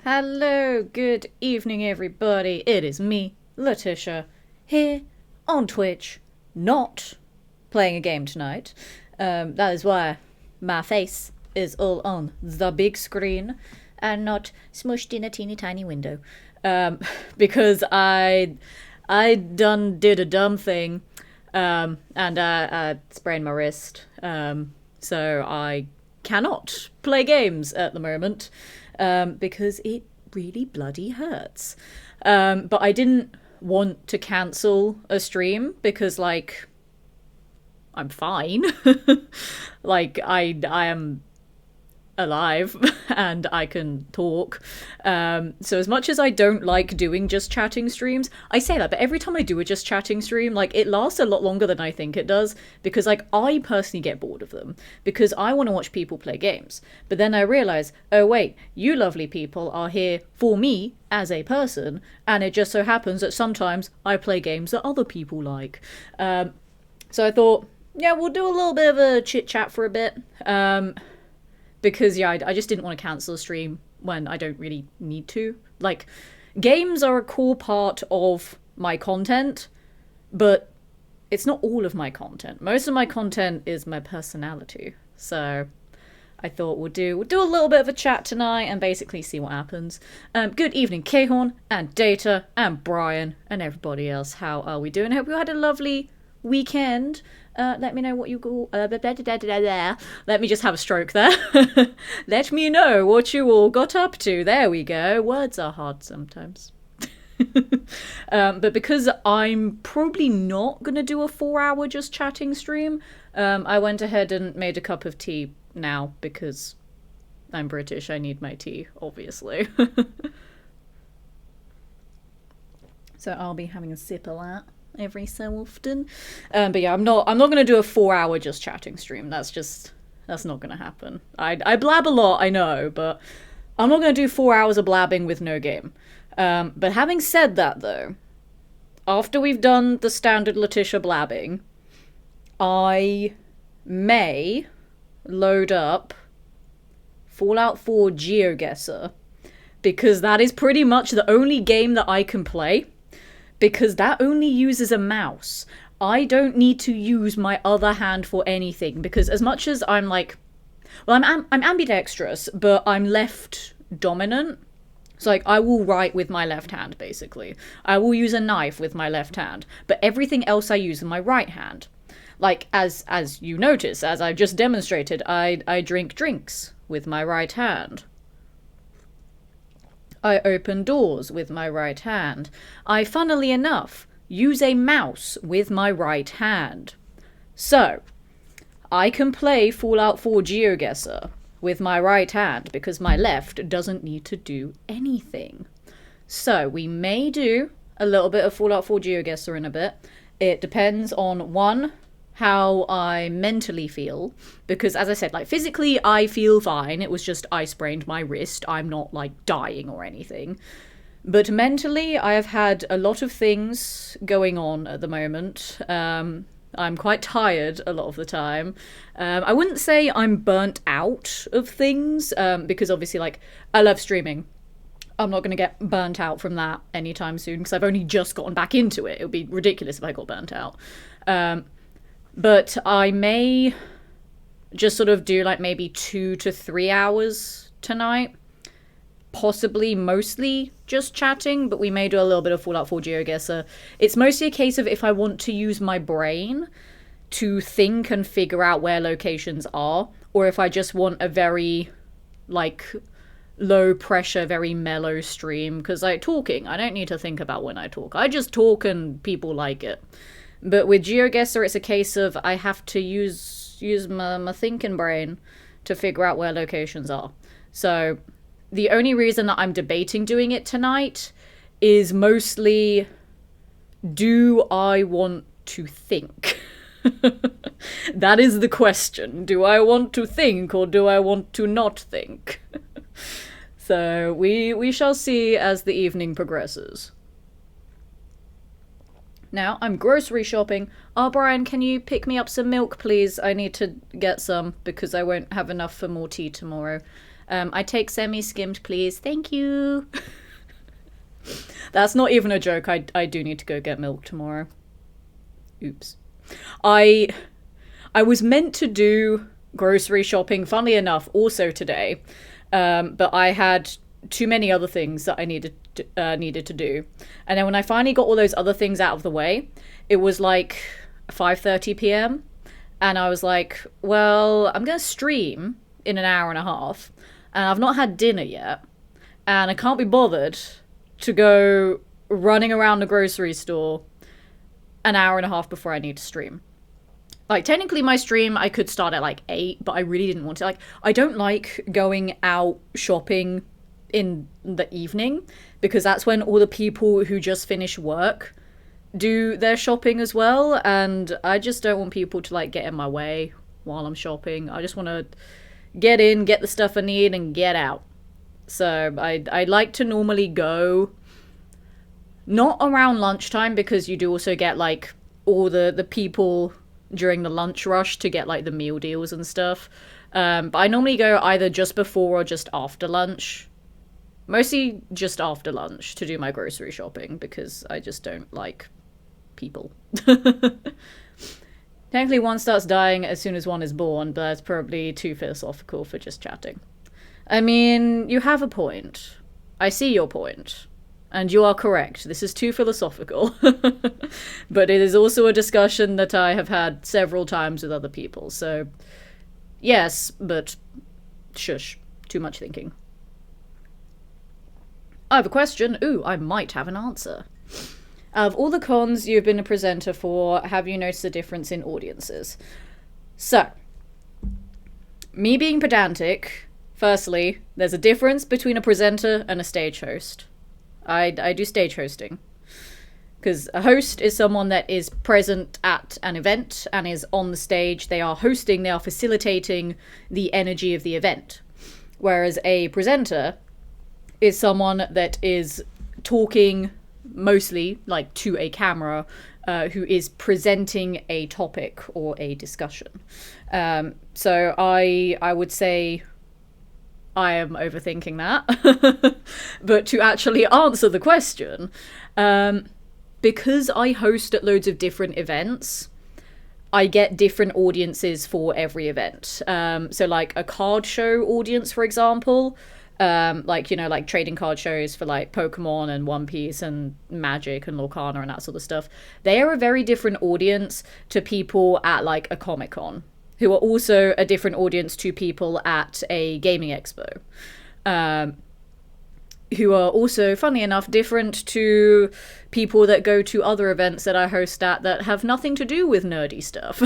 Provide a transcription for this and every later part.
Hello, good evening, everybody. It is me, Letitia, here on Twitch, not playing a game tonight. That is why my face is all on the big screen and not smushed in a teeny tiny window. Because I did a dumb thing, and I sprained my wrist. So I cannot play games at the moment. Because it really bloody hurts. But I didn't want to cancel a stream because, like, I'm fine. Like, I am alive and I can talk. So as much as I don't like doing just chatting streams, I say that, but every time I do a just chatting stream, like, it lasts a lot longer than I think it does, because, like, I personally get bored of them because I want to watch people play games. But then I realize, oh wait, you lovely people are here for me as a person, and it just so happens that sometimes I play games that other people like. So I thought, yeah, we'll do a little bit of a chit chat for a bit. Because, yeah, I just didn't want to cancel a stream when I don't really need to. Like, games are a core part of my content, but it's not all of my content. Most of my content is my personality. So I thought we'll do a little bit of a chat tonight and basically see what happens. Good evening, Kahorn and Data and Brian and everybody else. How are we doing? Hope you had a lovely weekend. Let me know what you go. Let me just have a stroke there. Let me know what you all got up to. There we go. Words are hard sometimes. But because I'm probably not going to do a 4-hour just chatting stream, I went ahead and made a cup of tea now because I'm British. I need my tea, obviously. So I'll be having a sip of that every so often. But yeah, I'm not gonna do a 4-hour just chatting stream. That's not gonna happen. I blab a lot, I know, but I'm not gonna do 4 hours of blabbing with no game. But having said that though, after we've done the standard Letitia blabbing, I may load up Fallout 4 Geoguessr, because that is pretty much the only game that I can play, because that only uses a mouse. I don't need to use my other hand for anything, because as much as I'm like, well, I'm ambidextrous, but I'm left dominant. So, like, I will write with my left hand, basically. I will use a knife with my left hand, but everything else I use with my right hand. Like, as you notice, as I just demonstrated, I drink drinks with my right hand. I open doors with my right hand. I, funnily enough, use a mouse with my right hand. So, I can play Fallout 4 Geoguessr with my right hand because my left doesn't need to do anything. So, we may do a little bit of Fallout 4 Geoguessr in a bit. It depends on, one, how I mentally feel, because as I said, like, physically I feel fine. It was just I sprained my wrist. I'm not, like, dying or anything. But mentally, I have had a lot of things going on at the moment. I'm quite tired a lot of the time. I wouldn't say I'm burnt out of things, because obviously, like, I love streaming. I'm not going to get burnt out from that anytime soon, because I've only just gotten back into it. It would be ridiculous if I got burnt out. But I may just sort of do, like, maybe 2 to 3 hours tonight. Possibly mostly just chatting, but we may do a little bit of Fallout 4 Geoguessr. It's mostly a case of if I want to use my brain to think and figure out where locations are, or if I just want a very, like, low pressure, very mellow stream. Because, like, talking, I don't need to think about when I talk. I just talk and people like it. But with Geoguessr, it's a case of I have to use my thinking brain to figure out where locations are. So the only reason that I'm debating doing it tonight is mostly, do I want to think? That is the question. Do I want to think or do I want to not think? So we shall see as the evening progresses. Now, I'm grocery shopping. Oh, Brian, can you pick me up some milk, please? I need to get some because I won't have enough for more tea tomorrow. I take semi-skimmed, please. Thank you. That's not even a joke. I do need to go get milk tomorrow. Oops. I was meant to do grocery shopping, funnily enough, also today, but I had too many other things that I needed to do. And then when I finally got all those other things out of the way, it was like 5:30 p.m. And I was like, well, I'm going to stream in an hour and a half, and I've not had dinner yet, and I can't be bothered to go running around the grocery store an hour and a half before I need to stream. Like, technically my stream, I could start at like 8, but I really didn't want to. Like, I don't like going out shopping in the evening, because that's when all the people who just finish work do their shopping as well, and I just don't want people to like get in my way while I'm shopping. I just want to get in, get the stuff I need, and get out. So I like to normally go not around lunchtime, because you do also get like all the people during the lunch rush to get like the meal deals and stuff. But I normally go either just before or just after lunch. Mostly just after lunch to do my grocery shopping, because I just don't like people. Technically one starts dying as soon as one is born, but that's probably too philosophical for just chatting. I mean, you have a point. I see your point. And you are correct. This is too philosophical. But it is also a discussion that I have had several times with other people. So, yes, but shush. Too much thinking. I have a question. Ooh, I might have an answer. Out of all the cons you've been a presenter for, have you noticed a difference in audiences? So, me being pedantic, firstly, there's a difference between a presenter and a stage host. I do stage hosting. Because a host is someone that is present at an event and is on the stage. They are hosting, they are facilitating the energy of the event. Whereas a presenter is someone that is talking mostly like to a camera, who is presenting a topic or a discussion. So I would say I am overthinking that. But to actually answer the question, because I host at loads of different events, I get different audiences for every event. So like a card show audience, for example, like, you know, like trading card shows for like Pokemon and One Piece and Magic and Lorcana and that sort of stuff. They are a very different audience to people at like a Comic-Con, who are also a different audience to people at a gaming expo, who are also, funny enough, different to people that go to other events that I host at that have nothing to do with nerdy stuff.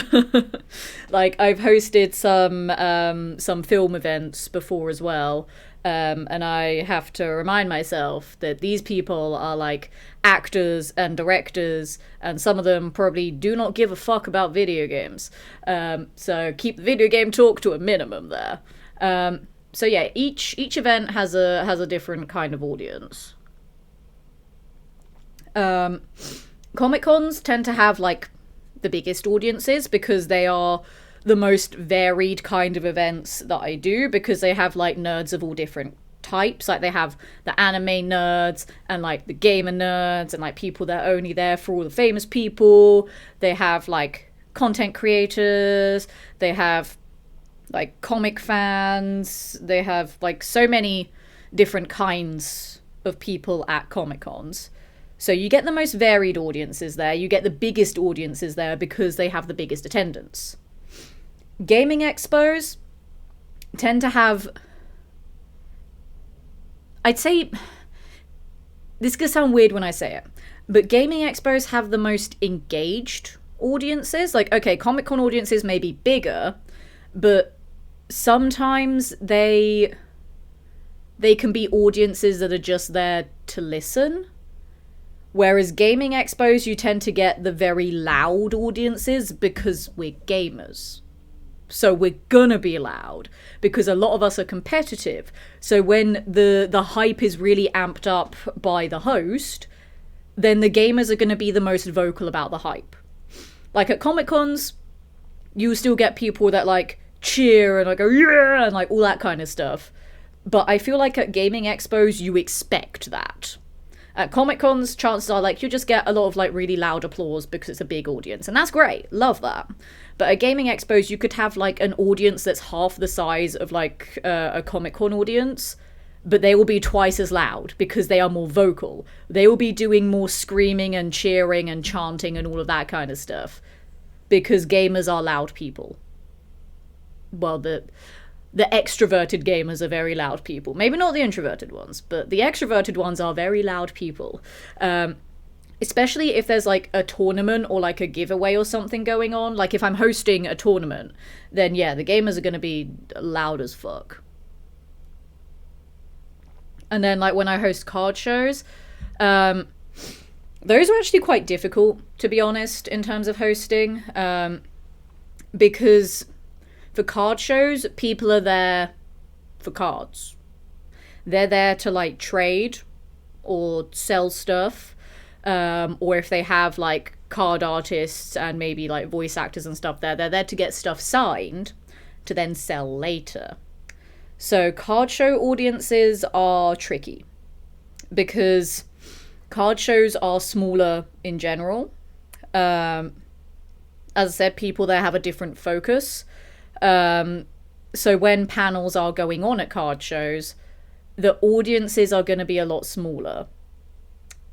Like, I've hosted some film events before as well, and I have to remind myself that these people are like actors and directors, and some of them probably do not give a fuck about video games. So keep the video game talk to a minimum there. So yeah, each event has a different kind of audience. Comic-Cons tend to have like the biggest audiences, because they are the most varied kind of events that I do, because they have like nerds of all different types. Like, they have the anime nerds and like the gamer nerds and like people that are only there for all the famous people. They have like content creators, they have like comic fans, they have like so many different kinds of people at Comic-Cons. So you get the most varied audiences there, you get the biggest audiences there because they have the biggest attendance. Gaming expos tend to have, I'd say, this could sound weird when I say it, but gaming expos have the most engaged audiences. Like, okay, Comic-Con audiences may be bigger, but sometimes they can be audiences that are just there to listen. Whereas gaming expos, you tend to get the very loud audiences because we're gamers. So we're gonna be loud because a lot of us are competitive. So when the hype is really amped up by the host, then the gamers are gonna be the most vocal about the hype. Like at Comic-Cons, you still get people that like cheer and like go yeah and like all that kind of stuff. But I feel like at gaming expos, you expect that. At Comic Cons, chances are like you just get a lot of like really loud applause because it's a big audience, and that's great, love that. But at gaming expos, you could have like an audience that's half the size of like a Comic Con audience, but they will be twice as loud because they are more vocal. They will be doing more screaming and cheering and chanting and all of that kind of stuff because gamers are loud people. Well, the extroverted gamers are very loud people. Maybe not the introverted ones, but the extroverted ones are very loud people. Especially if there's like a tournament or like a giveaway or something going on. Like if I'm hosting a tournament, then yeah, the gamers are going to be loud as fuck. And then like when I host card shows, those are actually quite difficult, to be honest, in terms of hosting. Because for card shows, people are there for cards. They're there to like trade or sell stuff. Or if they have like card artists and maybe like voice actors and stuff there, they're there to get stuff signed to then sell later. So card show audiences are tricky because card shows are smaller in general. As I said, people there have a different focus. So when panels are going on at card shows, the audiences are going to be a lot smaller.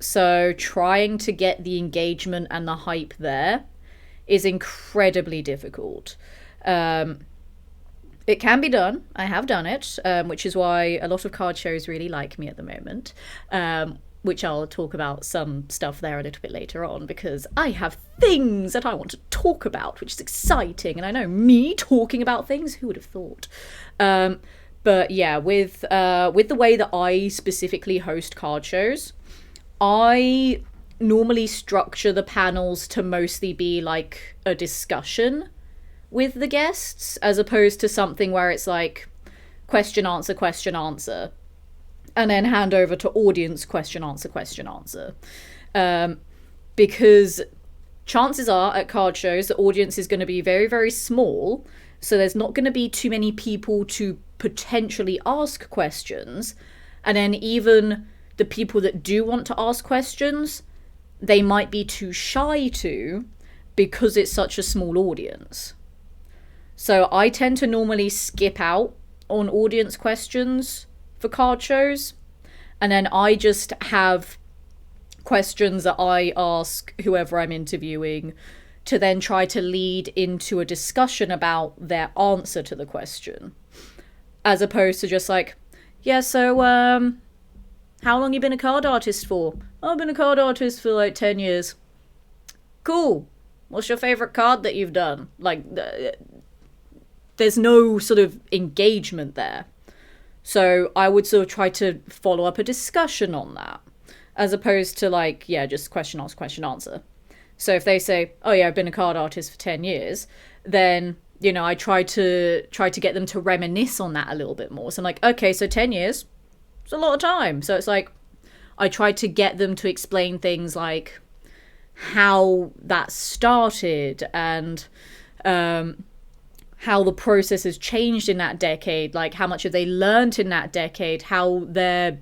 So trying to get the engagement and the hype there is incredibly difficult. It can be done. I have done it, which is why a lot of card shows really like me at the moment, which I'll talk about some stuff there a little bit later on, because I have things that I want to talk about, which is exciting. And I know, me talking about things, who would have thought? But yeah, with the way that I specifically host card shows, I normally structure the panels to mostly be like a discussion with the guests, as opposed to something where it's like question, answer, and then hand over to audience question, answer. Because chances are at card shows, the audience is going to be very, very small, so there's not going to be too many people to potentially ask questions, and then even the people that do want to ask questions, they might be too shy to, because it's such a small audience. So I tend to normally skip out on audience questions for card shows, and then I just have questions that I ask whoever I'm interviewing to then try to lead into a discussion about their answer to the question, as opposed to just like, yeah, so how long you been a card artist for? I've been a card artist for like 10 years. Cool. What's your favorite card that you've done? Like, there's no sort of engagement there. So I would sort of try to follow up a discussion on that, as opposed to like, yeah, just question, answer. So if they say, oh yeah, I've been a card artist for 10 years, then, you know, I try to get them to reminisce on that a little bit more. So I'm like, okay, so 10 years, it's a lot of time. So it's like, I try to get them to explain things like how that started and how the process has changed in that decade, like how much have they learned in that decade, how the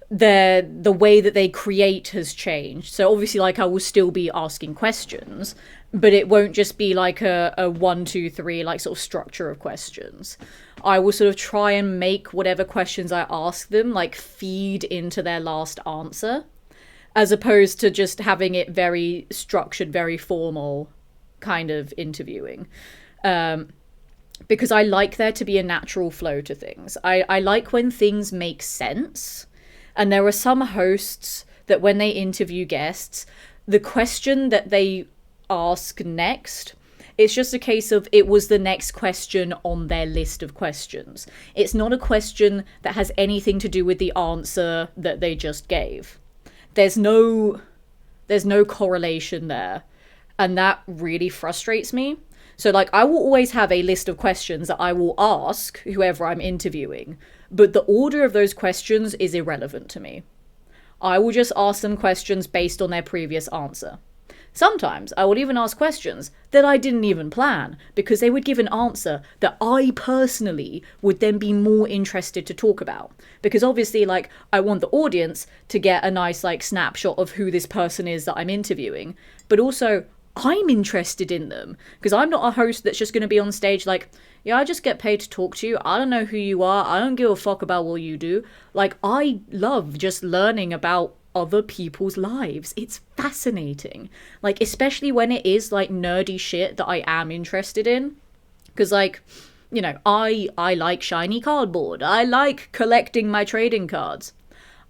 way that they create has changed. So obviously, like, I will still be asking questions, but it won't just be like a 1, 2, 3 like sort of structure of questions. I will sort of try and make whatever questions I ask them like feed into their last answer, as opposed to just having it very structured, very formal kind of interviewing. Because I like there to be a natural flow to things. I like when things make sense. And there are some hosts that when they interview guests, the question that they ask next, it's just a case of it was the next question on their list of questions. It's not a question that has anything to do with the answer that they just gave. There's no correlation there. And that really frustrates me. So, like, I will always have a list of questions that I will ask whoever I'm interviewing, but the order of those questions is irrelevant to me. I will just ask them questions based on their previous answer. Sometimes I would even ask questions that I didn't even plan, because they would give an answer that I personally would then be more interested to talk about. Because obviously, like, I want the audience to get a nice, like, snapshot of who this person is that I'm interviewing, but also I'm interested in them, because I'm not a host that's just going to be on stage like, yeah, I just get paid to talk to you. I don't know who you are. I don't give a fuck about what you do. Like, I love just learning about other people's lives. It's fascinating. Like, especially when it is, like, nerdy shit that I am interested in. Because, like, you know, I like shiny cardboard. I like collecting my trading cards.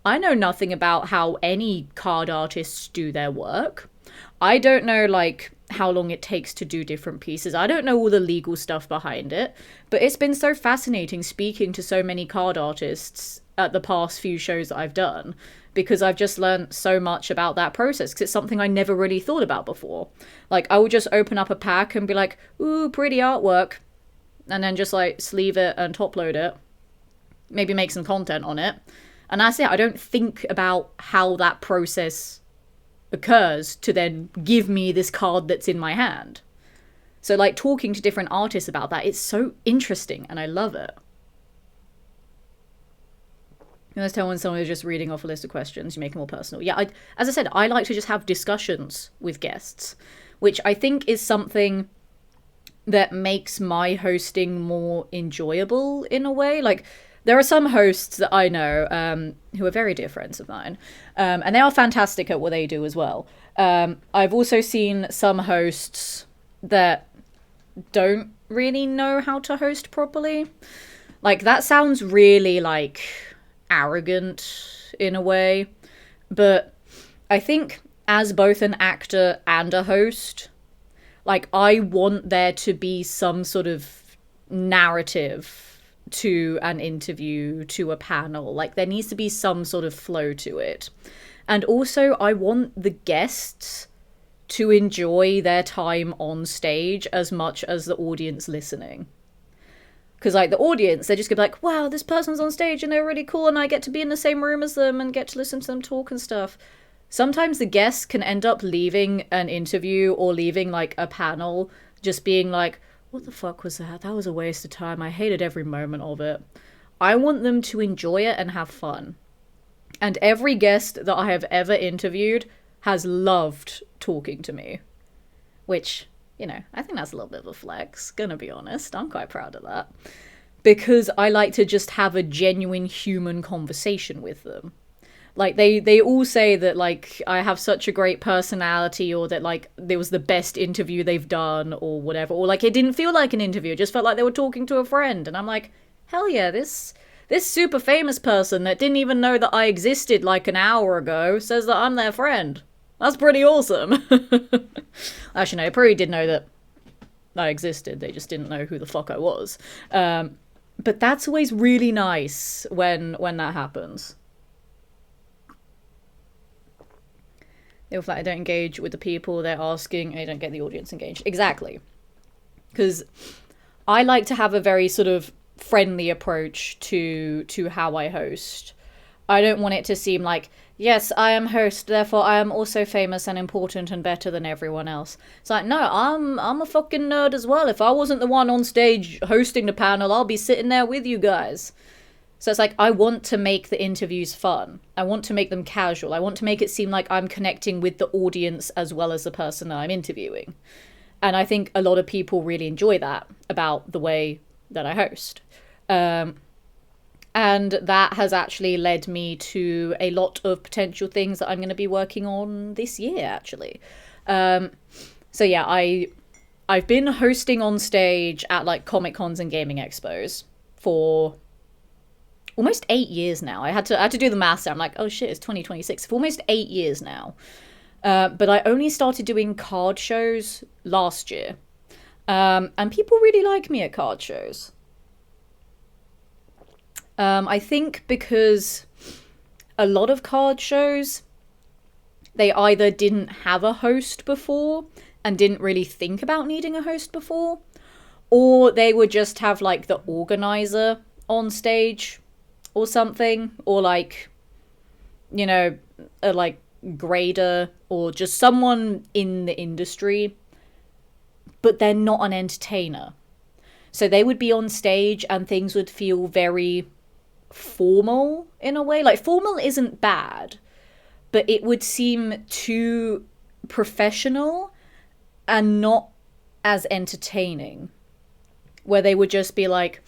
I know nothing about how any card artists do their work. I don't know, like, how long it takes to do different pieces. I don't know all the legal stuff behind it, but it's been so fascinating speaking to so many card artists at the past few shows that I've done, because I've just learned so much about that process, because it's something I never really thought about before. Like, I would just open up a pack and be like, ooh, pretty artwork, and then just, like, sleeve it and top load it, maybe make some content on it, and that's it. I don't think about how that process occurs to then give me this card that's in my hand. So, like, talking to different artists about that, it's so interesting and I love it. You always tell when someone is just reading off a list of questions, you make it more personal. Yeah, as I said, I like to just have discussions with guests, which I think is something that makes my hosting more enjoyable in a way. Like, there are some hosts that I know who are very dear friends of mine, and they are fantastic at what they do as well. I've also seen some hosts that don't really know how to host properly. Like, that sounds really, like, arrogant in a way, but I think as both an actor and a host, like, I want there to be some sort of narrative to an interview, to a panel. Like, there needs to be some sort of flow to it. And also, I want the guests to enjoy their time on stage as much as the audience listening. Because, like, the audience, they're just gonna be like, wow, this person's on stage and they're really cool and I get to be in the same room as them and get to listen to them talk and stuff. Sometimes the guests can end up leaving an interview or leaving, like, a panel just being like, what the fuck was that? That was a waste of time. I hated every moment of it. I want them to enjoy it and have fun. And every guest that I have ever interviewed has loved talking to me. Which, you know, I think that's a little bit of a flex, gonna be honest. I'm quite proud of that. Because I like to just have a genuine human conversation with them. Like, they all say that, like, I have such a great personality, or that, like, it was the best interview they've done, or whatever. Or, like, it didn't feel like an interview. It just felt like they were talking to a friend. And I'm like, hell yeah, this super famous person that didn't even know that I existed, like, an hour ago says that I'm their friend. That's pretty awesome. Actually, no, they probably did know that I existed. They just didn't know who the fuck I was. But that's always really nice when that happens. They feel like I don't engage with the people they're asking, and I don't get the audience engaged. Exactly. Because I like to have a very sort of friendly approach to how I host. I don't want it to seem like, yes, I am host, therefore I am also famous and important and better than everyone else. It's like, no, I'm a fucking nerd as well. If I wasn't the one on stage hosting the panel, I'll be sitting there with you guys. So it's like, I want to make the interviews fun. I want to make them casual. I want to make it seem like I'm connecting with the audience as well as the person that I'm interviewing. And I think a lot of people really enjoy that about the way that I host. And that has actually led me to a lot of potential things that I'm going to be working on this year, actually. So yeah, I've been hosting on stage at, like, Comic Cons and gaming expos for almost 8 years now. I had to do the maths. I'm like, oh shit, it's 2026. For almost 8 years now. But I only started doing card shows last year. And people really like me at card shows. I think because a lot of card shows, they either didn't have a host before and didn't really think about needing a host before, or they would just have, like, the organizer on stage or something, or, like, you know, like, grader or just someone in the industry, but they're not an entertainer. So they would be on stage and things would feel very formal in a way. Like, formal isn't bad, but it would seem too professional and not as entertaining. Where they would just be like,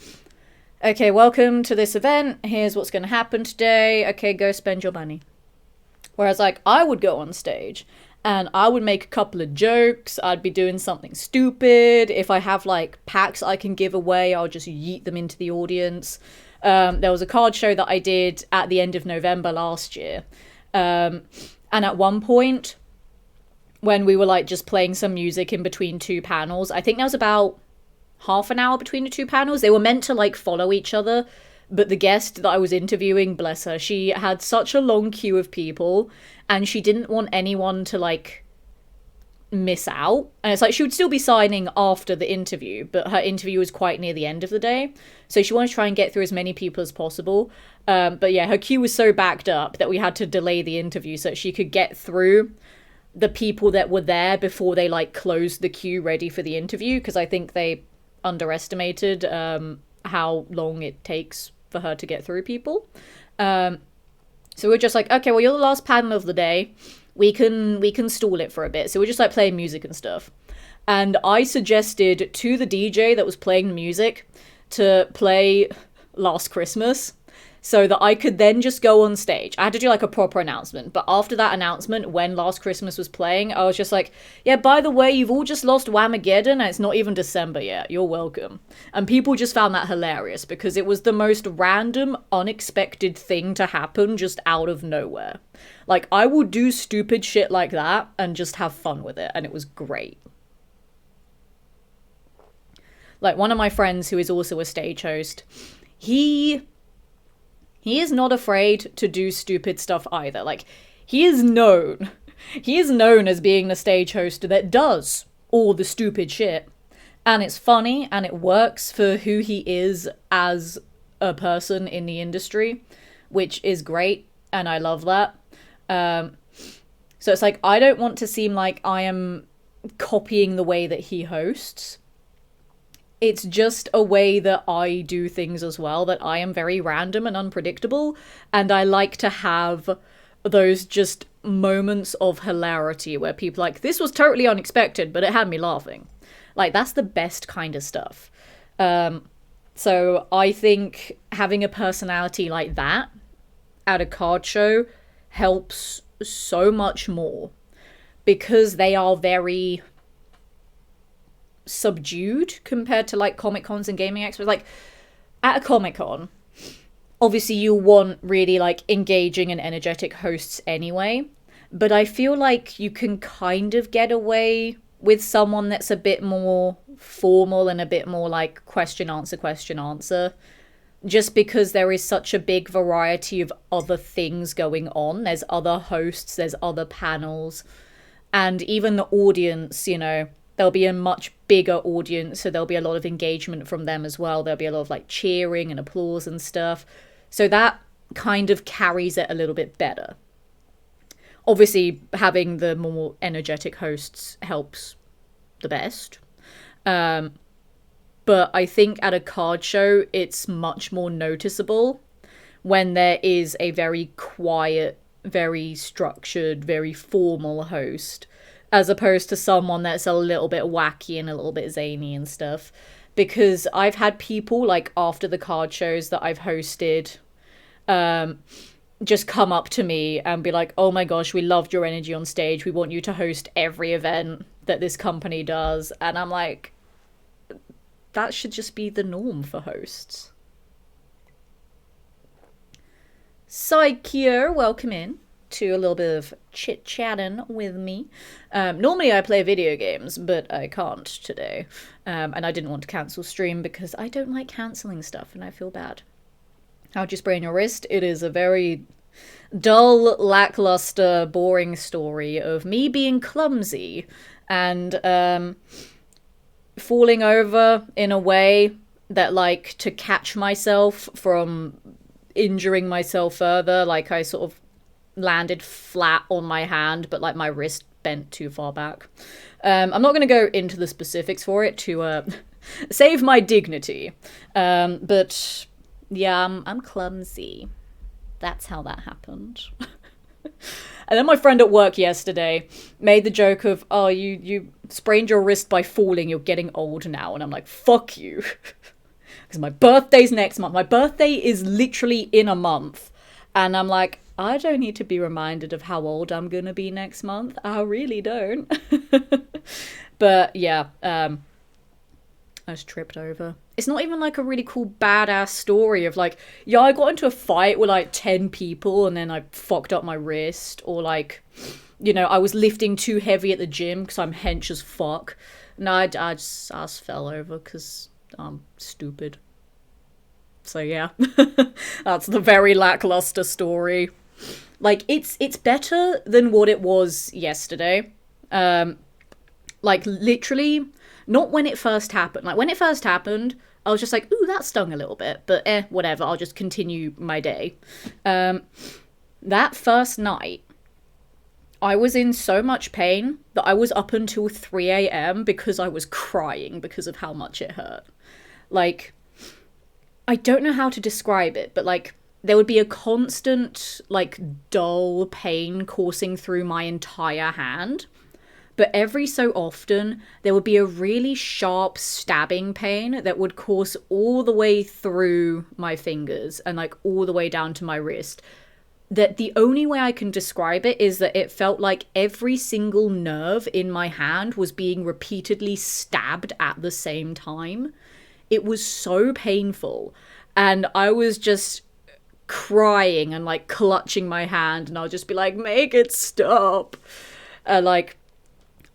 okay, welcome to this event. Here's what's going to happen today. Okay, go spend your money. Whereas, like, I would go on stage and I would make a couple of jokes. I'd be doing something stupid. If I have, like, packs I can give away, I'll just yeet them into the audience. There was a card show that I did at the end of November last year. And at one point, when we were, like, just playing some music in between two panels, I think there was about half an hour between the two panels. They were meant to, like, follow each other. But the guest that I was interviewing, bless her, she had such a long queue of people and she didn't want anyone to, like, miss out. And it's like she would still be signing after the interview, but her interview was quite near the end of the day. So she wanted to try and get through as many people as possible. But yeah, her queue was so backed up that we had to delay the interview so that she could get through the people that were there before they, like, closed the queue ready for the interview. Because I think they underestimated how long it takes for her to get through people. So we're just like, okay, well, you're the last panel of the day. We can stall it for a bit. So we're just, like, playing music and stuff. And I suggested to the DJ that was playing the music to play Last Christmas so that I could then just go on stage. I had to do, like, a proper announcement. But after that announcement, when Last Christmas was playing, I was just like, yeah, by the way, you've all just lost Whamageddon and it's not even December yet. You're welcome. And people just found that hilarious because it was the most random, unexpected thing to happen just out of nowhere. Like, I would do stupid shit like that and just have fun with it. And it was great. Like, one of my friends who is also a stage host, he is not afraid to do stupid stuff either. Like, he is known as being the stage host that does all the stupid shit. And it's funny and it works for who he is as a person in the industry, which is great. And I love that. So it's like, I don't want to seem like I am copying the way that he hosts. It's just a way that I do things as well, that I am very random and unpredictable, and I like to have those just moments of hilarity where people are like, this was totally unexpected, but it had me laughing. Like, that's the best kind of stuff. So I think having a personality like that at a card show helps so much more because they are very subdued compared to, like, Comic Cons and gaming expos. Like, at a Comic Con, obviously you want really, like, engaging and energetic hosts anyway, but I feel like you can kind of get away with someone that's a bit more formal and a bit more, like, question answer, just because there is such a big variety of other things going on. There's other hosts, there's other panels, and even the audience, you know, there'll be a much bigger audience, so there'll be a lot of engagement from them as well. There'll be a lot of, like, cheering and applause and stuff. So that kind of carries it a little bit better. Obviously, having the more energetic hosts helps the best. But I think at a card show, it's much more noticeable when there is a very quiet, very structured, very formal host, as opposed to someone that's a little bit wacky and a little bit zany and stuff. Because I've had people, like, after the card shows that I've hosted, just come up to me and be like, oh my gosh, we loved your energy on stage. We want you to host every event that this company does. And I'm like, that should just be the norm for hosts. Psyche, welcome in to a little bit of chit-chatting with me. Normally I play video games, but I can't today. And I didn't want to cancel stream because I don't like cancelling stuff and I feel bad. How'd you sprain your wrist? It is a very dull, lackluster, boring story of me being clumsy and falling over in a way that, like, to catch myself from injuring myself further, like, I sort of landed flat on my hand, but like my wrist bent too far back. I'm not going to go into the specifics for it to save my dignity. But yeah, I'm clumsy. That's how that happened. And then my friend at work yesterday made the joke of, oh, you sprained your wrist by falling, you're getting old now. And I'm like, fuck you. Because my birthday's next month. My birthday is literally in a month. And I'm like, I don't need to be reminded of how old I'm going to be next month. I really don't. But yeah, I was tripped over. It's not even like a really cool badass story of like, yeah, I got into a fight with like 10 people and then I fucked up my wrist. Or like, you know, I was lifting too heavy at the gym because I'm hench as fuck. No, I just fell over because I'm stupid. So yeah, that's the very lackluster story. Like, it's better than what it was yesterday. Like, literally, not when it first happened. Like, when it first happened, I was just like, ooh, that stung a little bit. But whatever, I'll just continue my day. That first night, I was in so much pain that I was up until 3 a.m. because I was crying because of how much it hurt. Like, I don't know how to describe it, but like, there would be a constant, like, dull pain coursing through my entire hand. But every so often, there would be a really sharp stabbing pain that would course all the way through my fingers and like all the way down to my wrist. That the only way I can describe it is that it felt like every single nerve in my hand was being repeatedly stabbed at the same time. It was so painful. And I was just crying and like clutching my hand, and I'll just be like, make it stop. Like,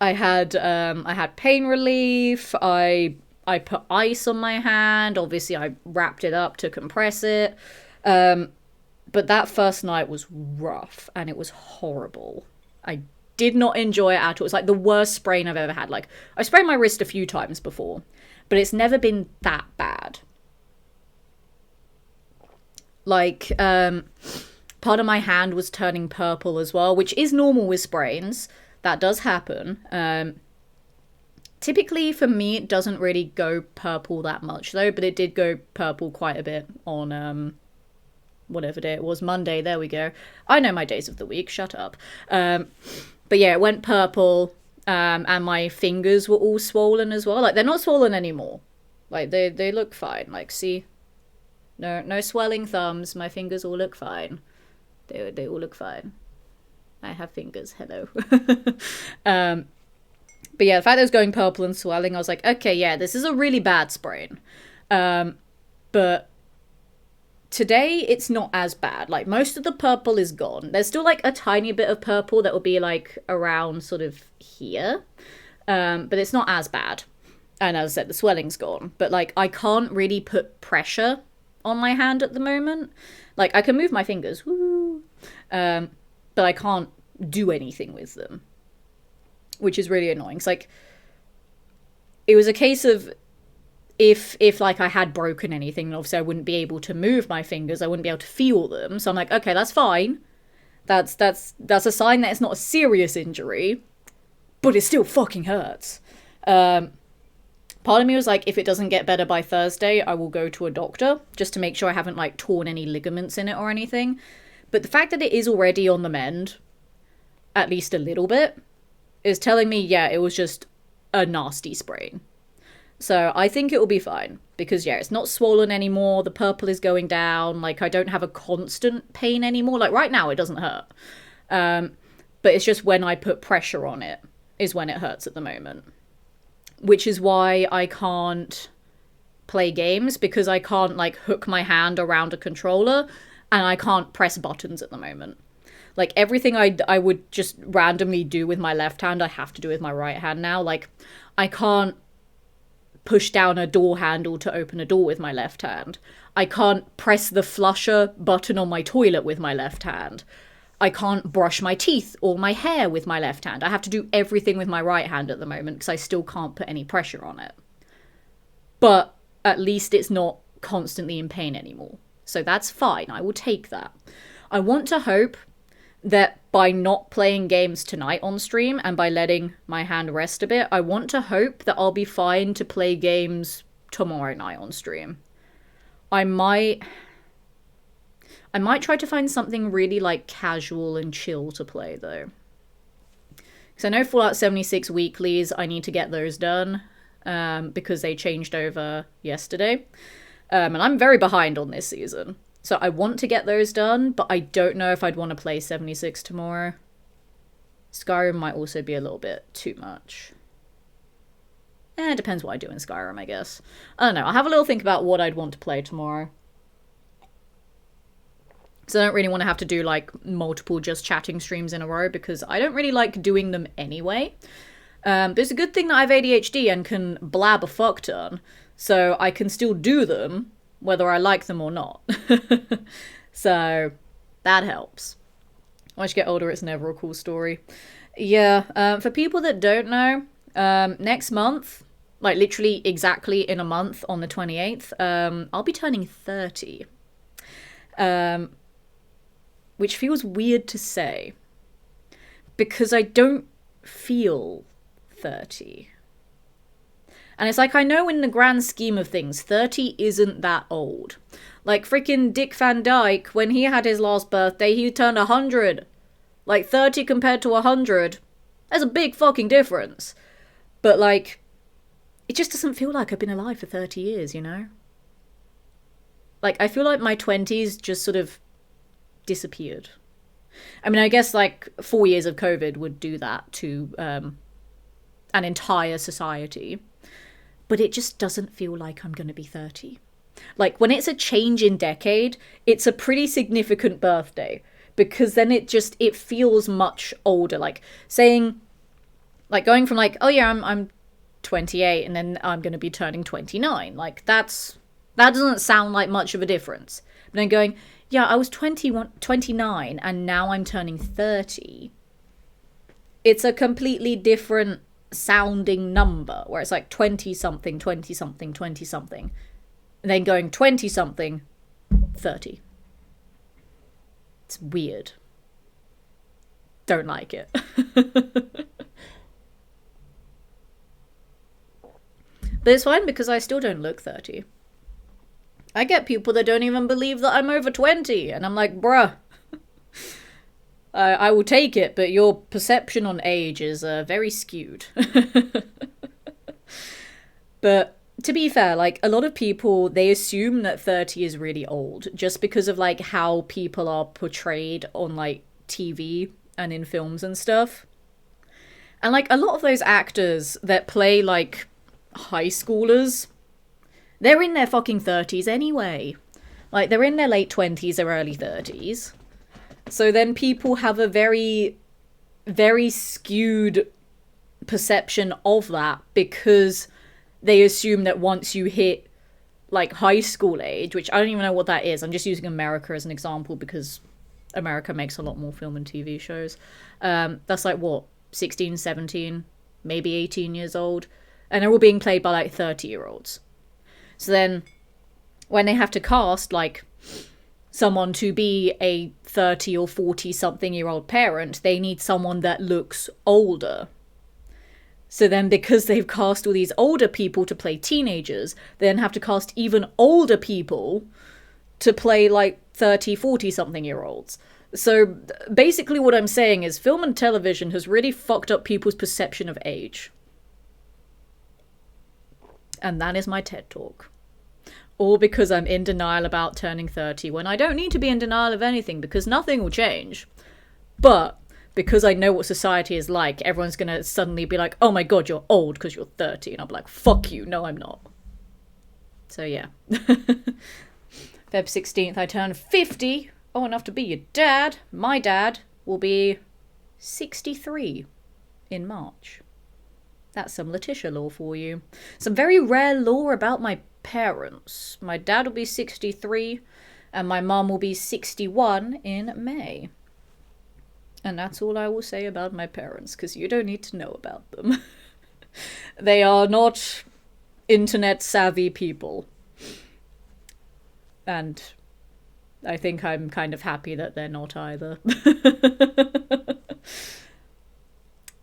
I had pain relief. I put ice on my hand. Obviously, I wrapped it up to compress it. But that first night was rough and it was horrible. I did not enjoy it at all. It's like the worst sprain I've ever had. Like, I sprained my wrist a few times before, but it's never been that bad. Like, part of my hand was turning purple as well, which is normal with sprains. That does happen. Typically, for me, it doesn't really go purple that much, though, but it did go purple quite a bit on, whatever day it was. Monday, there we go. I know my days of the week, shut up. But yeah, it went purple, and my fingers were all swollen as well. Like, they're not swollen anymore. Like, they look fine. Like, see? No swelling thumbs. My fingers all look fine. They all look fine. I have fingers. Hello. But yeah, the fact that it was going purple and swelling, I was like, okay, yeah, this is a really bad sprain. But today, it's not as bad. Like, most of the purple is gone. There's still, like, a tiny bit of purple that will be, like, around sort of here. But it's not as bad. And as I said, the swelling's gone. But, like, I can't really put pressure on my hand at the moment. Like, I can move my fingers, woo, but I can't do anything with them, which is really annoying. It's like, it was a case of if like I had broken anything, obviously I wouldn't be able to move my fingers, I wouldn't be able to feel them. So I'm like, okay, that's fine. That's a sign that it's not a serious injury, but it still fucking hurts. Part of me was like, if it doesn't get better by Thursday, I will go to a doctor just to make sure I haven't like torn any ligaments in it or anything. But the fact that it is already on the mend, at least a little bit, is telling me, yeah, it was just a nasty sprain. So I think it will be fine because, yeah, it's not swollen anymore. The purple is going down. Like, I don't have a constant pain anymore. Like, right now it doesn't hurt. But it's just when I put pressure on it is when it hurts at the moment. Which is why I can't play games, because I can't, like, hook my hand around a controller and I can't press buttons at the moment. Like, everything I would just randomly do with my left hand, I have to do with my right hand now. Like, I can't push down a door handle to open a door with my left hand. I can't press the flusher button on my toilet with my left hand. I can't brush my teeth or my hair with my left hand. I have to do everything with my right hand at the moment because I still can't put any pressure on it. But at least it's not constantly in pain anymore. So that's fine. I will take that. I want to hope that by not playing games tonight on stream and by letting my hand rest a bit, I want to hope that I'll be fine to play games tomorrow night on stream. I might try to find something really like casual and chill to play though. Because I know Fallout 76 weeklies, I need to get those done because they changed over yesterday. And I'm very behind on this season. So I want to get those done, but I don't know if I'd want to play 76 tomorrow. Skyrim might also be a little bit too much. It depends what I do in Skyrim, I guess. I don't know. I'll have a little think about what I'd want to play tomorrow. So I don't really want to have to do like multiple just chatting streams in a row because I don't really like doing them anyway. But it's a good thing that I have ADHD and can blab a fuck ton. So I can still do them whether I like them or not. So that helps. Once you get older, it's never a cool story. Yeah, for people that don't know, next month, like literally exactly in a month on the 28th, I'll be turning 30. Which feels weird to say. Because I don't feel 30. And it's like, I know in the grand scheme of things, 30 isn't that old. Like freaking Dick Van Dyke, when he had his last birthday, he turned 100. Like 30 compared to 100. There's a big fucking difference. But like, it just doesn't feel like I've been alive for 30 years, you know? Like, I feel like my 20s just sort of disappeared. I mean, I guess like 4 years of COVID would do that to an entire society. But it just doesn't feel like I'm going to be 30. Like, when it's a change in decade, it's a pretty significant birthday. Because then it feels much older. Like, saying, like, going from like, oh yeah, I'm 28, and then I'm going to be turning 29. Like, that doesn't sound like much of a difference. But then going, yeah, I was 29, and now I'm turning 30. It's a completely different sounding number where it's like 20 something, 20 something, 20 something, and then going 20 something, 30. It's weird. Don't like it. But it's fine because I still don't look 30. I get people that don't even believe that I'm over 20, and I'm like, bruh, I will take it, but your perception on age is very skewed. But to be fair, like, a lot of people, they assume that 30 is really old just because of like how people are portrayed on like TV and in films and stuff. And like a lot of those actors that play like high schoolers, they're in their fucking 30s anyway. Like, they're in their late 20s or early 30s. So then people have a very, very skewed perception of that because they assume that once you hit, like, high school age, which I don't even know what that is. I'm just using America as an example because America makes a lot more film and TV shows. That's like, what, 16, 17, maybe 18 years old? And they're all being played by, like, 30-year-olds. So then, when they have to cast, like, someone to be a 30 or 40-something-year-old parent, they need someone that looks older. So then, because they've cast all these older people to play teenagers, they then have to cast even older people to play, like, 30, 40-something-year-olds. So, basically what I'm saying is film and television has really fucked up people's perception of age. And that is my TED Talk. All because I'm in denial about turning 30 when I don't need to be in denial of anything because nothing will change. But because I know what society is like, everyone's going to suddenly be like, oh my god, you're old because you're 30. And I'll be like, fuck you, no I'm not. So yeah. Feb 16th I turn 50. Oh, enough to be your dad. My dad will be 63 in March. That's some Letitia lore for you. Some very rare lore about my parents. My dad will be 63 and my mum will be 61 in May. And that's all I will say about my parents, because you don't need to know about them. They are not internet savvy people. And I think I'm kind of happy that they're not either.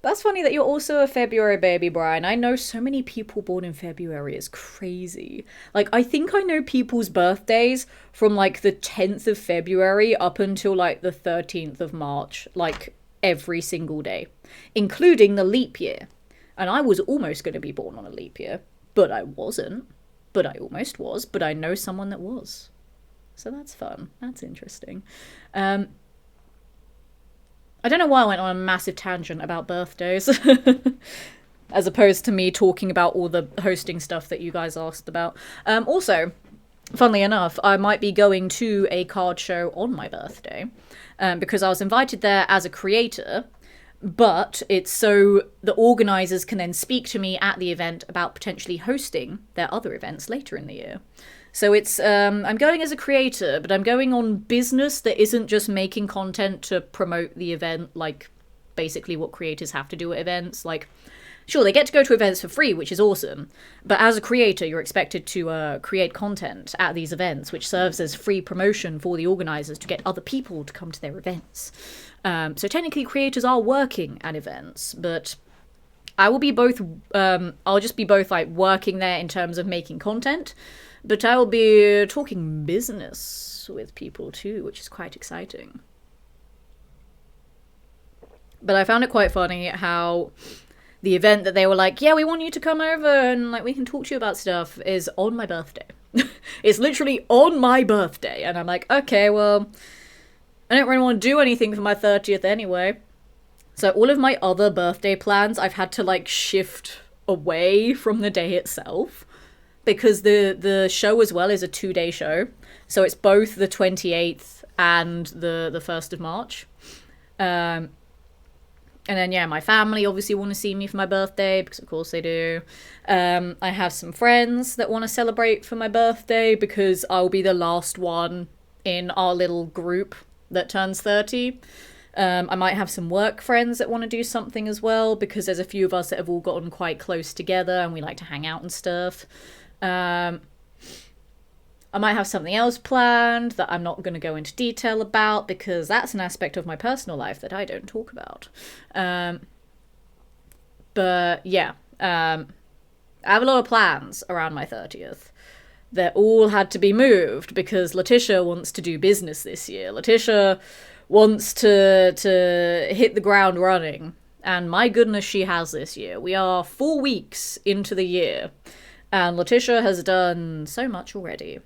That's funny that you're also a February baby, Brian. I know so many people born in February. It's crazy. Like, I think I know people's birthdays from like the 10th of February up until like the 13th of March, like every single day, including the leap year. And I was almost going to be born on a leap year, but I wasn't. But I almost was, but I know someone that was. So that's fun. That's interesting. I don't know why I went on a massive tangent about birthdays. As opposed to me talking about all the hosting stuff that you guys asked about. Also, funnily enough, I might be going to a card show on my birthday. Because I was invited there as a creator. But it's so the organisers can then speak to me at the event about potentially hosting their other events later in the year. So it's, I'm going as a creator, but I'm going on business that isn't just making content to promote the event, like basically what creators have to do at events. Like, sure, they get to go to events for free, which is awesome, but as a creator, you're expected to create content at these events, which serves as free promotion for the organisers to get other people to come to their events. So technically, creators are working at events, but I will be both, I'll just be both like working there in terms of making content, but I will be talking business with people too, which is quite exciting. But I found it quite funny how the event that they were like, yeah, we want you to come over and like we can talk to you about stuff is on my birthday. It's literally on my birthday. And I'm like, okay, well, I don't really want to do anything for my 30th anyway. So all of my other birthday plans, I've had to like shift away from the day itself. Because the show as well is a 2-day show. So it's both the 28th and the 1st of March. And then, yeah, my family obviously want to see me for my birthday, because of course they do. I have some friends that want to celebrate for my birthday, because I'll be the last one in our little group that turns 30. I might have some work friends that want to do something as well, because there's a few of us that have all gotten quite close together and we like to hang out and stuff. I might have something else planned that I'm not going to go into detail about, because that's an aspect of my personal life that I don't talk about. But yeah, I have a lot of plans around my 30th that all had to be moved because Letitia wants to do business this year. Letitia wants to hit the ground running, and my goodness, she has this year. We are 4 weeks into the year, and Letitia has done so much already.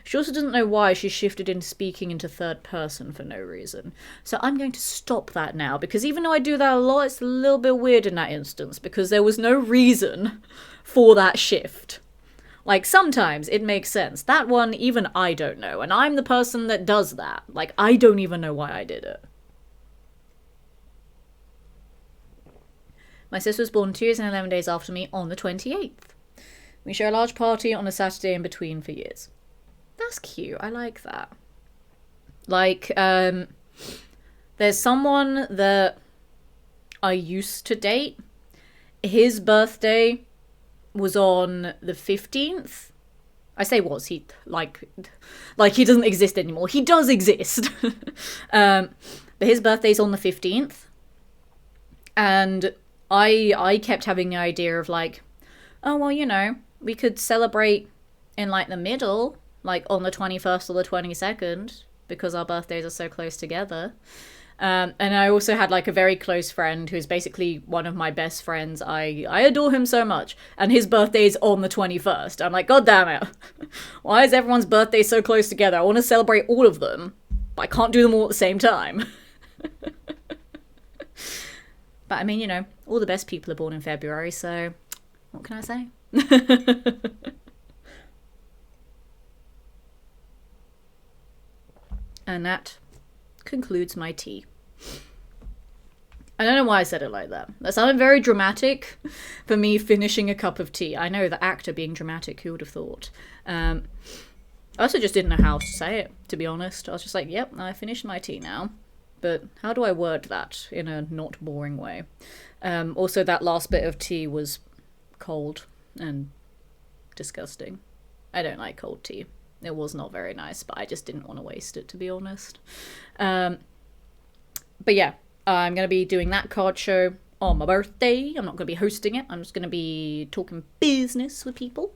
She also doesn't know why she shifted into speaking into third person for no reason. So I'm going to stop that now, because even though I do that a lot, it's a little bit weird in that instance, because there was no reason for that shift. Like, sometimes it makes sense. That one, even I don't know, and I'm the person that does that. Like, I don't even know why I did it. My sister was born 2 years and 11 days after me on the 28th. We share a large party on a Saturday in between for years. That's cute. I like that. Like, there's someone that I used to date. His birthday was on the 15th. I say was, he, like he doesn't exist anymore. He does exist. But his birthday's on the 15th. And I kept having the idea of like, oh, well, you know, we could celebrate in like the middle, like on the 21st or the 22nd, because our birthdays are so close together. And I also had like a very close friend who's basically one of my best friends. I adore him so much. And his birthday is on the 21st. I'm like, God damn it. Why is everyone's birthday so close together? I want to celebrate all of them, but I can't do them all at the same time. But I mean, you know, all the best people are born in February, so what can I say? And that concludes my tea. I don't know why I said it like that. That sounded very dramatic for me finishing a cup of tea. I know, the actor being dramatic, who would have thought? I also just didn't know how to say it, to be honest. I was just like, yep, I finished my tea now. But how do I word that in a not boring way? Also, that last bit of tea was cold and disgusting. I don't like cold tea. It was not very nice, but I just didn't want to waste it, to be honest. But yeah, I'm going to be doing that card show on my birthday. I'm not going to be hosting it. I'm just going to be talking business with people.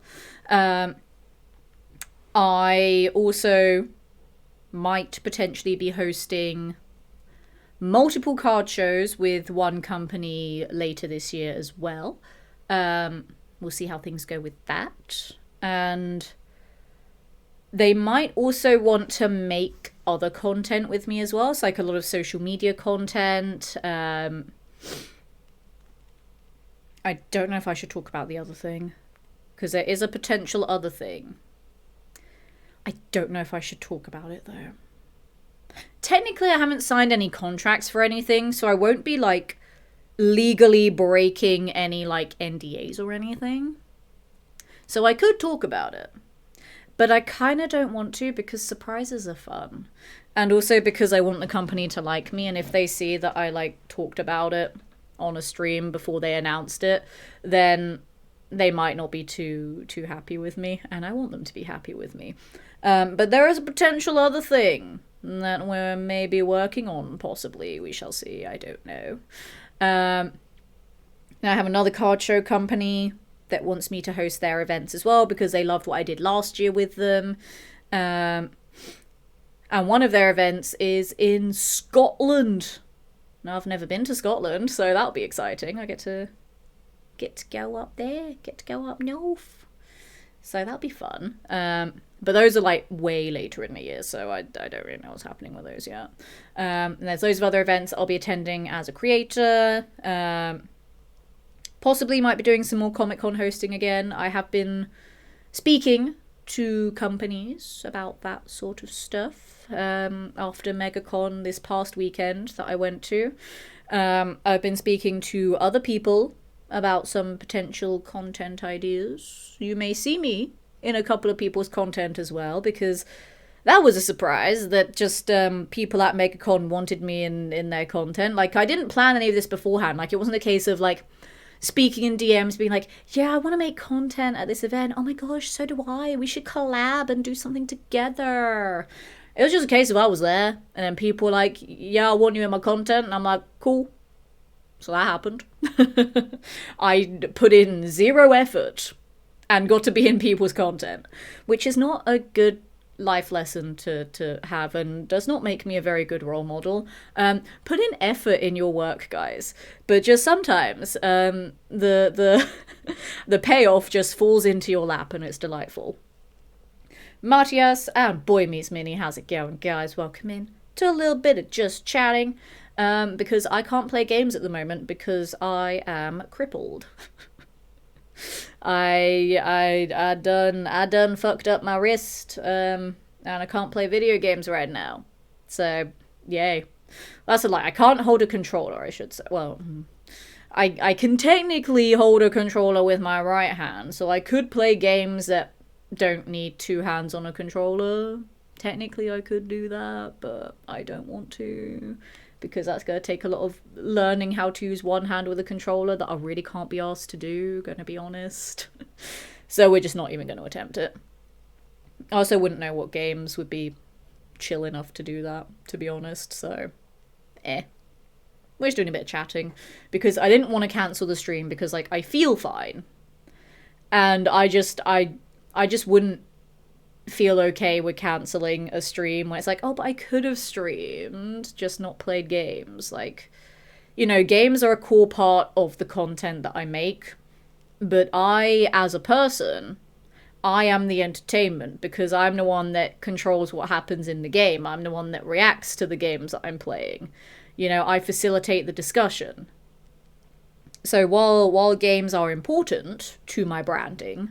I also might potentially be hosting multiple card shows with one company later this year as well. We'll see how things go with that. And they might also want to make other content with me as well. So like a lot of social media content. I don't know if I should talk about the other thing, because there is a potential other thing. I don't know if I should talk about it though. Technically, I haven't signed any contracts for anything, so I won't be like legally breaking any like NDAs or anything. So I could talk about it. But I kind of don't want to, because surprises are fun. And also because I want the company to like me, and if they see that I like talked about it on a stream before they announced it, then they might not be too happy with me, and I want them to be happy with me. But there is a potential other thing that we're maybe working on, possibly. We shall see. I don't know. Now I have another card show company that wants me to host their events as well, because they loved what I did last year with them. And one of their events is in Scotland. Now, I've never been to Scotland, so that'll be exciting. I get to go up there, get to go up north. So that'll be fun. But those are like way later in the year, so I don't really know what's happening with those yet. And there's loads of other events I'll be attending as a creator. Possibly might be doing some more Comic-Con hosting again. I have been speaking to companies about that sort of stuff after MegaCon this past weekend that I went to. I've been speaking to other people about some potential content ideas. You may see me in a couple of people's content as well, because that was a surprise that just people at MegaCon wanted me in their content. Like, I didn't plan any of this beforehand. Like, it wasn't a case of like speaking in DMs being like, yeah, I want to make content at this event. Oh my gosh, so do I. We should collab and do something together. It was just a case of I was there, and then people were like, yeah, I want you in my content. And I'm like, cool. So that happened. I put in zero effort and got to be in people's content, which is not a good life lesson to have, and does not make me a very good role model. Put in effort in your work, guys, but just sometimes the payoff just falls into your lap, and it's delightful. Matthias and Boy Meets Mini, how's it going, guys? Welcome in to a little bit of just chatting, because I can't play games at the moment because I am crippled. I done fucked up my wrist, and I can't play video games right now. So, yay. That's a lie. I can't hold a controller, I should say. Well, I can technically hold a controller with my right hand, so I could play games that don't need two hands on a controller. Technically, I could do that, but I don't want to, because that's going to take a lot of learning how to use one hand with a controller that I really can't be asked to do, gonna be honest. So we're just not even going to attempt it. I also wouldn't know what games would be chill enough to do that, to be honest, so we're just doing a bit of chatting, because I didn't want to cancel the stream, because like I feel fine, and I just wouldn't feel okay with cancelling a stream where it's like, oh, but I could have streamed, just not played games. Like, you know, games are a core part of the content that I make, but I, as a person, I am the entertainment, because I'm the one that controls what happens in the game. I'm the one that reacts to the games that I'm playing. You know, I facilitate the discussion. So while games are important to my branding,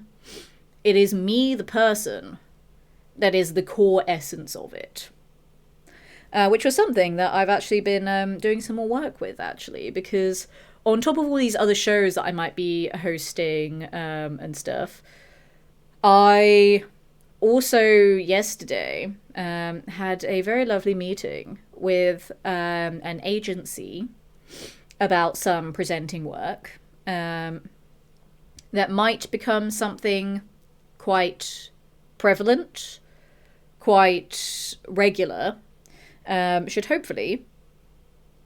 it is me, the person, that is the core essence of it. Which was something that I've actually been doing some more work with, actually, because on top of all these other shows that I might be hosting and stuff, I also yesterday had a very lovely meeting with an agency about some presenting work that might become something quite prevalent quite regular, should hopefully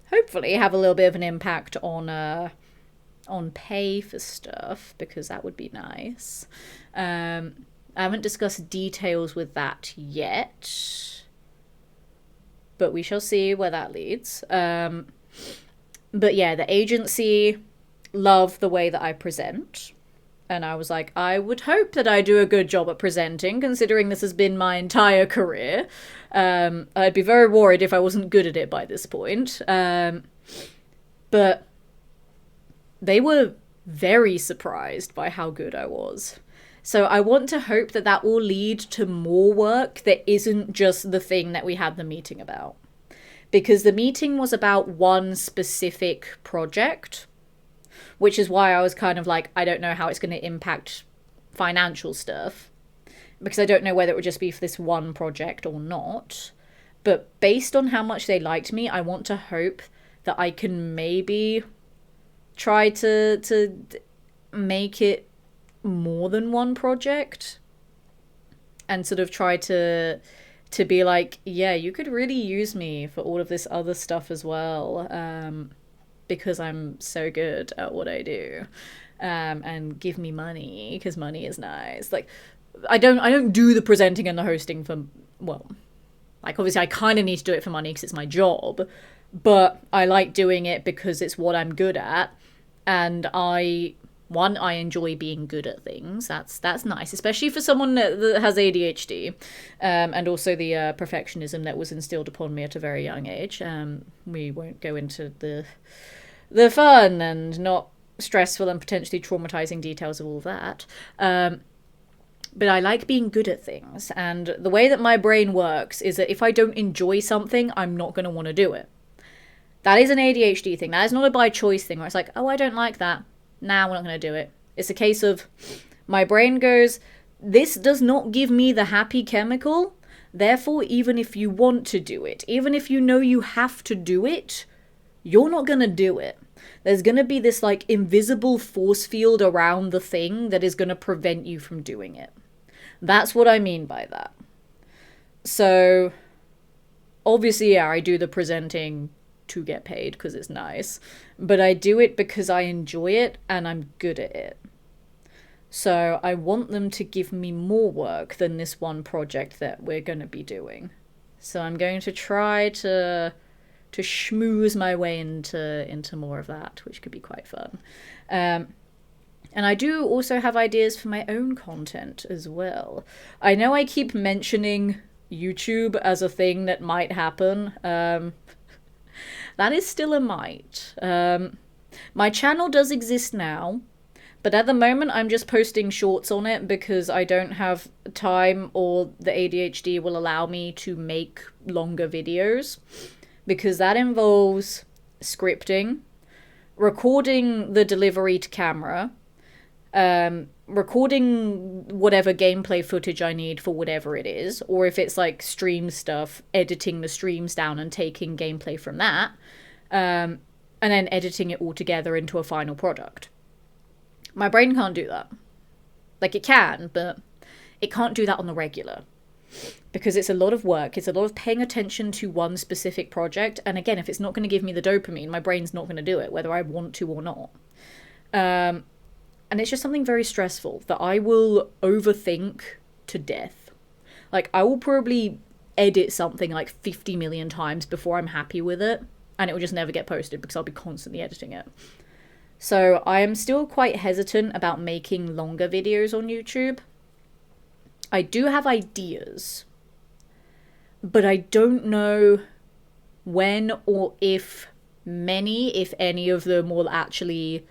have a little bit of an impact on pay for stuff, because that would be nice. I haven't discussed details with that yet, but we shall see where that leads. But yeah, the agency love the way that I present. And I was like, I would hope that I do a good job at presenting, considering this has been my entire career. I'd be very worried if I wasn't good at it by this point. But they were very surprised by how good I was. So I want to hope that that will lead to more work that isn't just the thing that we had the meeting about. Because the meeting was about one specific project, which is why I was kind of like, I don't know how it's going to impact financial stuff, because I don't know whether it would just be for this one project or not. But based on how much they liked me, I want to hope that I can maybe try to make it more than one project, and sort of try to be like, yeah, you could really use me for all of this other stuff as well, because I'm so good at what I do, and give me money, because money is nice. Like, I don't do the presenting and the hosting for, well, like, obviously I kind of need to do it for money because it's my job, but I like doing it because it's what I'm good at, and I enjoy being good at things. That's nice, especially for someone that has ADHD, and also the perfectionism that was instilled upon me at a very young age. We won't go into the fun and not stressful and potentially traumatizing details of all that. But I like being good at things, and the way that my brain works is that if I don't enjoy something, I'm not going to want to do it. That is an ADHD thing. That is not a by choice thing where it's like, oh, I don't like that. Nah, we're not going to do it. It's a case of my brain goes, this does not give me the happy chemical. Therefore, even if you want to do it, even if you know you have to do it, you're not going to do it. There's going to be this like invisible force field around the thing that is going to prevent you from doing it. That's what I mean by that. So, obviously, yeah, I do the presenting to get paid because it's nice, but I do it because I enjoy it and I'm good at it. So I want them to give me more work than this one project that we're going to be doing. So I'm going to try to schmooze my way into more of that, which could be quite fun. And I do also have ideas for my own content as well. I know I keep mentioning YouTube as a thing that might happen. That is still a might. My channel does exist now, but at the moment I'm just posting shorts on it because I don't have time, or the ADHD will allow me to make longer videos, because that involves scripting, recording the delivery to camera, recording whatever gameplay footage I need for whatever it is, or if it's like stream stuff, editing the streams down and taking gameplay from that, and then editing it all together into a final product. My brain can't do that. Like, it can, but it can't do that on the regular, because it's a lot of work. It's a lot of paying attention to one specific project, and again, if it's not going to give me the dopamine, my brain's not going to do it, whether I want to or not. And it's just something very stressful that I will overthink to death. Like, I will probably edit something like 50 million times before I'm happy with it, and it will just never get posted because I'll be constantly editing it. So I am still quite hesitant about making longer videos on YouTube. I do have ideas, but I don't know when or if any of them will actually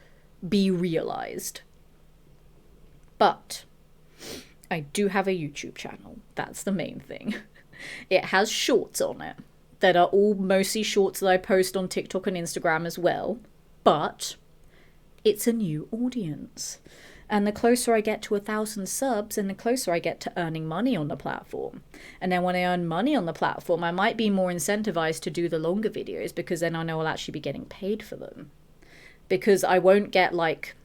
be realized. But I do have a YouTube channel. That's the main thing. It has shorts on it that are all mostly shorts that I post on TikTok and Instagram as well. But it's a new audience. And the closer I get to 1,000 subs, and the closer I get to earning money on the platform. And then when I earn money on the platform, I might be more incentivized to do the longer videos, because then I know I'll actually be getting paid for them. Because I won't get like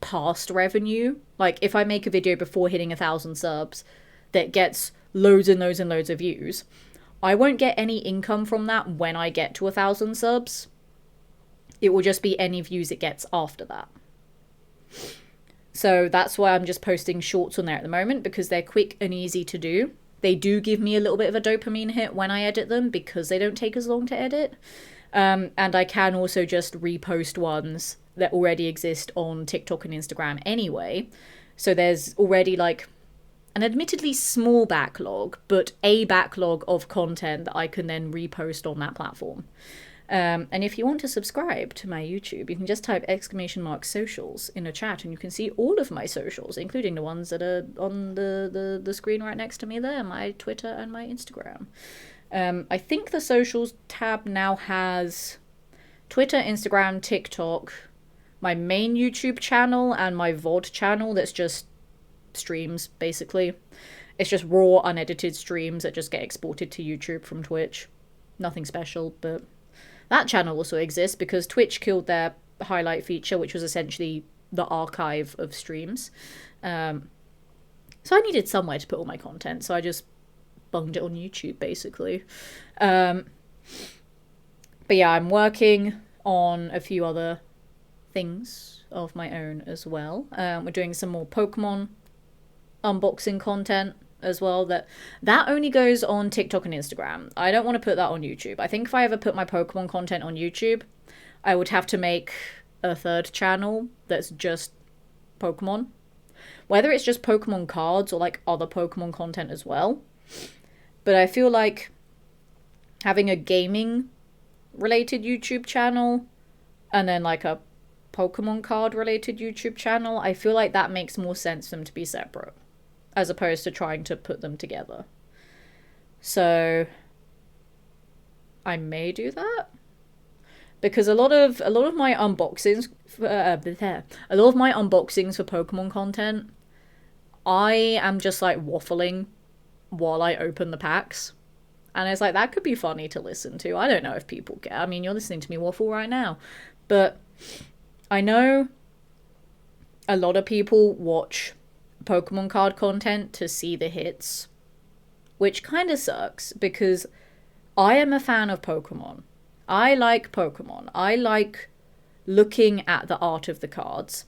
past revenue. Like, if I make a video before hitting 1,000 subs that gets loads and loads and loads of views, I won't get any income from that when I get to 1,000 subs. It will just be any views it gets after that. So that's why I'm just posting shorts on there at the moment, because they're quick and easy to do. They do give me a little bit of a dopamine hit when I edit them because they don't take as long to edit. And I can also just repost ones that already exist on TikTok and Instagram anyway. So there's already like an admittedly small backlog, but a backlog of content that I can then repost on that platform. And if you want to subscribe to my YouTube, you can just type !socials in a chat and you can see all of my socials, including the ones that are on the screen right next to me there, my Twitter and my Instagram. I think the socials tab now has Twitter, Instagram, TikTok, my main YouTube channel, and my VOD channel that's just streams, basically. It's just raw, unedited streams that just get exported to YouTube from Twitch. Nothing special, but that channel also exists because Twitch killed their highlight feature, which was essentially the archive of streams. So I needed somewhere to put all my content, so I just bunged it on YouTube, basically. But yeah, I'm working on a few other things of my own as well. We're doing some more Pokemon unboxing content as well. That only goes on TikTok and Instagram. I don't want to put that on YouTube. I think if I ever put my Pokemon content on YouTube, I would have to make a third channel that's just Pokemon. Whether it's just Pokemon cards or like other Pokemon content as well. But I feel like having a gaming related YouTube channel and then like a Pokemon card related YouTube channel, I feel like that makes more sense for them to be separate as opposed to trying to put them together. So I may do that because a lot of my unboxings for Pokemon content, I am just like waffling while I open the packs. And it's like, that could be funny to listen to. I don't know if people care. I mean, you're listening to me waffle right now. But I know a lot of people watch Pokemon card content to see the hits, which kind of sucks because I am a fan of Pokemon. I like Pokemon. I like looking at the art of the cards.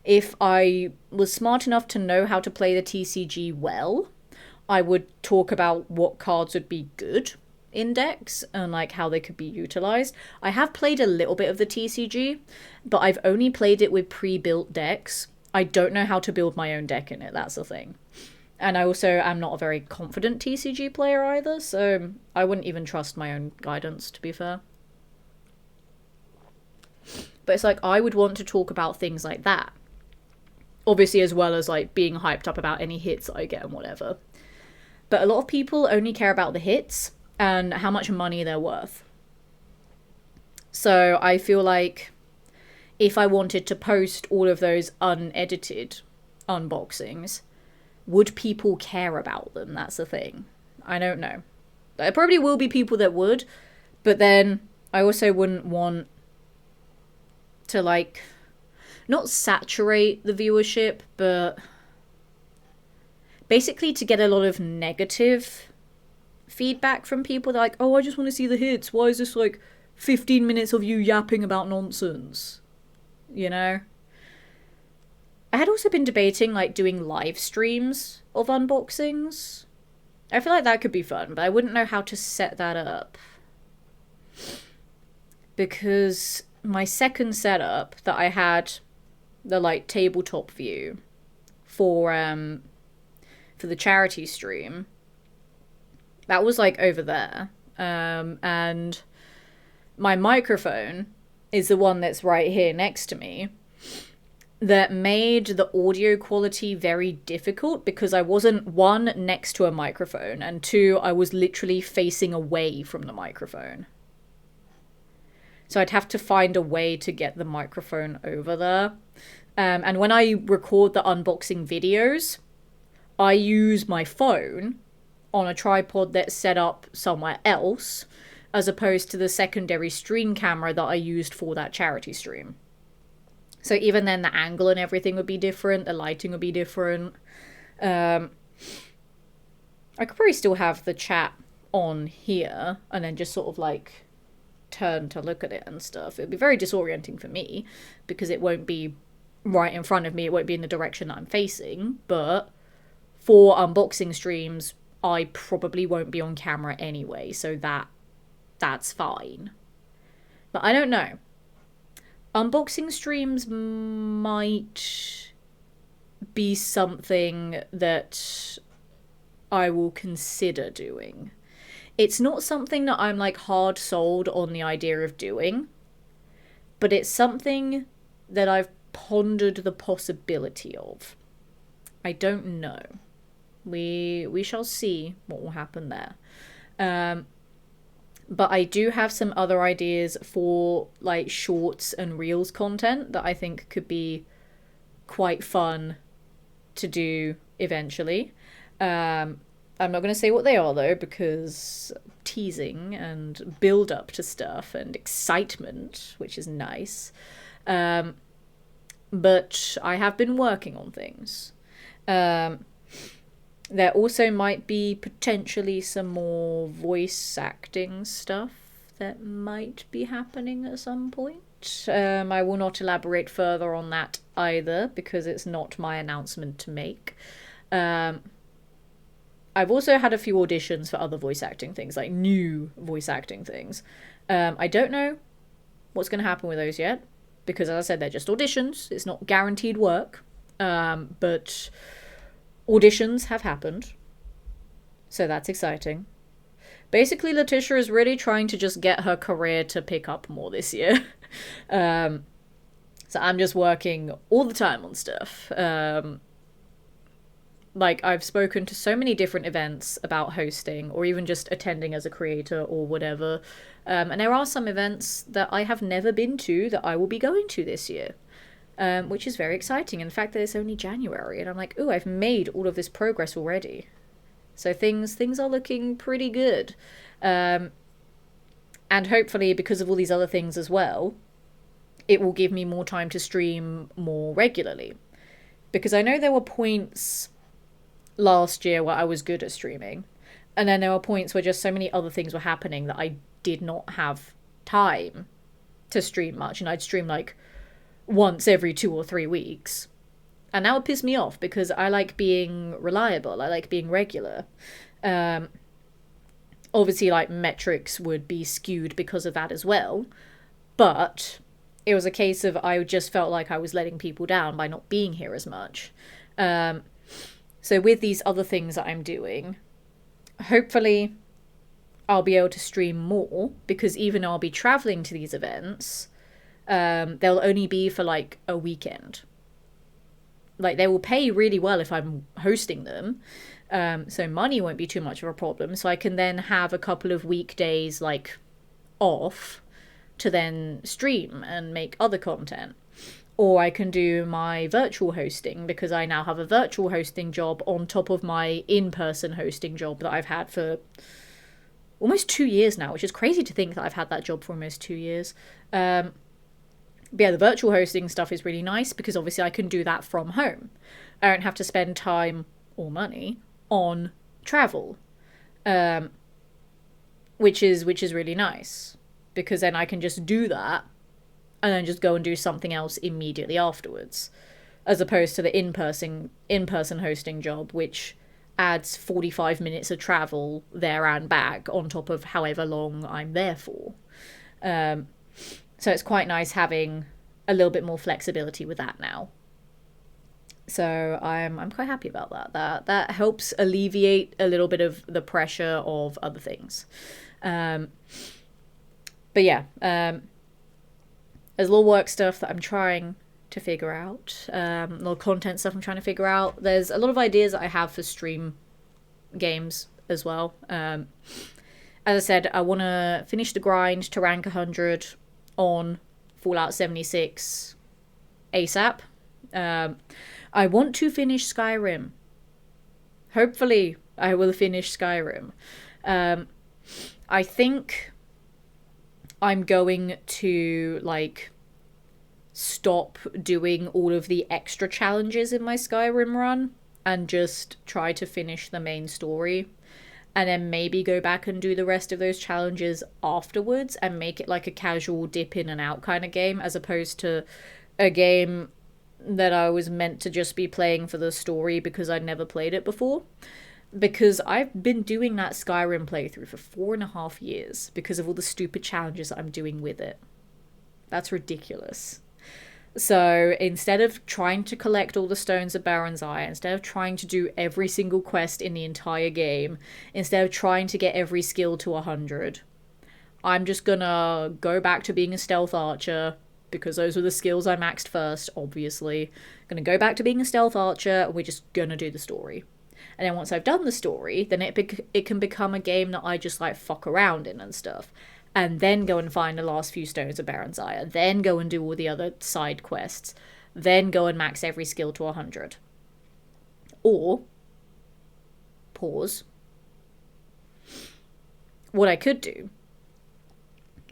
If I was smart enough to know how to play the TCG well, I would talk about what cards would be good in decks and like how they could be utilized. I have played a little bit of the TCG, but I've only played it with pre-built decks. I don't know how to build my own deck in it, that's the thing. And I also am not a very confident TCG player either, so I wouldn't even trust my own guidance, to be fair. But it's like, I would want to talk about things like that. Obviously, as well as like being hyped up about any hits I get and whatever. But a lot of people only care about the hits and how much money they're worth. So I feel like if I wanted to post all of those unedited unboxings, would people care about them? That's the thing. I don't know. There probably will be people that would, but then I also wouldn't want to like, not saturate the viewership, but basically to get a lot of negative feedback from people. They're like, oh, I just want to see the hits. Why is this like 15 minutes of you yapping about nonsense? You know? I had also been debating like doing live streams of unboxings. I feel like that could be fun, but I wouldn't know how to set that up. Because my second setup that I had, the like tabletop view for the charity stream, that was like over there. And my microphone is the one that's right here next to me, that made the audio quality very difficult because I wasn't, one, next to a microphone, and two, I was literally facing away from the microphone. So I'd have to find a way to get the microphone over there. And when I record the unboxing videos, I use my phone on a tripod that's set up somewhere else, as opposed to the secondary stream camera that I used for that charity stream. So even then, the angle and everything would be different, the lighting would be different. I could probably still have the chat on here and then just sort of like turn to look at it and stuff. It'd be very disorienting for me because it won't be right in front of me. It won't be in the direction that I'm facing. But for unboxing streams, I probably won't be on camera anyway, so that's fine. But I don't know. Unboxing streams might be something that I will consider doing. It's not something that I'm like hard sold on the idea of doing, but it's something that I've pondered the possibility of. I don't know. We shall see what will happen there. But I do have some other ideas for like shorts and reels content that I think could be quite fun to do eventually. I'm not going to say what they are though, because teasing and build up to stuff and excitement, which is nice. But I have been working on things. There also might be potentially some more voice acting stuff that might be happening at some point. I will not elaborate further on that either because it's not my announcement to make. I've also had a few auditions for other voice acting things, like new voice acting things. I don't know what's going to happen with those yet because, as I said, they're just auditions. It's not guaranteed work. But auditions have happened. So that's exciting. Basically, Letitia is really trying to just get her career to pick up more this year. So I'm just working all the time on stuff. Like, I've spoken to so many different events about hosting or even just attending as a creator or whatever. And there are some events that I have never been to that I will be going to this year. Which is very exciting. And the fact that it's only January, and I'm like, ooh, I've made all of this progress already. So things are looking pretty good. And hopefully, because of all these other things as well, it will give me more time to stream more regularly. Because I know there were points last year where I was good at streaming, and then there were points where just so many other things were happening that I did not have time to stream much, and I'd stream like once every 2 or 3 weeks. And that would piss me off because I like being reliable. I like being regular. Obviously, like, metrics would be skewed because of that as well. But it was a case of I just felt like I was letting people down by not being here as much. So with these other things that I'm doing, hopefully I'll be able to stream more because even though I'll be traveling to these events, they'll only be for like a weekend. Like, they will pay really well if I'm hosting them, so money won't be too much of a problem. So I can then have a couple of weekdays like off to then stream and make other content. Or I can do my virtual hosting because I now have a virtual hosting job on top of my in-person hosting job that I've had for almost 2 years now, which is crazy to think that I've had that job for almost 2 years. But yeah, the virtual hosting stuff is really nice because obviously I can do that from home. I don't have to spend time or money on travel, which is really nice because then I can just do that and then just go and do something else immediately afterwards, as opposed to the in-person hosting job, which adds 45 minutes of travel there and back on top of however long I'm there for. So it's quite nice having a little bit more flexibility with that now. So I'm quite happy about that. That helps alleviate a little bit of the pressure of other things. But yeah, there's a little work stuff that I'm trying to figure out. A little content stuff I'm trying to figure out. There's a lot of ideas that I have for stream games as well. As I said, I want to finish the grind to rank 100 on Fallout 76 ASAP. I want to finish Skyrim. Hopefully I will finish Skyrim. I think I'm going to like stop doing all of the extra challenges in my Skyrim run and just try to finish the main story. and then maybe go back and do the rest of those challenges afterwards and make it like a casual dip in and out kind of game, as opposed to a game that I was meant to just be playing for the story because I'd never played it before. Because I've been doing that Skyrim playthrough for 4.5 years because of all the stupid challenges I'm doing with it. That's ridiculous. So instead of trying to collect all the stones of Baron's Eye, instead of trying to do every single quest in the entire game, instead of trying to get every skill to 100, I'm just gonna go back to being a stealth archer, because those were the skills I maxed first, obviously. Gonna go back to being a stealth archer, and we're just gonna do the story. And then once I've done the story, then it can become a game that I just like fuck around in and stuff. And then go and find the last few stones of Baron's Eye, then go and do all the other side quests, then go and max every skill to 100. Or, pause. What I could do,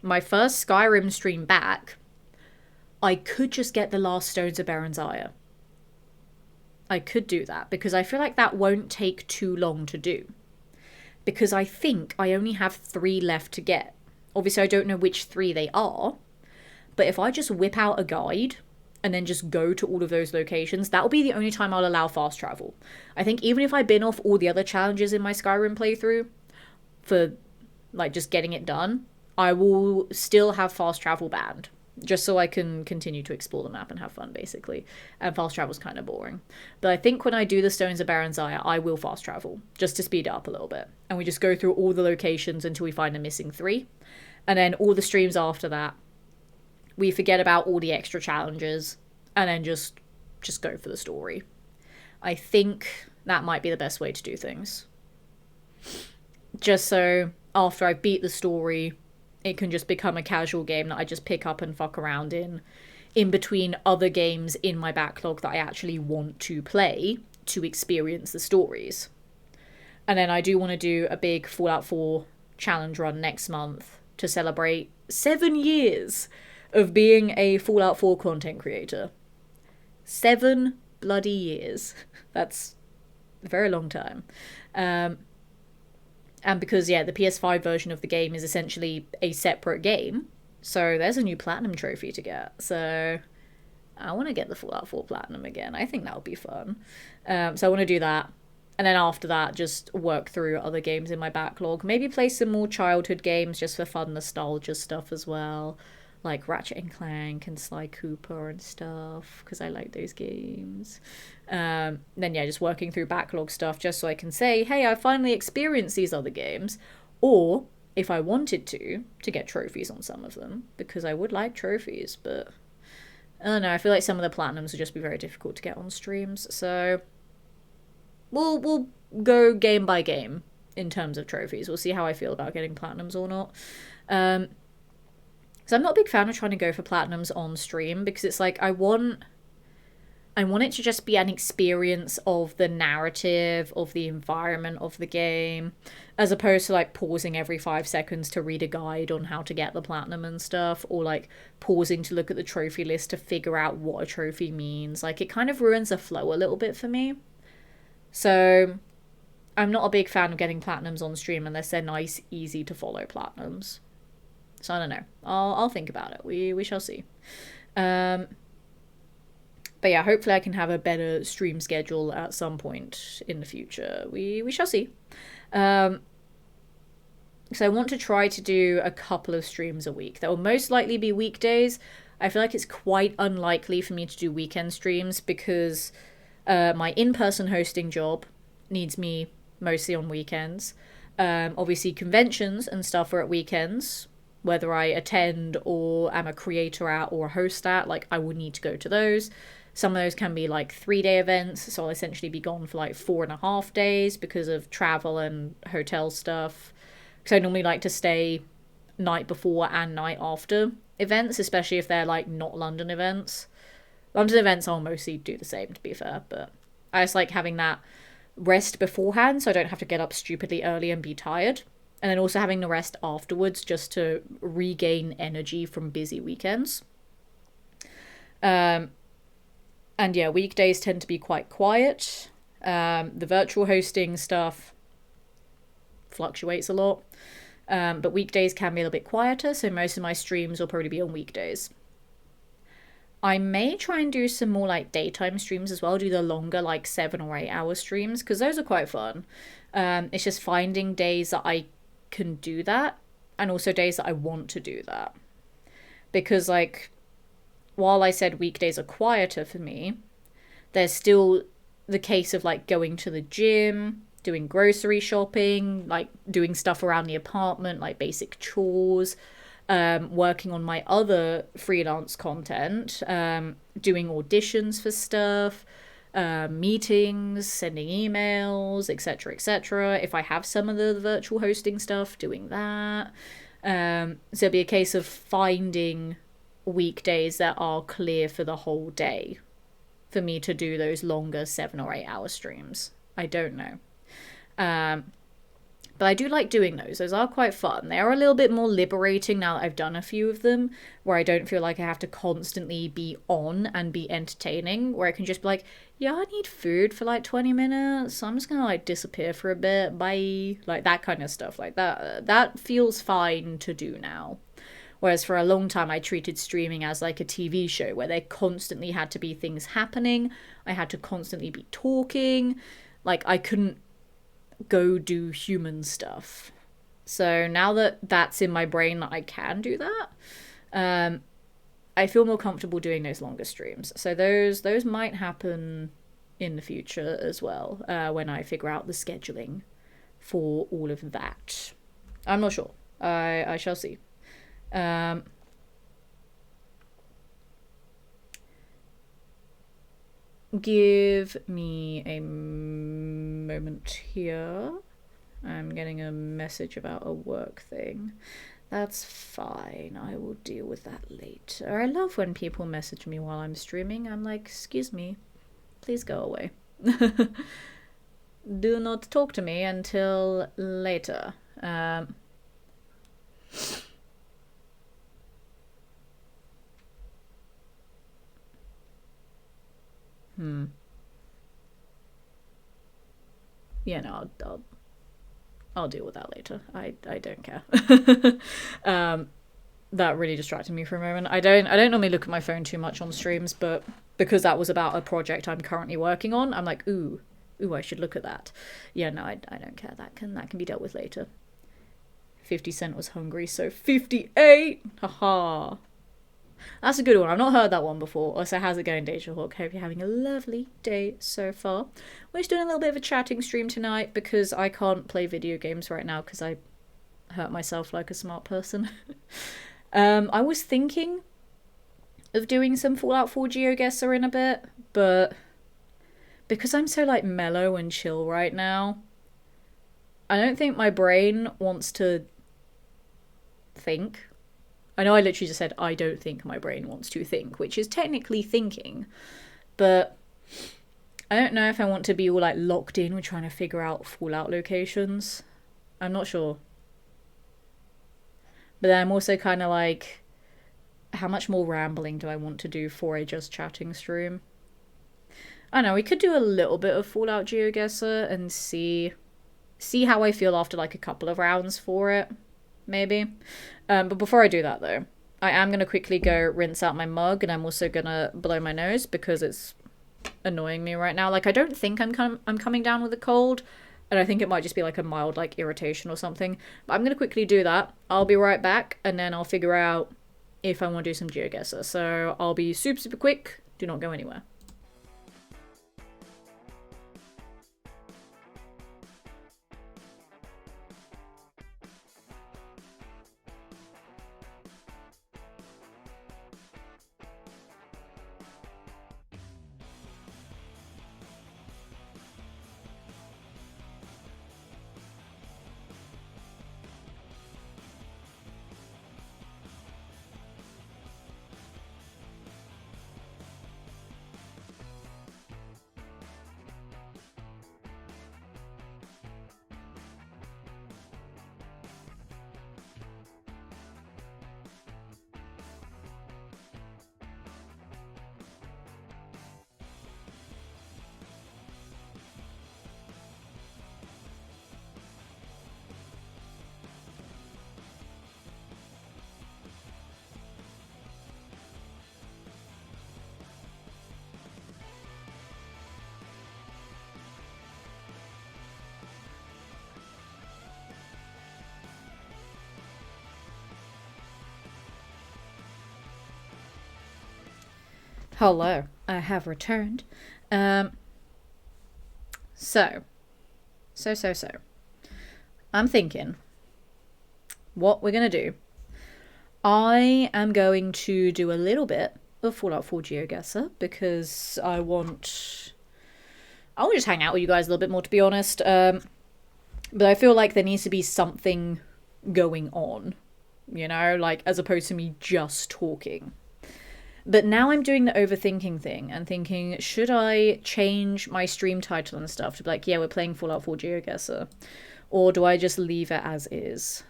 my first Skyrim stream back, I could just get the last stones of Baron's Eye. I could do that, because I feel like that won't take too long to do. Because I think I only have 3 left to get. Obviously, I don't know which 3 they are, but if I just whip out a guide and then just go to all of those locations, that'll be the only time I'll allow fast travel. I think even if I bin off all the other challenges in my Skyrim playthrough for, like, just getting it done, I will still have fast travel banned, just so I can continue to explore the map and have fun, basically. And fast travel's kind of boring. But I think when I do the Stones of Baron's Eye, I will fast travel, just to speed it up a little bit. And we just go through all the locations until we find the missing 3. And then all the streams after that, we forget about all the extra challenges, and then just go for the story. I think that might be the best way to do things. Just so after I beat the story, it can just become a casual game that I just pick up and fuck around in between other games in my backlog that I actually want to play to experience the stories. And then I do want to do a big Fallout 4 challenge run next month to celebrate 7 years of being a Fallout 4 content creator. 7 bloody years. That's a very long time. And because, yeah, the PS5 version of the game is essentially a separate game, so there's a new Platinum trophy to get. So I want to get the Fallout 4 Platinum again. I think that would be fun. So I want to do that. And then after that, just work through other games in my backlog. Maybe play some more childhood games just for fun nostalgia stuff as well. Like Ratchet and Clank and Sly Cooper and stuff, because I like those games. Then yeah, just working through backlog stuff just so I can say, hey, I finally experienced these other games. Or, if I wanted to get trophies on some of them, because I would like trophies, but I don't know, I feel like some of the platinums would just be very difficult to get on streams, so we'll go game by game in terms of trophies. We'll see how I feel about getting platinums or not. So I'm not a big fan of trying to go for platinums on stream, because it's like I want it to just be an experience of the narrative, of the environment of the game, as opposed to like pausing every 5 seconds to read a guide on how to get the platinum and stuff, or like pausing to look at the trophy list to figure out what a trophy means. Like, it kind of ruins the flow a little bit for me. So I'm not a big fan of getting platinums on stream unless they're nice, easy to follow platinums. So I don't know. I'll think about it. We shall see. But yeah, hopefully I can have a better stream schedule at some point in the future. We shall see. So I want to try to do a couple of streams a week. That will most likely be weekdays. I feel like it's quite unlikely for me to do weekend streams because my in-person hosting job needs me mostly on weekends. Obviously conventions and stuff are at weekends, whether I attend or am a creator at or a host at. Like, I would need to go to those. Some of those can be like 3-day events, so I'll essentially be gone for like 4.5 days because of travel and hotel stuff. Because I normally like to stay night before and night after events, especially if they're like not London events. London events I'll mostly do the same, to be fair, but I just like having that rest beforehand so I don't have to get up stupidly early and be tired. And then also having the rest afterwards just to regain energy from busy weekends. And yeah, weekdays tend to be quite quiet. The virtual hosting stuff, fluctuates a lot. But weekdays can be a little bit quieter, so most of my streams will probably be on weekdays. I may try and do some more like daytime streams as well, do the longer like 7 or 8 hour streams, because those are quite fun. It's just finding days that I can do that, and also days that I want to do that. Because like, while I said weekdays are quieter for me, there's still the case of like going to the gym, doing grocery shopping, like doing stuff around the apartment, like basic chores, working on my other freelance content, doing auditions for stuff, meetings, sending emails, etc., etc. If I have some of the virtual hosting stuff, doing that. So it'd be a case of finding weekdays that are clear for the whole day for me to do those longer 7 or 8 hour streams. I don't know. But I do like doing those. Those are quite fun. They are a little bit more liberating now that I've done a few of them, where I don't feel like I have to constantly be on and be entertaining, where I can just be like, yeah, I need food for like 20 minutes, so I'm just gonna like disappear for a bit, bye. Like that kind of stuff. Like that feels fine to do now. Whereas for a long time I treated streaming as like a TV show where there constantly had to be things happening. I had to constantly be talking. Like I couldn't go do human stuff. So now that that's in my brain that I can do that, I feel more comfortable doing those longer streams. So those might happen in the future as well, when I figure out the scheduling for all of that. I'm not sure. I shall see. Give me a moment here. I'm getting a message about a work thing. That's fine. I will deal with that later. I love when people message me while I'm streaming. I'm like, excuse me, please go away. Do not talk to me until later. Yeah, no, I'll deal with that later. I don't care. That really distracted me for a moment. I don't normally look at my phone too much on streams, but because that was about a project I'm currently working on, I'm like, ooh, I should look at that. Yeah, no, I don't care. That can be dealt with later. 50 Cent was hungry, so 58. Haha. That's a good one. I've not heard that one before. Also, how's it going, Deja Hawk? Hope you're having a lovely day so far. We're just doing a little bit of a chatting stream tonight because I can't play video games right now because I hurt myself like a smart person. I was thinking of doing some Fallout 4 Geoguessr in a bit, but because I'm so like mellow and chill right now, I don't think my brain wants to think. I know I literally just said I don't think my brain wants to think, which is technically thinking, but I don't know if I want to be all like locked in with trying to figure out Fallout locations. I'm not sure. But then I'm also kind of like, how much more rambling do I want to do for a just chatting stream? I don't know, we could do a little bit of Fallout Geoguessr and see how I feel after like a couple of rounds for it. Maybe. But before I do that though, I am going to quickly go rinse out my mug, and I'm also going to blow my nose because it's annoying me right now. Like, I don't think I'm coming down with a cold, and I think it might just be like a mild like irritation or something. But I'm going to quickly do that. I'll be right back, and then I'll figure out if I want to do some Geoguessr. So I'll be super quick. Do not go anywhere. Hello, I have returned. Um, so. I'm thinking what we're going to do. I am going to do a little bit of Fallout 4 Geoguessr because I want to just hang out with you guys a little bit more, to be honest. But I feel like there needs to be something going on, you know, like as opposed to me just talking. But now I'm doing the overthinking thing and thinking, should I change my stream title and stuff to be like, yeah, we're playing Fallout 4 Geoguessr? Or do I just leave it as is?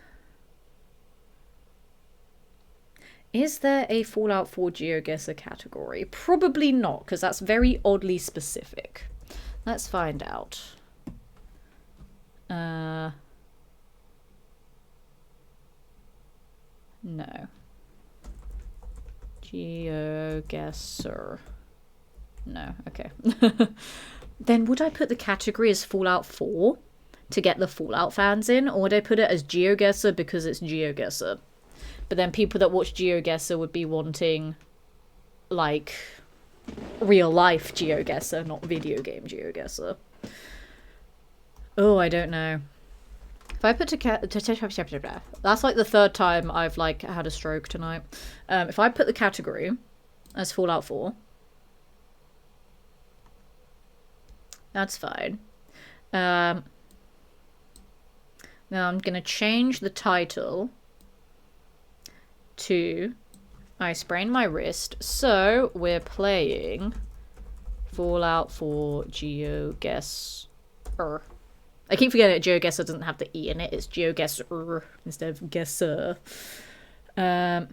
Is there a Fallout 4 Geoguessr category? Probably not, because that's very oddly specific. Let's find out. No. Geoguessr. No, okay. Then would I put the category as Fallout 4 to get the Fallout fans in? Or would I put it as Geoguessr because it's Geoguessr? But then people that watch Geoguessr would be wanting, like, real life Geoguessr, not video game Geoguessr. Oh, I don't know. If I put that's like the third time I've like had a stroke tonight. If I put the category as Fallout 4, that's fine. Now I'm gonna change the title to I sprained my wrist, so we're playing Fallout 4 Geoguessr. I keep forgetting that Geoguessr doesn't have the E in it. It's Geoguessr instead of Guessr. No,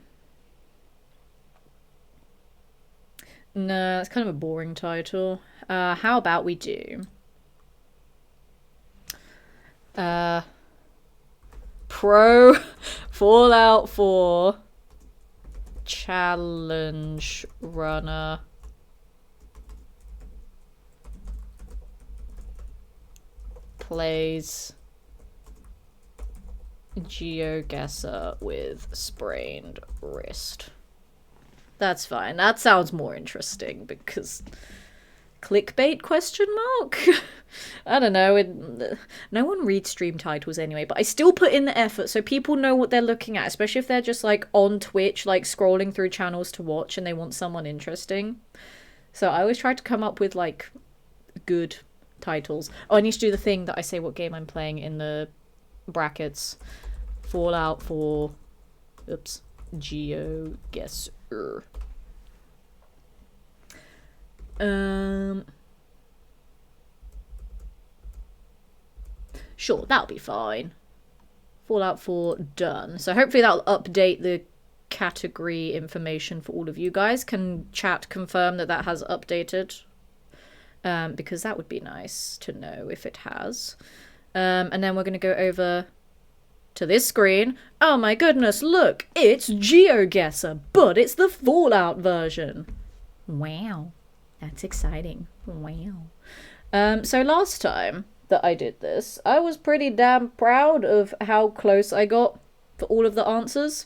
it's kind of a boring title. How about we do... Pro Fallout 4 Challenge Runner plays Geoguessr with sprained wrist. That's fine. That sounds more interesting because clickbait question mark? I don't know. No one reads stream titles anyway, but I still put in the effort so people know what they're looking at, especially if they're just like on Twitch, like scrolling through channels to watch and they want someone interesting. So I always try to come up with like good titles. Oh, I need to do the thing that I say what game I'm playing in the brackets. Fallout 4. Oops. Geoguessr. Sure, that'll be fine. Fallout 4 done. So hopefully that'll update the category information for all of you guys. Can chat confirm that that has updated? Because that would be nice to know if it has. And then we're going to go over to this screen. Oh my goodness, look! It's Geoguessr, but it's the Fallout version. Wow. That's exciting. Wow. So last time that I did this, I was pretty damn proud of how close I got for all of the answers,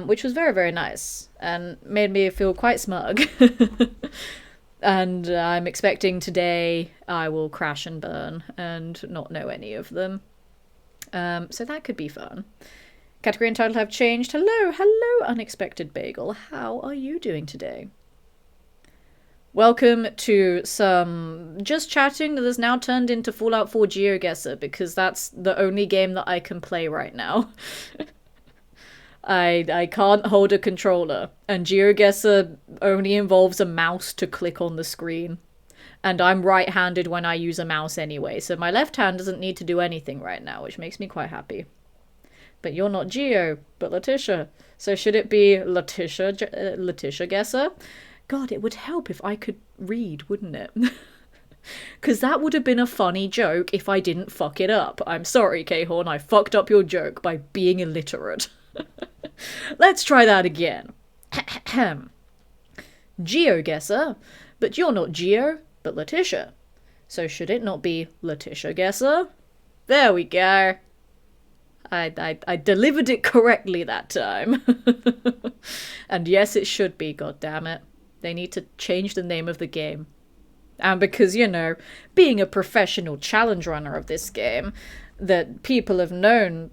which was very, very nice and made me feel quite smug. And I'm expecting today I will crash and burn and not know any of them. So that could be fun. Category and title have changed. Hello, Unexpected Bagel. How are you doing today? Welcome to some just chatting that has now turned into Fallout 4 Geoguessr, because that's the only game that I can play right now. I can't hold a controller, and Geoguessr only involves a mouse to click on the screen. And I'm right-handed when I use a mouse anyway, so my left hand doesn't need to do anything right now, which makes me quite happy. But you're not Geo, but Letitia. So should it be Letitia Guesser? God, it would help if I could read, wouldn't it? Because that would have been a funny joke if I didn't fuck it up. I'm sorry, K-Horn, I fucked up your joke by being illiterate. Let's try that again. Geoguessr, but you're not Geo, but Letitia. So should it not be Letitia Guesser? There we go. I delivered it correctly that time. And yes, it should be, goddammit. They need to change the name of the game. And because, you know, being a professional challenge runner of this game, that people have known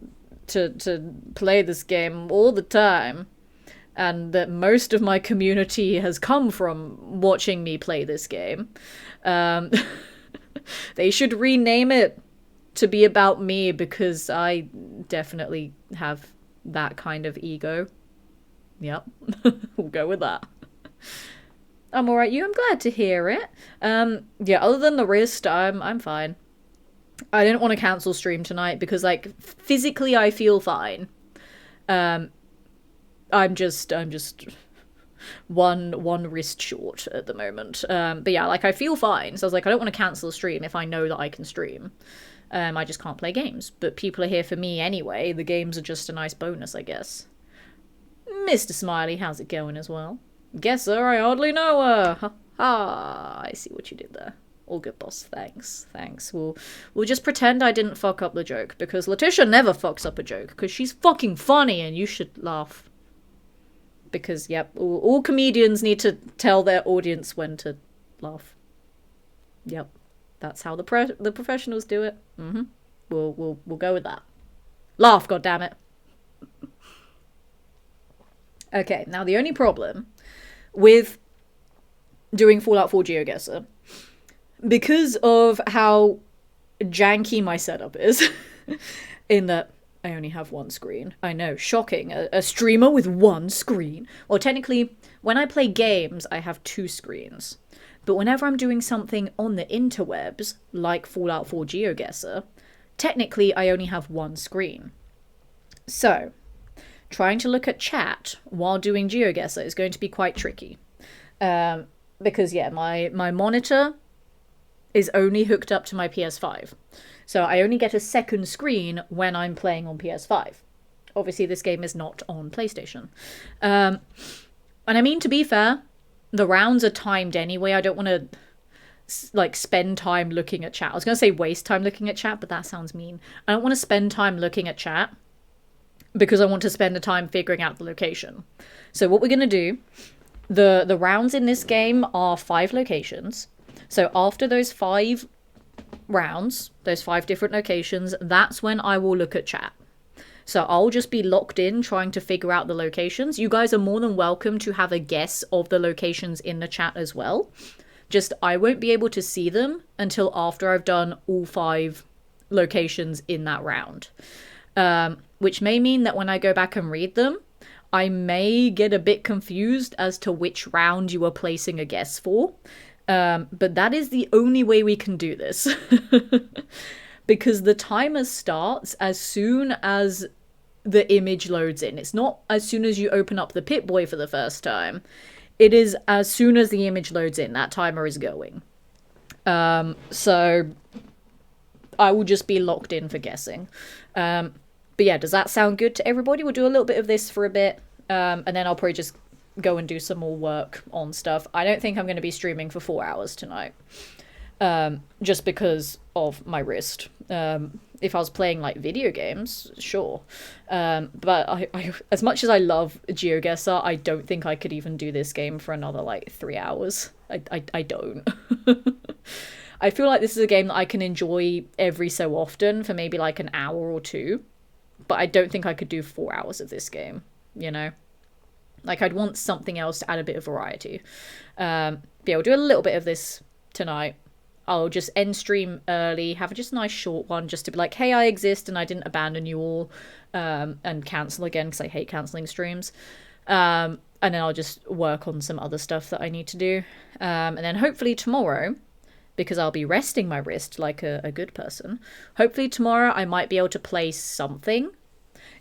to play this game all the time, and that most of my community has come from watching me play this game, they should rename it to be about me, because I definitely have that kind of ego. Yep, we'll go with that. I'm alright, you. I'm glad to hear it. Yeah, other than the wrist, I'm fine. I didn't want to cancel stream tonight because, like, physically I feel fine. I'm just one wrist short at the moment. But yeah, like, I feel fine. So I was like, I don't want to cancel a stream if I know that I can stream. I just can't play games. But people are here for me anyway. The games are just a nice bonus, I guess. Mr. Smiley, how's it going as well? Guessr, I hardly know her. Ha ha, I see what you did there. All good, boss. Thanks. We'll just pretend I didn't fuck up the joke, because Letitia never fucks up a joke, because she's fucking funny and you should laugh. Because, yep, all comedians need to tell their audience when to laugh. Yep, that's how the professionals do it. We'll go with that. Laugh, goddammit. Okay, now the only problem with doing Fallout 4 Geoguessr, because of how janky my setup is, in that I only have one screen. I know, shocking. A streamer with one screen. Well, technically, when I play games, I have two screens. But whenever I'm doing something on the interwebs, like Fallout 4 Geoguessr, technically I only have one screen. So, trying to look at chat while doing Geoguessr is going to be quite tricky. Because, yeah, my monitor is only hooked up to my PS5. So I only get a second screen when I'm playing on PS5. Obviously, this game is not on PlayStation. And I mean, to be fair, the rounds are timed anyway. I don't want to, like, spend time looking at chat. I was going to say waste time looking at chat, but that sounds mean. I don't want to spend time looking at chat because I want to spend the time figuring out the location. So what we're going to do, the rounds in this game are 5 locations. So after those 5 rounds, those 5 different locations, that's when I will look at chat. So I'll just be locked in trying to figure out the locations. You guys are more than welcome to have a guess of the locations in the chat as well. Just I won't be able to see them until after I've done all 5 locations in that round. Which may mean that when I go back and read them, I may get a bit confused as to which round you are placing a guess for. But that is the only way we can do this. Because the timer starts as soon as the image loads in. It's not as soon as you open up the Pip-Boy for the first time. It is as soon as the image loads in. That timer is going. So I will just be locked in for guessing. But yeah, does that sound good to everybody? We'll do a little bit of this for a bit. And then I'll probably just go and do some more work on stuff. I don't think I'm going to be streaming for 4 hours tonight. Just because of my wrist. If I was playing, like, video games, sure. But I as much as I love Geoguessr, I don't think I could even do this game for another, like, 3 hours. I don't. I feel like this is a game that I can enjoy every so often for maybe, like, an hour or 2. But I don't think I could do 4 hours of this game, you know? Like, I'd want something else to add a bit of variety. Yeah, we'll do a little bit of this tonight. I'll just end stream early, have just a nice short one, just to be like, hey, I exist and I didn't abandon you all, and cancel again, because I hate cancelling streams. And then I'll just work on some other stuff that I need to do. And then hopefully tomorrow, because I'll be resting my wrist like a good person, hopefully tomorrow I might be able to play something.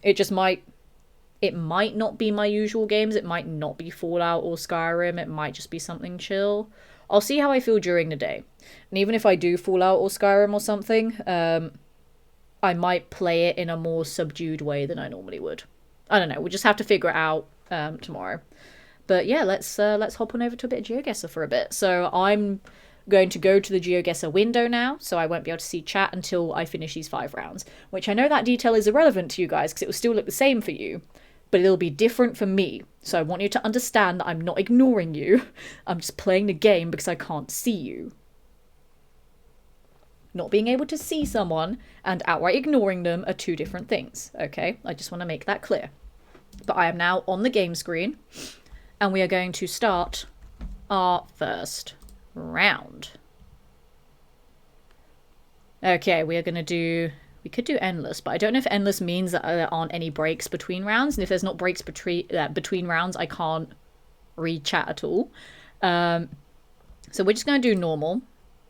It might not be my usual games. It might not be Fallout or Skyrim. It might just be something chill. I'll see how I feel during the day. And even if I do Fallout or Skyrim or something, I might play it in a more subdued way than I normally would. I don't know. We'll just have to figure it out tomorrow. But yeah, let's hop on over to a bit of Geoguessr for a bit. So I'm going to go to the Geoguessr window now, so I won't be able to see chat until I finish these 5 rounds. Which I know that detail is irrelevant to you guys, because it will still look the same for you. but it'll be different for me. So I want you to understand that I'm not ignoring you. I'm just playing the game because I can't see you. Not being able to see someone and outright ignoring them are two different things, okay? I just want to make that clear. But I am now on the game screen, and we are going to start our first round. Okay, we are going to do... We could do endless, but I don't know if endless means that there aren't any breaks between rounds. And if there's not breaks between rounds, I can't read chat at all. So we're just going to do normal,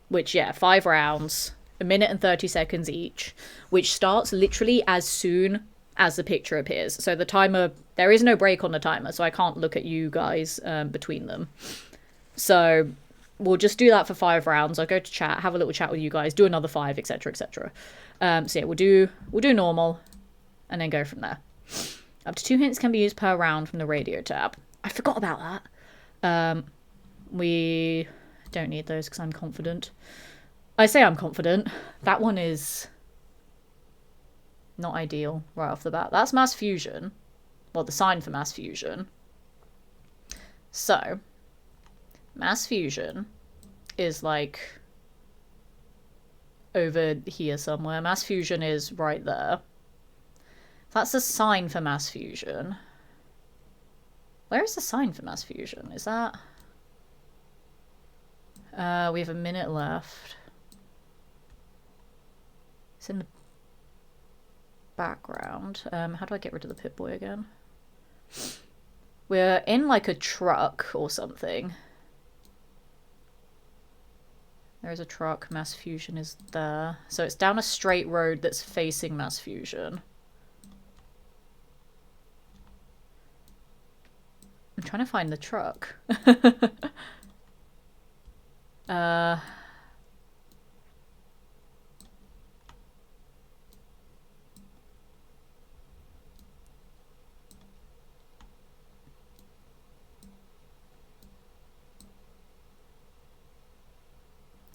which, yeah, 5 rounds, 1 minute and 30 seconds each, which starts literally as soon as the picture appears. So the timer, there is no break on the timer, so I can't look at you guys between them. So we'll just do that for 5 rounds. I'll go to chat, have a little chat with you guys, do another 5, etc., etc. So yeah, we'll do normal, and then go from there. Up to 2 hints can be used per round from the radio tab. I forgot about that. We don't need those because I'm confident. I say I'm confident. That one is not ideal right off the bat. That's mass fusion. Well, the sign for mass fusion. So, mass fusion is like over here somewhere. Mass fusion is right there. That's the sign for mass fusion. Where is the sign for mass fusion? Is that... we have 1 minute left. It's in the background. How do I get rid of the Pip-Boy again? We're in like a truck or something. There's a truck. Mass fusion is there. So it's down a straight road that's facing mass fusion. I'm trying to find the truck.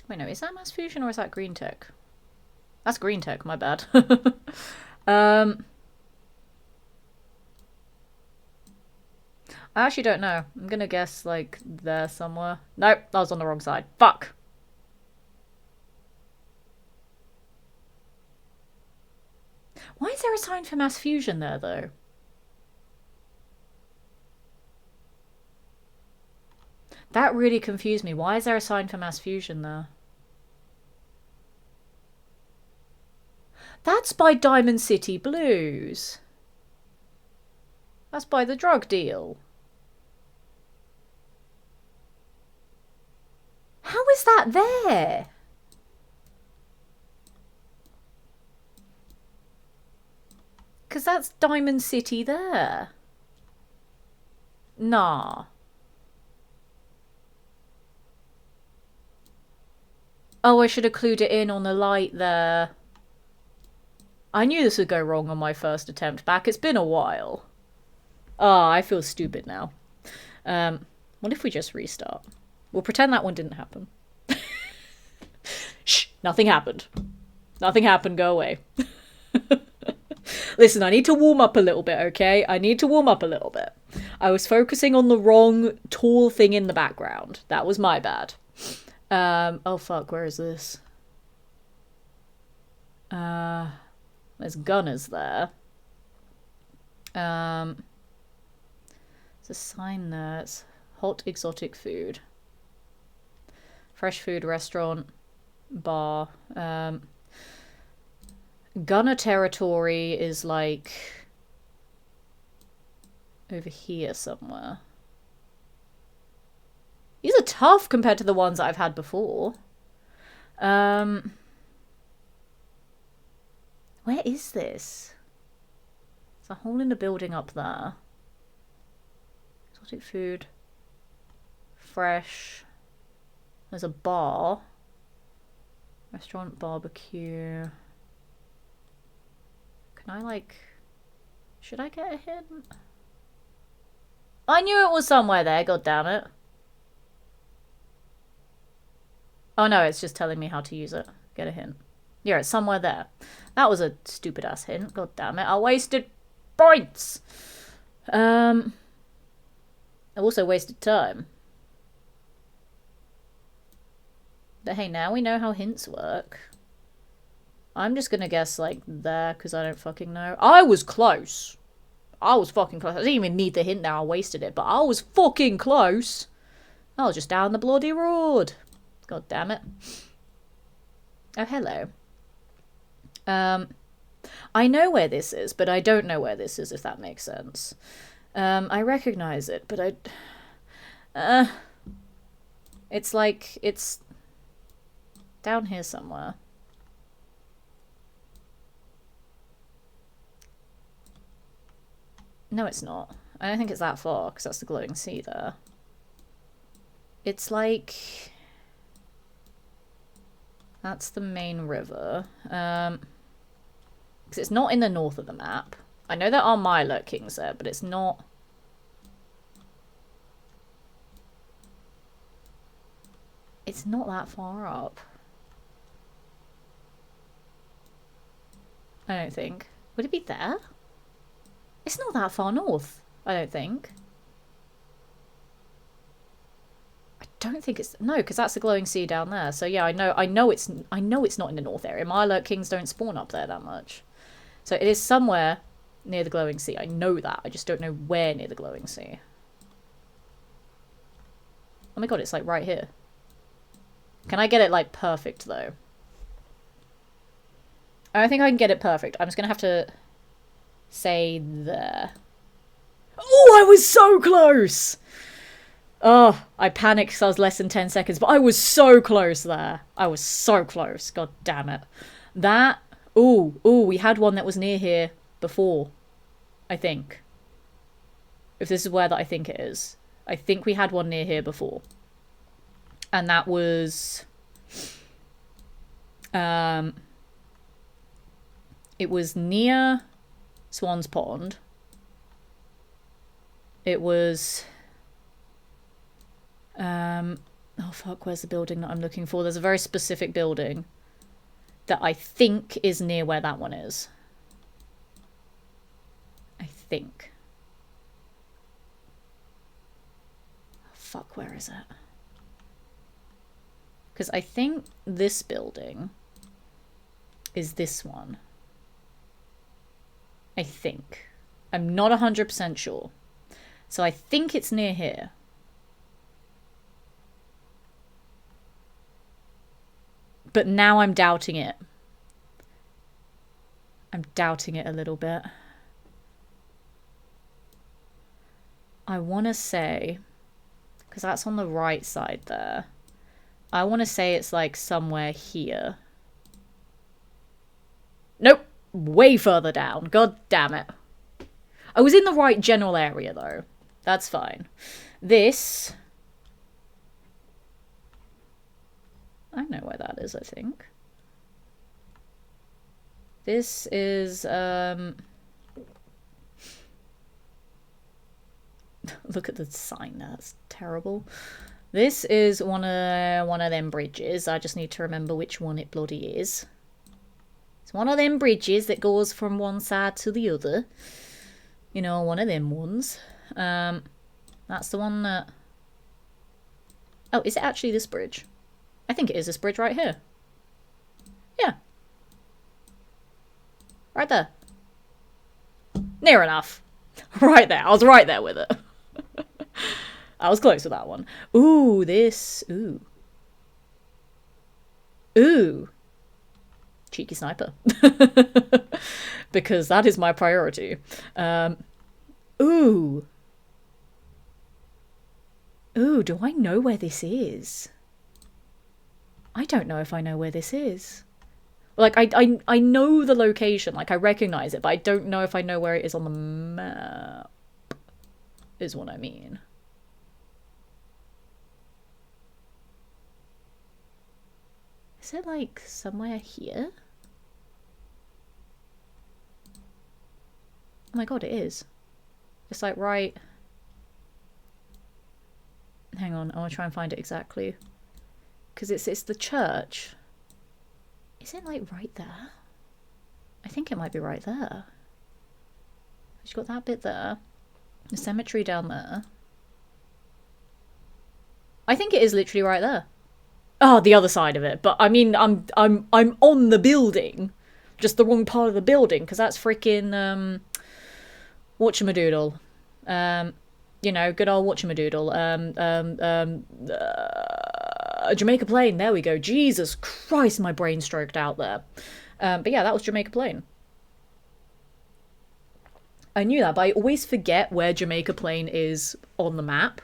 Wait, no, is that mass fusion or is that green tech? That's green tech, my bad. I actually don't know. I'm gonna guess, like, there somewhere. Nope, I was on the wrong side. Fuck! Why is there a sign for mass fusion there, though? That really confused me. Why is there a sign for mass fusion there? That's by Diamond City Blues. That's by the drug deal. How is that there? Because that's Diamond City there. Nah. Oh, I should have clued it in on the light there. I knew this would go wrong on my first attempt back. It's been a while. Ah, I feel stupid now. What if we just restart? We'll pretend that one didn't happen. Shh, nothing happened. Nothing happened, go away. Listen, I need to warm up a little bit, okay? I need to warm up a little bit. I was focusing on the wrong tall thing in the background. That was my bad. Oh fuck, where is this? There's gunners there. There's a sign there. It's hot exotic food. Fresh food restaurant. Bar. Gunner territory is like over here somewhere. These are tough compared to the ones that I've had before. Where is this? There's a hole in the building up there. Exotic food. Fresh. There's a bar. Restaurant, barbecue. Can I, like... Should I get a hint? I knew it was somewhere there, god damn it. Oh no, it's just telling me how to use it. Get a hint. Yeah, it's somewhere there. That was a stupid ass hint. God damn it. I wasted points. I also wasted time. But hey, now we know how hints work. I'm just gonna guess, like, there, because I don't fucking know. I was close. I was fucking close. I didn't even need the hint there. I wasted it. But I was fucking close. I was just down the bloody road. God damn it. Oh, hello. I know where this is, but I don't know where this is, if that makes sense. I recognize it, but it's like, it's down here somewhere. No, it's not. I don't think it's that far, because that's the glowing sea there. It's like... That's the main river. Because it's not in the north of the map. I know there are Milo Kings there, but it's not... It's not that far up. I don't think. Would it be there? It's not that far north, I don't think. I don't think it's... No, because that's the glowing sea down there. So yeah, I know it's not in the north area. My alert kings don't spawn up there that much. So it is somewhere near the glowing sea. I know that. I just don't know where near the glowing sea. Oh my god, it's like right here. Can I get it like perfect though? I don't think I can get it perfect. I'm just gonna have to say there. Oh, I was so close! Oh, I panicked because I was less than 10 seconds, but I was so close there. I was so close. God damn it. That... Ooh, we had one that was near here before, I think. If this is where that I think it is. I think we had one near here before. And that was... It was near Swan's Pond. It was... oh fuck, where's the building that I'm looking for? There's a very specific building that I think is near where that one is. I think. Oh, fuck, where is it? Because I think this building is this one. I think. I'm not 100% sure. So I think it's near here. But now I'm doubting it. I'm doubting it a little bit. I want to say, because that's on the right side there. I want to say it's like somewhere here. Nope. Way further down. God damn it. I was in the right general area though. That's fine. This... I know where that is, I think. This is, look at the sign there, that's terrible. This is one of them bridges. I just need to remember which one it bloody is. It's one of them bridges that goes from one side to the other. You know, one of them ones. That's the one that... Oh, is it actually this bridge? I think it is this bridge right here. Yeah. Right there. Near enough. Right there. I was right there with it. I was close with that one. Ooh, this. Ooh. Ooh. Cheeky sniper. Because that is my priority. Ooh. Ooh, do I know where this is? I don't know if I know where this is. Like, I know the location. Like, I recognize it, but I don't know if I know where it is on the map. Is what I mean. Is it, like, somewhere here? Oh my god, it is. It's, like, right... Hang on, I want to try and find it exactly. Because it's the church. Is it like right there? I think it might be right there. She's got that bit there. The cemetery down there. I think it is literally right there. Oh, the other side of it. But I mean, I'm on the building, just the wrong part of the building, because that's freaking whatchamadoodle. You know, good old whatchamadoodle. Jamaica Plain. There we go. Jesus Christ, my brain stroked out there. But yeah, that was Jamaica Plain. I knew that, but I always forget where Jamaica Plain is on the map,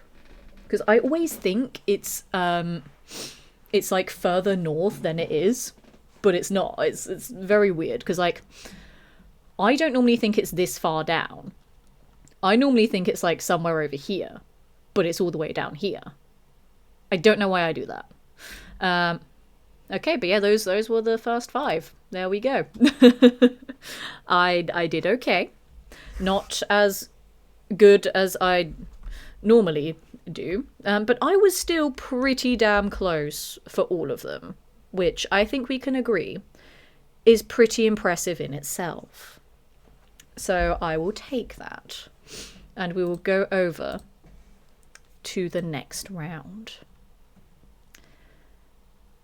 because I always think it's like further north than it is, but it's not. It's very weird, because like I don't normally think it's this far down. I normally think it's like somewhere over here, but it's all the way down here. I don't know why I do that. Okay, but yeah, those were the first 5. There we go. I did okay. Not as good as I normally do, but I was still pretty damn close for all of them, which I think we can agree is pretty impressive in itself. So I will take that, and we will go over to the next round.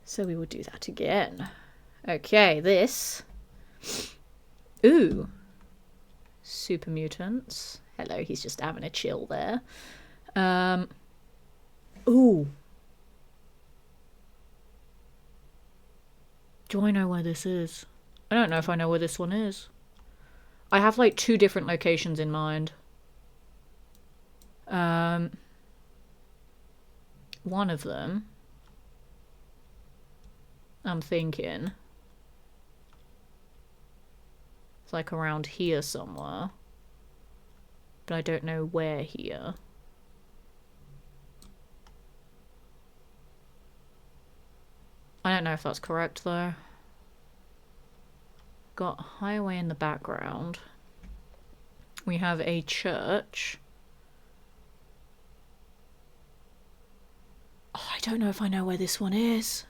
So we will do that again. Okay, this. Ooh. Super mutants. Hello, he's just having a chill there. Ooh. Do I know where this is? I don't know if I know where this one is. I have like 2 different locations in mind. One of them, I'm thinking, it's like around here somewhere, but I don't know where here. I don't know if that's correct though. Got a highway in the background. We have a church. Oh, I don't know if I know where this one is.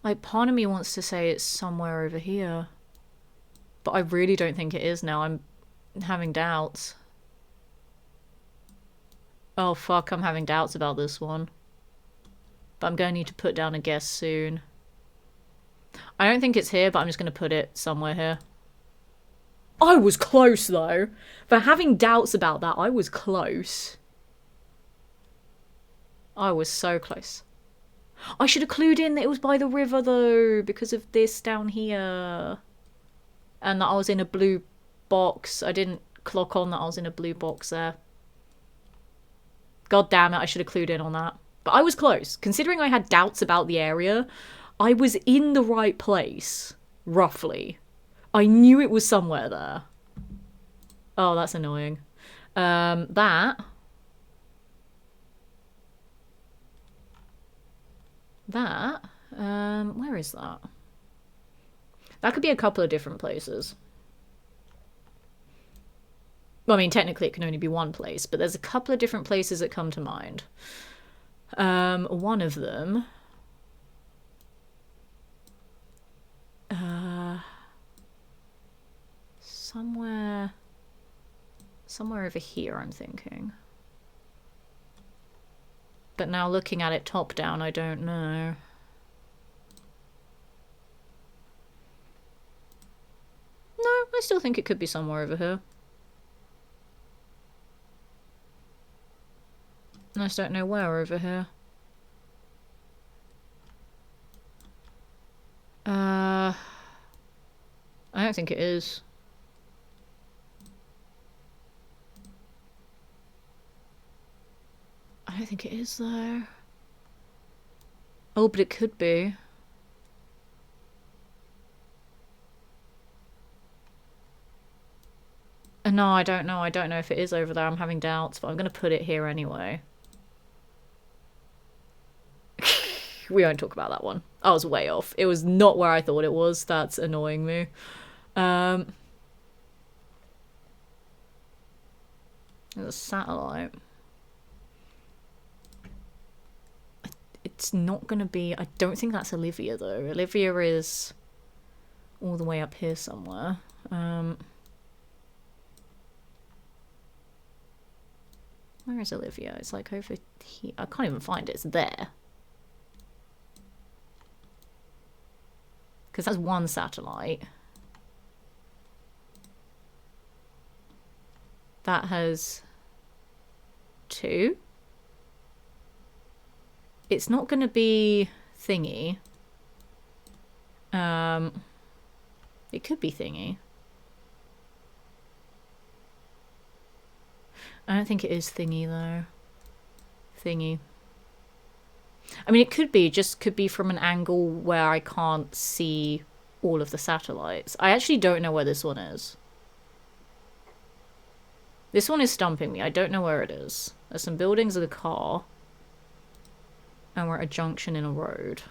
Like, part of me wants to say it's somewhere over here, but I really don't think it is now. I'm having doubts. Oh fuck, I'm having doubts about this one. But I'm going to need to put down a guess soon. I don't think it's here, but I'm just going to put it somewhere here. I was close though. For having doubts about that, I was close. I was so close. I should have clued in that it was by the river though, because of this down here. And that I was in a blue box. I didn't clock on that I was in a blue box there. God damn it, I should have clued in on that. But I was close. Considering I had doubts about the area, I was in the right place, roughly. I knew it was somewhere there. Oh, that's annoying. That... where is that? That could be a couple of different places. Well, I mean, technically it can only be one place, but there's a couple of different places that come to mind. One of them... Somewhere over here, I'm thinking. But now looking at it top down, I don't know. No, I still think it could be somewhere over here. I just don't know where over here. I don't think it is. I don't think it is though. Oh, but it could be. No, I don't know. I don't know if it is over there. I'm having doubts, but I'm going to put it here anyway. We won't talk about that one. I was way off. It was not where I thought it was. That's annoying me. There's a satellite. It's not going to be... I don't think that's Olivia, though. Olivia is all the way up here somewhere. Where is Olivia? It's like over here. I can't even find it. It's there. Because that's one satellite. That has 2. It's not going to be thingy. It could be thingy. I don't think it is thingy though. Thingy. I mean, it could be, just could be from an angle where I can't see all of the satellites. I actually don't know where this one is. This one is stumping me. I don't know where it is. There's some buildings with a car. And we're at a junction in a road.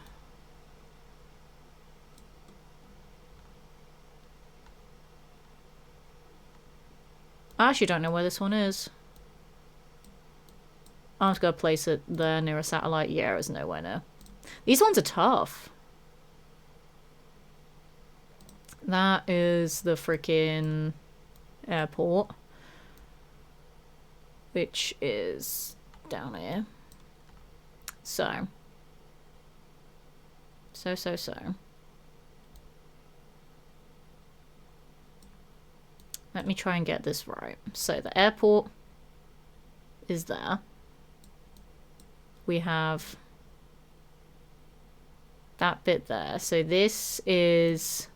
I actually don't know where this one is. I'm just gonna place it there near a satellite. Yeah, it's nowhere near. These ones are tough. That is the freaking airport. Which is down here. So. Let me try and get this right. So the airport is there. We have that bit there. So this is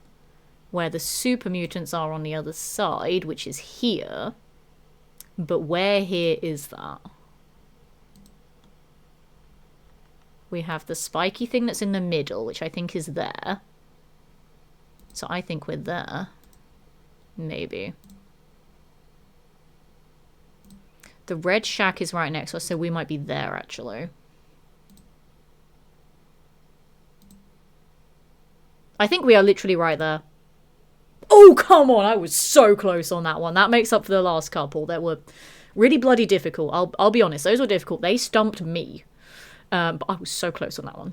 where the super mutants are on the other side, which is here. But where here is that? We have the spiky thing that's in the middle, which I think is there. So I think we're there. Maybe. The red shack is right next to us, so we might be there, actually. I think we are literally right there. Oh, come on! I was so close on that one. That makes up for the last couple that were really bloody difficult. I'll be honest, those were difficult. They stumped me. But I was so close on that one.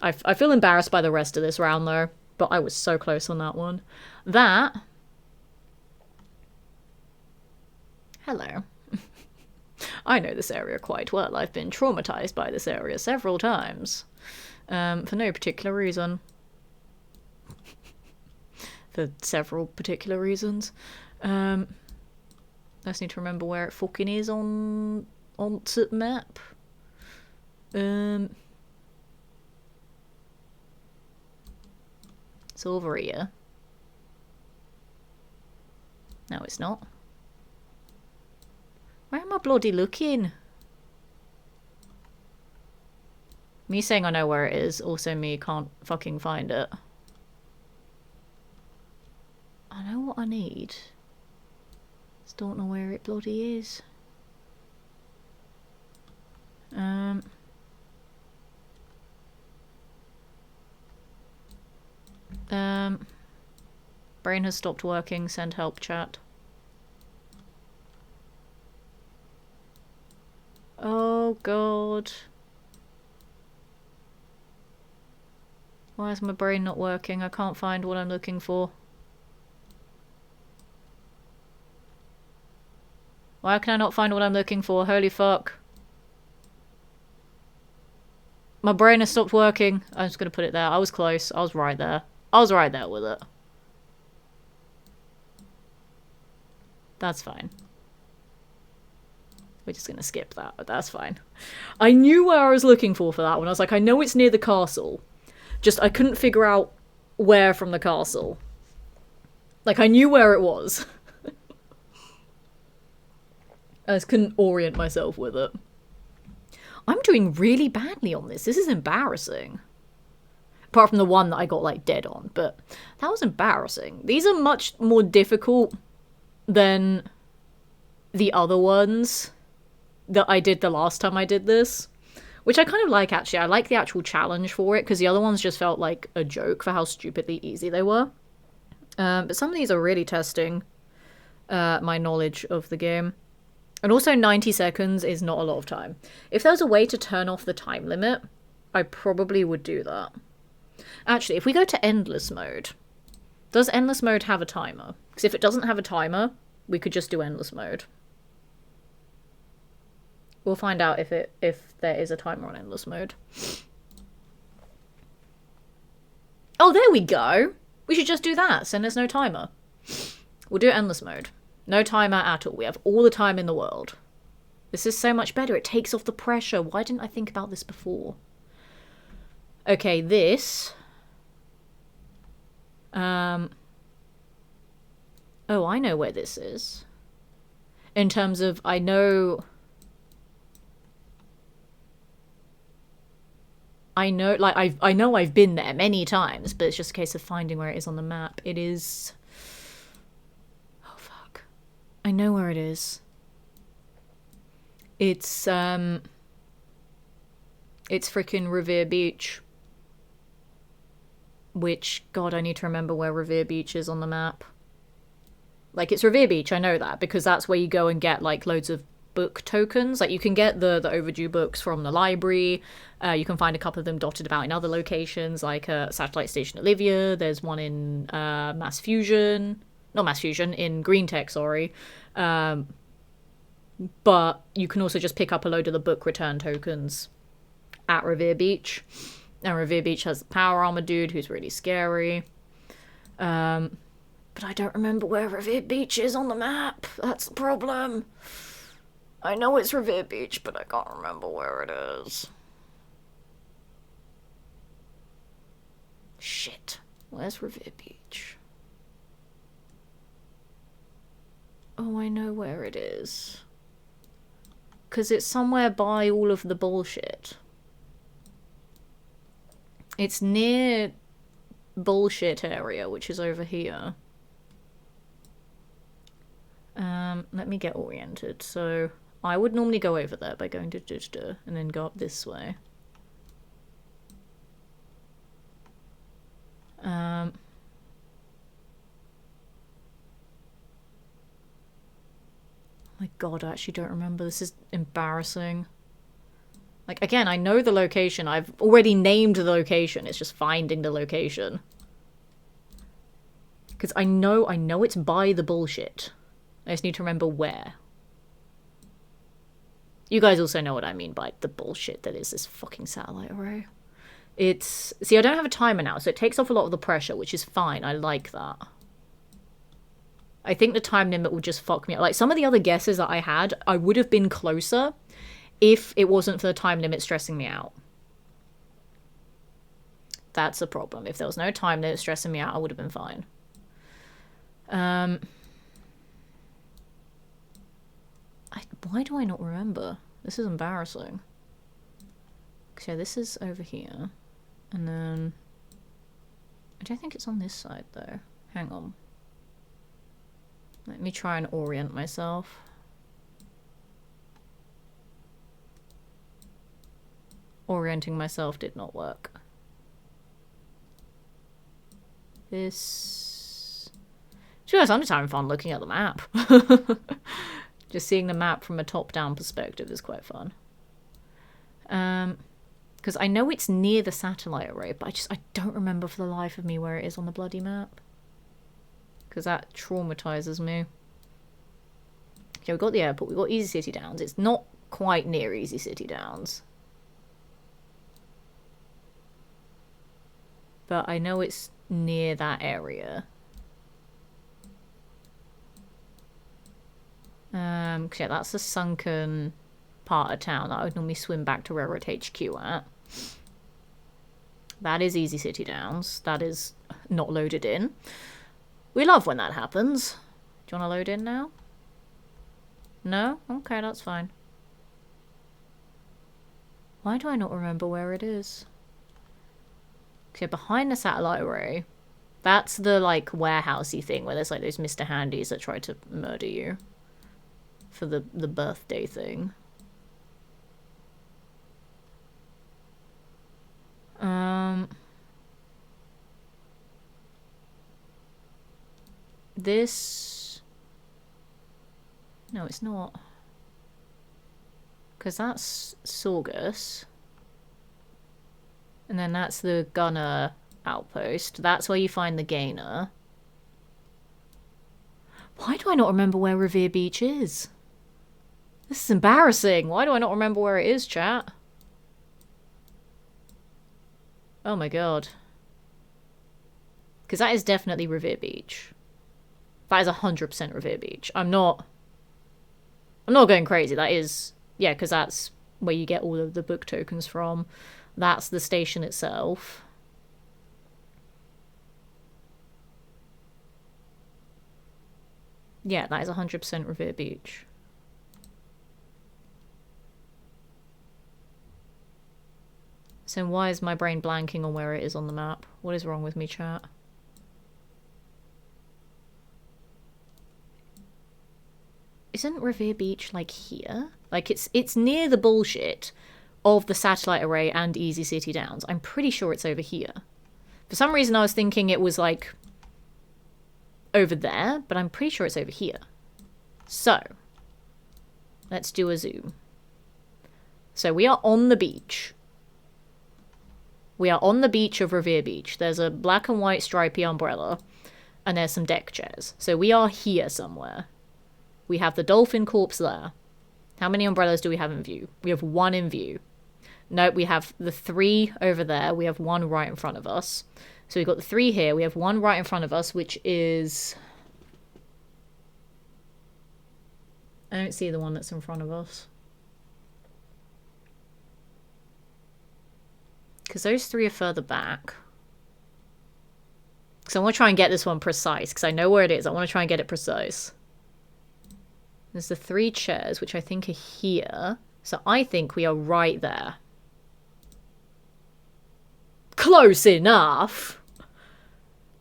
I feel embarrassed by the rest of this round, though. But I was so close on that one. That... Hello. I know this area quite well. I've been traumatized by this area several times. For no particular reason. For several particular reasons. I just need to remember where it fucking is on the map. It's over here. No, it's not. Where am I bloody looking? Me saying I know where it is, also me can't fucking find it. I know what I need. Just don't know where it bloody is. Brain has stopped working. Send help chat. Oh god. Why is my brain not working? I can't find what I'm looking for. Why can I not find what I'm looking for? Holy fuck. My brain has stopped working. I'm just gonna put it there. I was close. I was right there. I was right there with it. That's fine. We're just gonna skip that, but that's fine. I knew where I was looking for that one. I was like, I know it's near the castle. Just, I couldn't figure out where from the castle. Like, I knew where it was. I just couldn't orient myself with it. I'm doing really badly on this. This is embarrassing. Apart from the one that I got, like, dead on. But that was embarrassing. These are much more difficult than the other ones that I did the last time I did this. Which I kind of like, actually. I like the actual challenge for it, because the other ones just felt like a joke for how stupidly easy they were. But some of these are really testing my knowledge of the game. And also 90 seconds is not a lot of time. If there was a way to turn off the time limit, I probably would do that. Actually, if we go to endless mode, does endless mode have a timer? Because if it doesn't have a timer, we could just do endless mode. We'll find out if there is a timer on endless mode. Oh, there we go. We should just do that, so there's no timer. We'll do endless mode. No timer at all. We have all the time in the world. This is so much better. It takes off the pressure. Why didn't I think about this before? Okay, this. Oh, I know where this is. In terms of, I know, like, I know I've been there many times, but it's just a case of finding where it is on the map. It is... Oh, fuck. I know where it is. It's freaking Revere Beach. Which, God, I need to remember where Revere Beach is on the map. Like, it's Revere Beach, I know that, because that's where you go and get, like, loads of book tokens. Like, you can get the overdue books from the library. You can find a couple of them dotted about in other locations, like Satellite Station Olivia. There's one in Mass Fusion. Not Mass Fusion, in Green Tech, sorry. But you can also just pick up a load of the book return tokens at Revere Beach. And Revere Beach has the power armor dude who's really scary. But I don't remember where Revere Beach is on the map. That's the problem. I know it's Revere Beach, but I can't remember where it is. Shit. Where's Revere Beach? Oh, I know where it is. Because it's somewhere by all of the bullshit. It's near bullshit area, which is over here. Let me get oriented. So I would normally go over there by going to Geoguessr and then go up this way. My God, I actually don't remember. This is embarrassing. Like, again, I know the location. I've already named the location. It's just finding the location. Because I know it's by the bullshit. I just need to remember where. You guys also know what I mean by the bullshit that is this fucking satellite array. It's... See, I don't have a timer now, so it takes off a lot of the pressure, which is fine. I like that. I think the time limit will just fuck me up. Like, some of the other guesses that I had, I would have been closer if it wasn't for the time limit stressing me out. That's a problem. If there was no time limit stressing me out, I would have been fine. Why do I not remember? This is embarrassing. So this is over here. And then... I don't think it's on this side, though. Hang on. Let me try and orient myself. Orienting myself did not work. This... To be honest, I'm just having fun looking at the map. Just seeing the map from a top-down perspective is quite fun. Because I know it's near the satellite array, but I don't remember for the life of me where it is on the bloody map. Because that traumatizes me. Okay, we've got the airport, we've got Easy City Downs. It's not quite near Easy City Downs. But I know it's near that area. Yeah, that's the sunken part of town that I would normally swim back to Railroad HQ at. That is Easy City Downs. That is not loaded in. We love when that happens. Do you want to load in now? No? Okay, that's fine. Why do I not remember where it is? Okay, behind the satellite array, that's the, like, warehousey thing where there's, like, those Mr. Handies that try to murder you. For the birthday thing. This... No, it's not. Because that's Saugus. And then that's the gunner outpost. That's where you find the gainer. Why do I not remember where Revere Beach is? This is embarrassing. Why do I not remember where it is, chat? Oh my god. Because that is definitely Revere Beach. That is 100% Revere Beach. I'm not going crazy. That is... Yeah, because that's where you get all of the book tokens from. That's the station itself. Yeah, that is 100% Revere Beach. So why is my brain blanking on where it is on the map? What is wrong with me, chat? Isn't Revere Beach, like, here? Like, it's near the bullshit of the satellite array and Easy City Downs. I'm pretty sure it's over here. For some reason, I was thinking it was, like, over there, but I'm pretty sure it's over here. So, let's do a zoom. So, we are on the beach. We are on the beach of Revere Beach. There's a black and white stripy umbrella, and there's some deck chairs. So, we are here somewhere. We have the dolphin corpse there. How many umbrellas do we have in view? We have one in view. Nope, we have the 3 over there. We have one right in front of us. So we've got the 3 here. We have one right in front of us, which is... I don't see the one that's in front of us. Because those 3 are further back. So I want to try and get this one precise, because I know where it is. I want to try and get it precise. There's the 3 chairs, which I think are here. So I think we are right there. Close enough!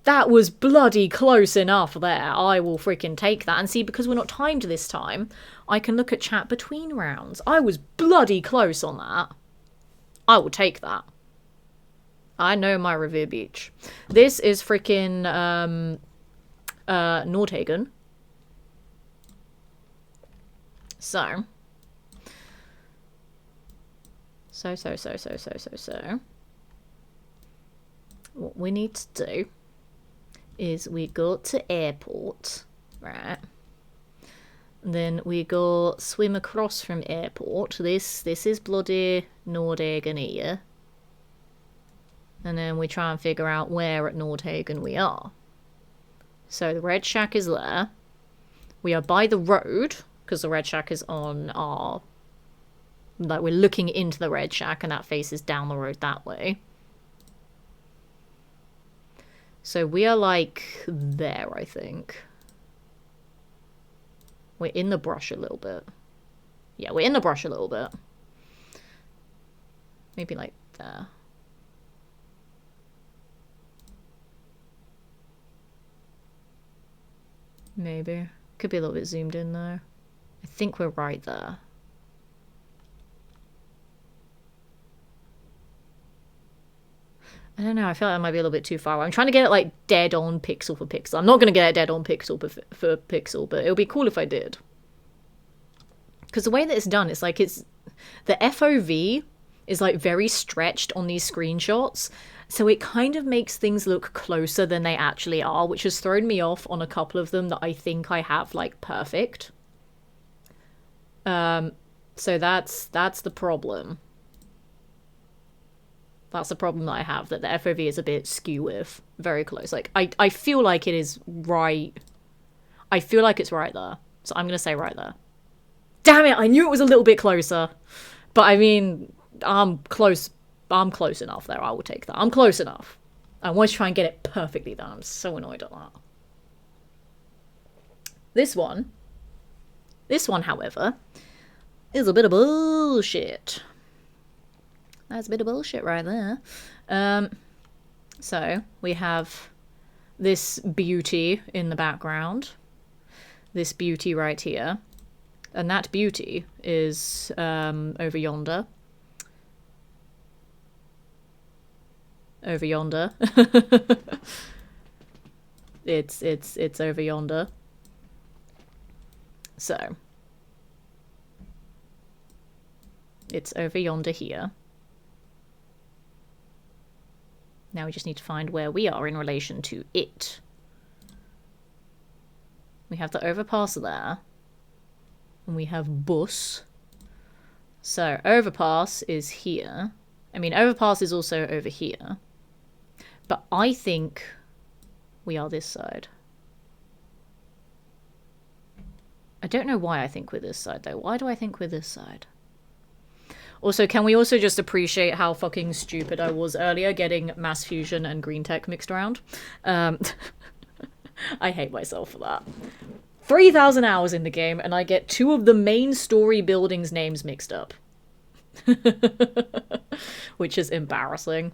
That was bloody close enough there. I will freaking take that. And see, because we're not timed this time, I can look at chat between rounds. I was bloody close on that. I will take that. I know my Revere Beach. This is freaking Nordhagen. So, what we need to do is we go to airport, right? And then we go swim across from airport. This is bloody Nordhagen here. And then we try and figure out where at Nordhagen we are. So the Red Shack is there. We are by the road, because the Red Shack is on our... Like, we're looking into the Red Shack, and that faces down the road that way. So we are, like, there, I think. We're in the brush a little bit. Yeah, we're in the brush a little bit. Maybe, like, there. Maybe. Could be a little bit zoomed in, though. I think we're right there. I don't know, I feel like that might be a little bit too far away. I'm trying to get it, like, dead on pixel for pixel. I'm not going to get it dead on pixel for pixel, but it would be cool if I did. Because the way that it's done, it's like it's... The FOV is, like, very stretched on these screenshots. So it kind of makes things look closer than they actually are, which has thrown me off on a couple of them that I think I have, like, perfect. So that's the problem. That's the problem that I have, that the FOV is a bit skew with. Very close. Like, I feel like it is right... I feel like it's right there. So I'm going to say right there. Damn it! I knew it was a little bit closer. But, I mean, I'm close enough there. I will take that. I'm close enough. I want to try and get it perfectly done. I'm so annoyed at that. This one, however, is a bit of bullshit. That's a bit of bullshit right there. So, we have this beauty in the background. This beauty right here. And that beauty is over yonder. Over yonder. It's over yonder. So. It's over yonder here. Now we just need to find where we are in relation to it. We have the overpass there. and we have bus. So overpass is here. I mean, overpass is also over here. But I think we are this side. I don't know why I think we're this side, though. Why do I think we're this side? Also, can we also just appreciate how fucking stupid I was earlier getting mass fusion and green tech mixed around? I hate myself for that. 3,000 hours in the game, and I get 2 of the main story buildings' names mixed up. Which is embarrassing.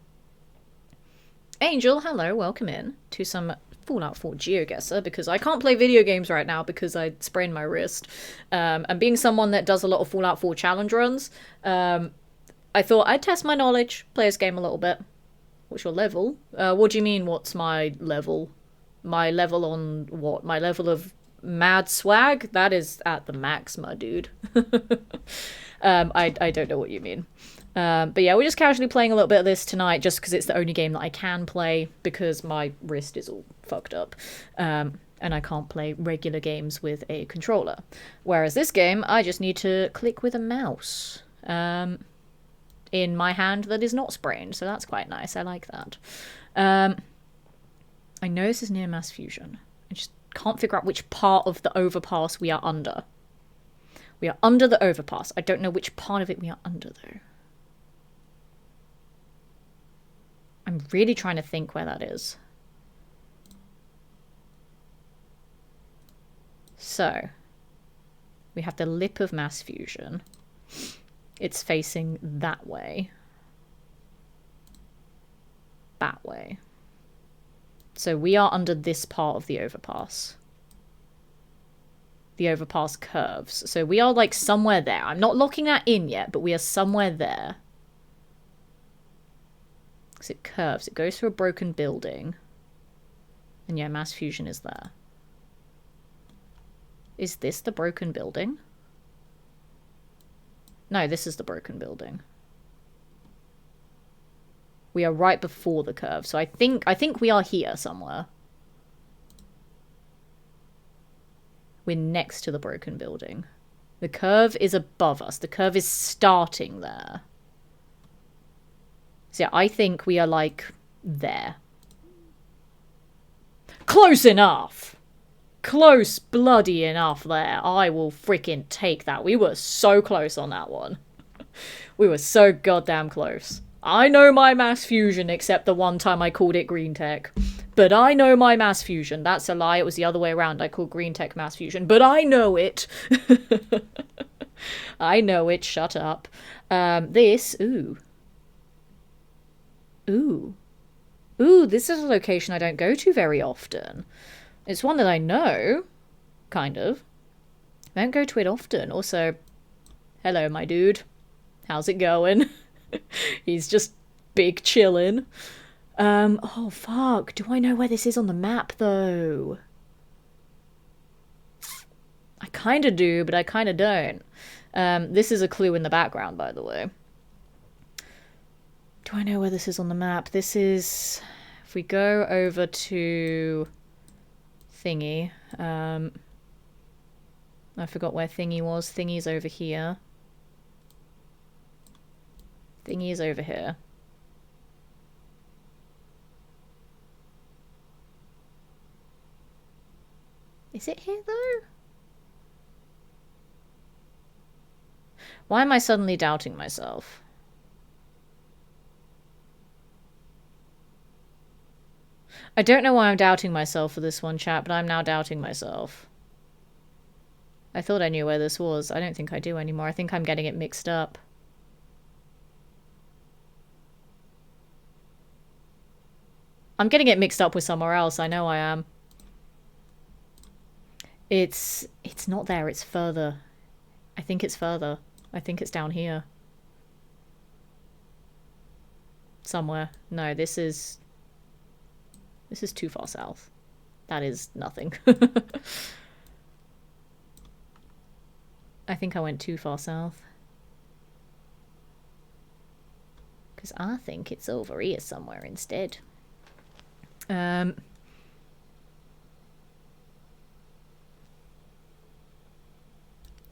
Angel, hello, welcome in to some Fallout 4 Geoguessr, because I can't play video games right now because I sprained my wrist. And being someone that does a lot of Fallout 4 challenge runs, I thought I'd test my knowledge, play this game a little bit. What's your level? What do you mean, what's my level? My level on what? My level of mad swag? That is at the max, my dude. I don't know what you mean. But yeah, we're just casually playing a little bit of this tonight just because it's the only game that I can play because my wrist is all fucked up. And I can't play regular games with a controller. Whereas this game, I just need to click with a mouse in my hand that is not sprained. So that's quite nice. I like that. I know this is near mass fusion. I just can't figure out which part of the overpass we are under. We are under the overpass. I don't know which part of it we are under, though. I'm really trying to think where that is. So, we have the lip of mass fusion. It's facing that way. That way. So we are under this part of the overpass. The overpass curves. So we are like somewhere there. I'm not locking that in yet, but we are somewhere there. Because it curves. It goes through a broken building. And yeah, mass fusion is there. Is this the broken building? No, this is the broken building. We are right before the curve. So I think we are here somewhere. We're next to the broken building. The curve is above us. The curve is starting there. So yeah, I think we are like there. Close enough! Close bloody enough there. I will freaking take that. We were so close on that one. We were so goddamn close. I know my mass fusion, except the one time I called it green tech. But I know my mass fusion. That's a lie. It was the other way around. I called green tech mass fusion. But I know it. I know it. Shut up. This. Ooh. Ooh. Ooh, this is a location I don't go to very often. It's one that I know. Kind of. I don't go to it often. Also, hello, my dude. How's it going? He's just big chillin'. Oh fuck, do I know where this is on the map though? I kinda do, but I kinda don't. This is a clue in the background, by the way. Do I know where this is on the map? This is... If we go over to... Thingy. I forgot where Thingy was. Thingy's over here. Thingy is over here. Is it here, though? Why am I suddenly doubting myself? I don't know why I'm doubting myself for this one, chat, but I'm now doubting myself. I thought I knew where this was. I don't think I do anymore. I think I'm getting it mixed up. I'm getting it mixed up with somewhere else. I know I am. It's not there. It's further. I think it's further. I think it's down here. Somewhere. No, this is too far south. That is nothing. I think I went too far south. Because I think it's over here somewhere instead.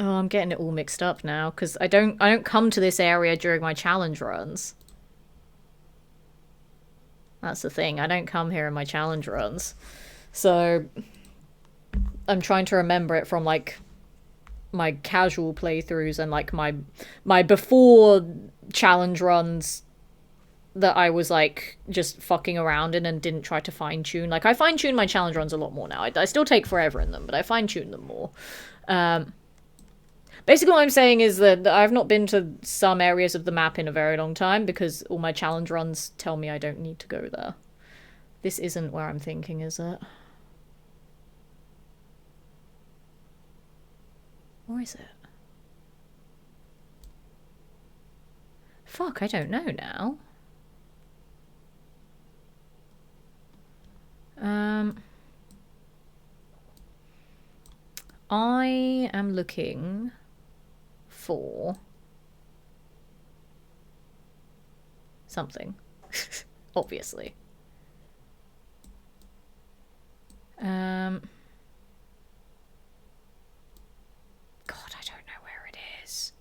Oh, I'm getting it all mixed up now, because I don't come to this area during my challenge runs. That's the thing, I don't come here in my challenge runs. So, I'm trying to remember it from, like, my casual playthroughs and, like, my before challenge runs that I was, like, just fucking around in and didn't try to fine-tune. Like, I fine-tune my challenge runs a lot more now. I still take forever in them, but I fine-tune them more. Basically what I'm saying is that I've not been to some areas of the map in a very long time because all my challenge runs tell me I don't need to go there. This isn't where I'm thinking, is it? Or is it? Fuck, I don't know now. I am looking for something, obviously. God, I don't know where it is.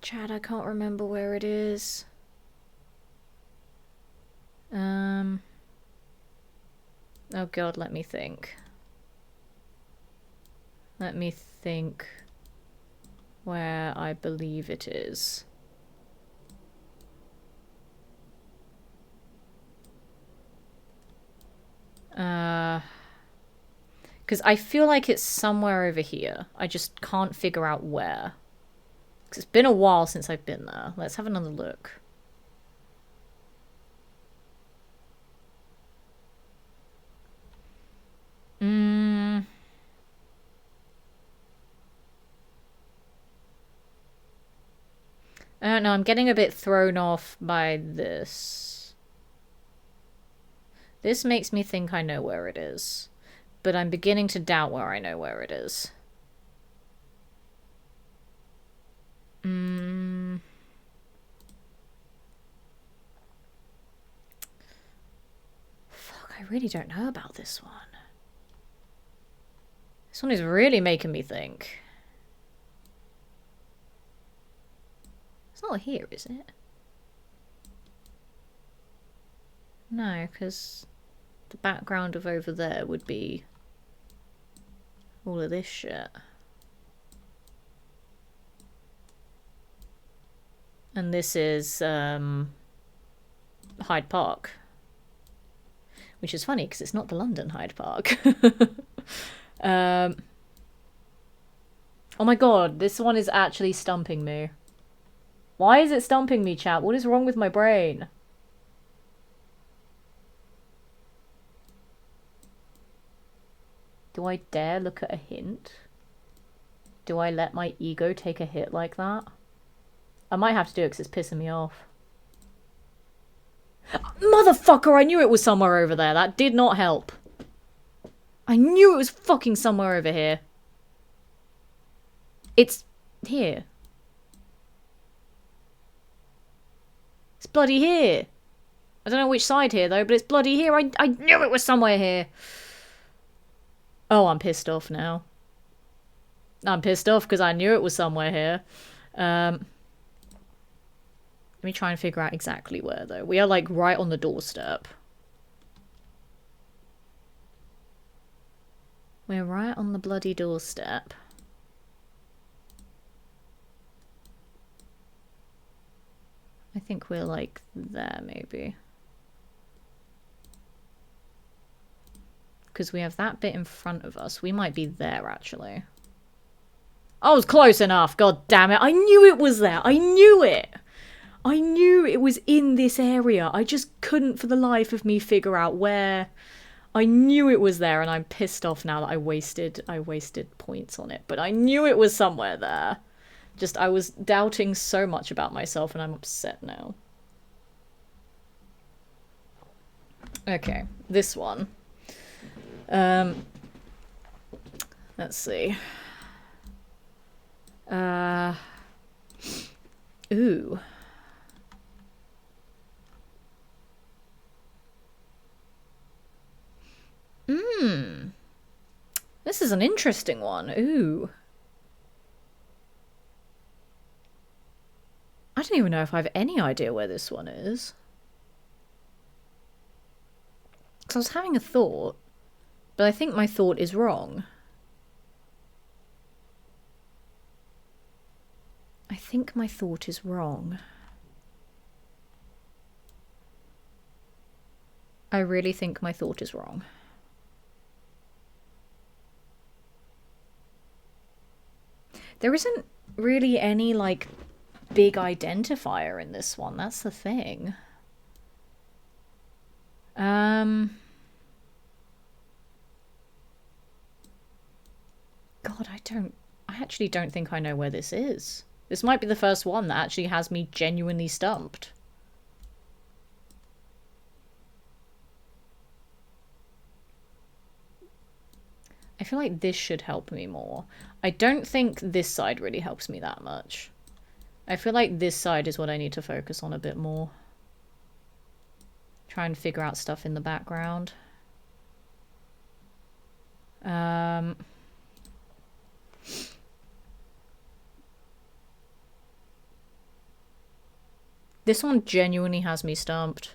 Chad, I can't remember where it is. Oh god, let me think. Let me think where I believe it is. Because I feel like it's somewhere over here. I just can't figure out where. Because it's been a while since I've been there. Let's have another look. I don't know, I'm getting a bit thrown off by this. This makes me think I know where it is. But I'm beginning to doubt where I know where it is. Fuck, I really don't know about this one. This one is really making me think. It's not here, is it? No, because the background of over there would be all of this shit. And this is Hyde Park. Which is funny because it's not the London Hyde Park. Oh my god, this one is actually stumping me. Why is it stumping me, chat? What is wrong with my brain? Do I dare look at a hint? Do I let my ego take a hit like that? I might have to do it because it's pissing me off. Motherfucker, I knew it was somewhere over there. That did not help. I knew it was fucking somewhere over here. It's here. It's bloody here. I don't know which side here though, but it's bloody here. I knew it was somewhere here. Oh, I'm pissed off now. I'm pissed off because I knew it was somewhere here. Let me try and figure out exactly where though. We are like right on the doorstep. We're right on the bloody doorstep. I think we're like there maybe. Because we have that bit in front of us. We might be there actually. I was close enough, god damn it. I knew it was there. I knew it. I knew it was in this area. I just couldn't for the life of me figure out where. I knew it was there and I'm pissed off now that I wasted points on it. But I knew it was somewhere there. Just, I was doubting so much about myself and I'm upset now. Okay, this one. Let's see. Ooh. This is an interesting one. Ooh. don't even know if I have any idea where this one is. Because I was having a thought, but I think my thought is wrong. I think my thought is wrong. I really think my thought is wrong. There isn't really any, like, big identifier in this one. That's the thing. God, I actually don't think I know where this is. This might be the first one that actually has me genuinely stumped. I feel like this should help me more. I don't think this side really helps me that much. I feel like this side is what I need to focus on a bit more. Try and figure out stuff in the background. This one genuinely has me stumped.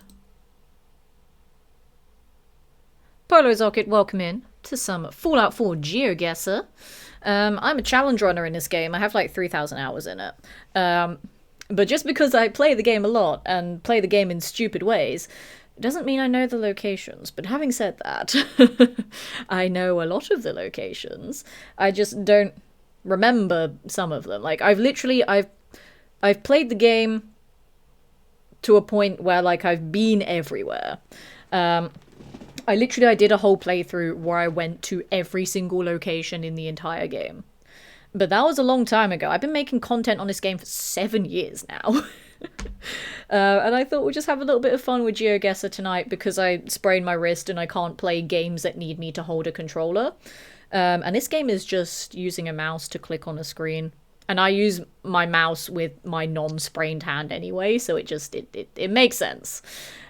Polo Zocket, welcome in to some Fallout 4 Geoguessr. I'm a challenge runner in this game. I have like 3,000 hours in it. But just because I play the game a lot and play the game in stupid ways, it doesn't mean I know the locations. But having said that, I know a lot of the locations. I just don't remember some of them. Like, I've played the game to a point where, like, I've been everywhere. I did a whole playthrough where I went to every single location in the entire game. But that was a long time ago. I've been making content on this game for 7 years now. And I thought we'd just have a little bit of fun with Geoguessr tonight because I sprained my wrist and I can't play games that need me to hold a controller. And this game is just using a mouse to click on a screen. And I use my mouse with my non-sprained hand anyway, so it makes sense.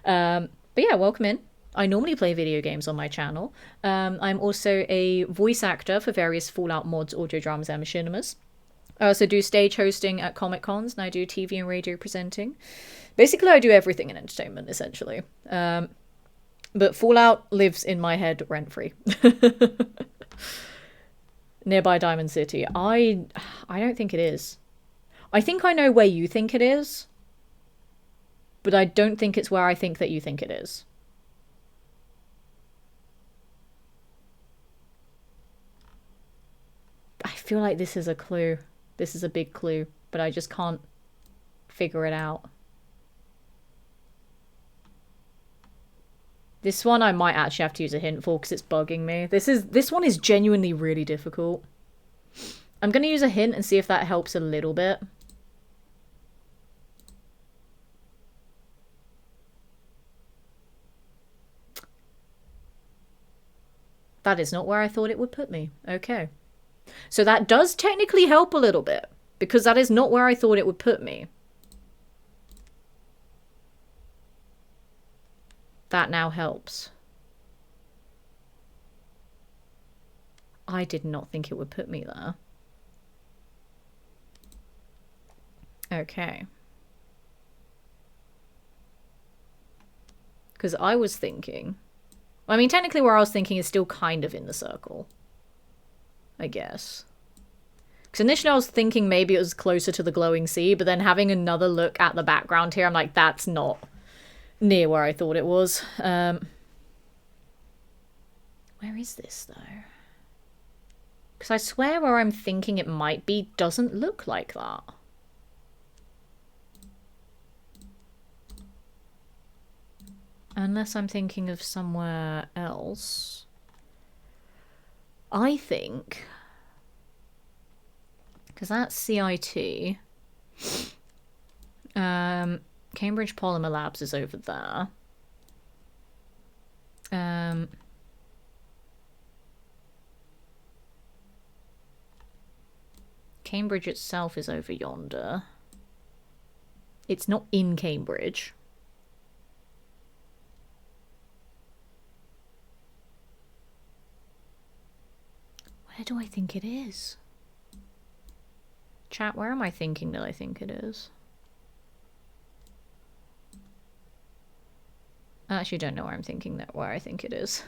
But yeah, welcome in. I normally play video games on my channel. I'm also a voice actor for various Fallout mods, audio dramas, and machinimas. I also do stage hosting at Comic Cons, and I do TV and radio presenting. Basically, I do everything in entertainment, essentially. But Fallout lives in my head rent-free. Nearby Diamond City. I don't think it is. I think I know where you think it is, but I don't think it's where I think that you think it is. I feel like this is a clue. This is a big clue, but I just can't figure it out. This one I might actually have to use a hint for because it's bugging me. This one is genuinely really difficult. I'm going to use a hint and see if that helps a little bit. That is not where I thought it would put me. Okay. So that does technically help a little bit, because that is not where I thought it would put me. That now helps. I did not think it would put me there. Okay. Because I was thinking... I mean, technically where I was thinking is still kind of in the circle. I guess. Because initially I was thinking maybe it was closer to the glowing sea, but then having another look at the background here, I'm like, that's not near where I thought it was. Where is this, though? Because I swear where I'm thinking it might be doesn't look like that. Unless I'm thinking of somewhere else. I think... because that's CIT. Cambridge Polymer Labs is over there. Cambridge itself is over yonder. It's not in Cambridge. Where do I think it is? Chat, where am I thinking that I think it is? I actually don't know where I'm thinking that, where I think it is.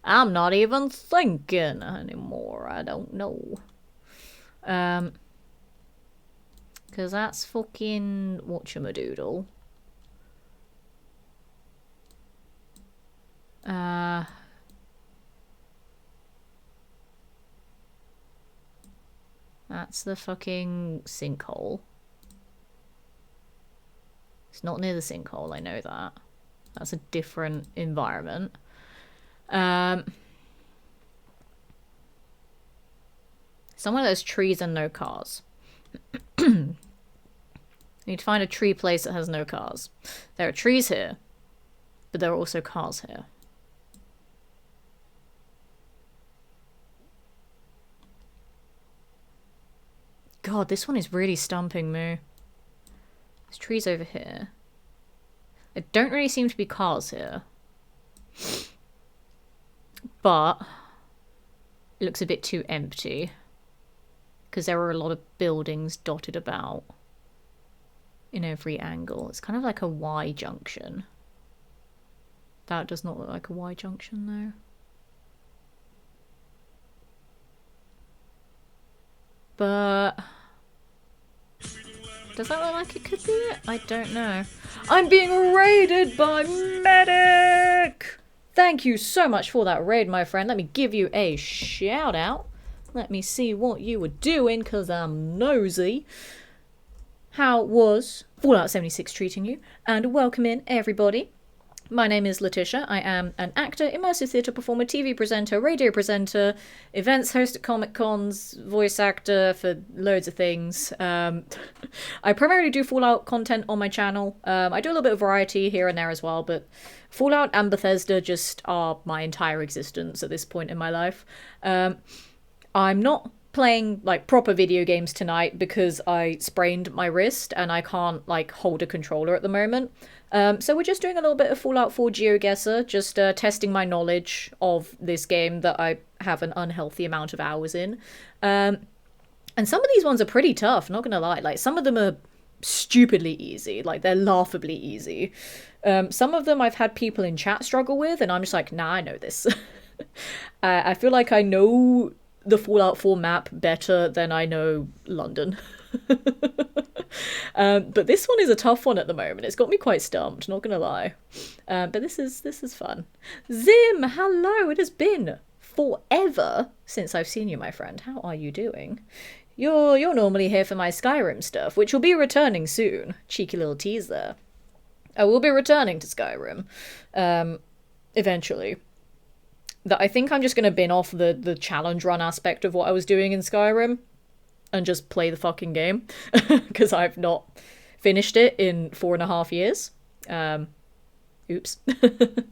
I'm not even thinking anymore. I don't know. Because that's fucking whatchamadoodle. That's the fucking sinkhole. It's not near the sinkhole, I know that. That's a different environment. Somewhere there's trees and no cars. I need to find a tree place that has no cars. There are trees here, but there are also cars here. God, this one is really stumping me. There's trees over here. There don't really seem to be cars here. But it looks a bit too empty. Because there are a lot of buildings dotted about in every angle. It's kind of like a Y junction. That does not look like a Y junction though. But does that look like it could be it? I don't know. I'm being raided by Medic! Thank you so much for that raid, my friend. Let me give you a shout out. Let me see what you were doing, because I'm nosy. How was Fallout 76 treating you? And welcome in, everybody. My name is Letitia. I am an actor, immersive theatre performer, TV presenter, radio presenter, events host at Comic Cons, voice actor for loads of things. I primarily do Fallout content on my channel. I do a little bit of variety here and there as well, but Fallout and Bethesda just are my entire existence at this point in my life. I'm not playing like proper video games tonight because I sprained my wrist and I can't like hold a controller at the moment. So we're just doing a little bit of Fallout 4 Geoguessr, just testing my knowledge of this game that I have an unhealthy amount of hours in. And some of these ones are pretty tough, not gonna lie. Like some of them are stupidly easy, like they're laughably easy. Some of them I've had people in chat struggle with and I'm just like, nah, I know this. I feel like I know the Fallout 4 map better than I know London. But this one is a tough one at the moment. It's got me quite stumped, not gonna lie. But this is fun. Zim, hello! It has been forever since I've seen you, my friend. How are you doing? You're normally here for my Skyrim stuff, which will be returning soon. Cheeky little tease there. I will be returning to Skyrim, eventually. That I think I'm just going to bin off the challenge run aspect of what I was doing in Skyrim and just play the fucking game because I've not finished it in 4.5 years. Oops. But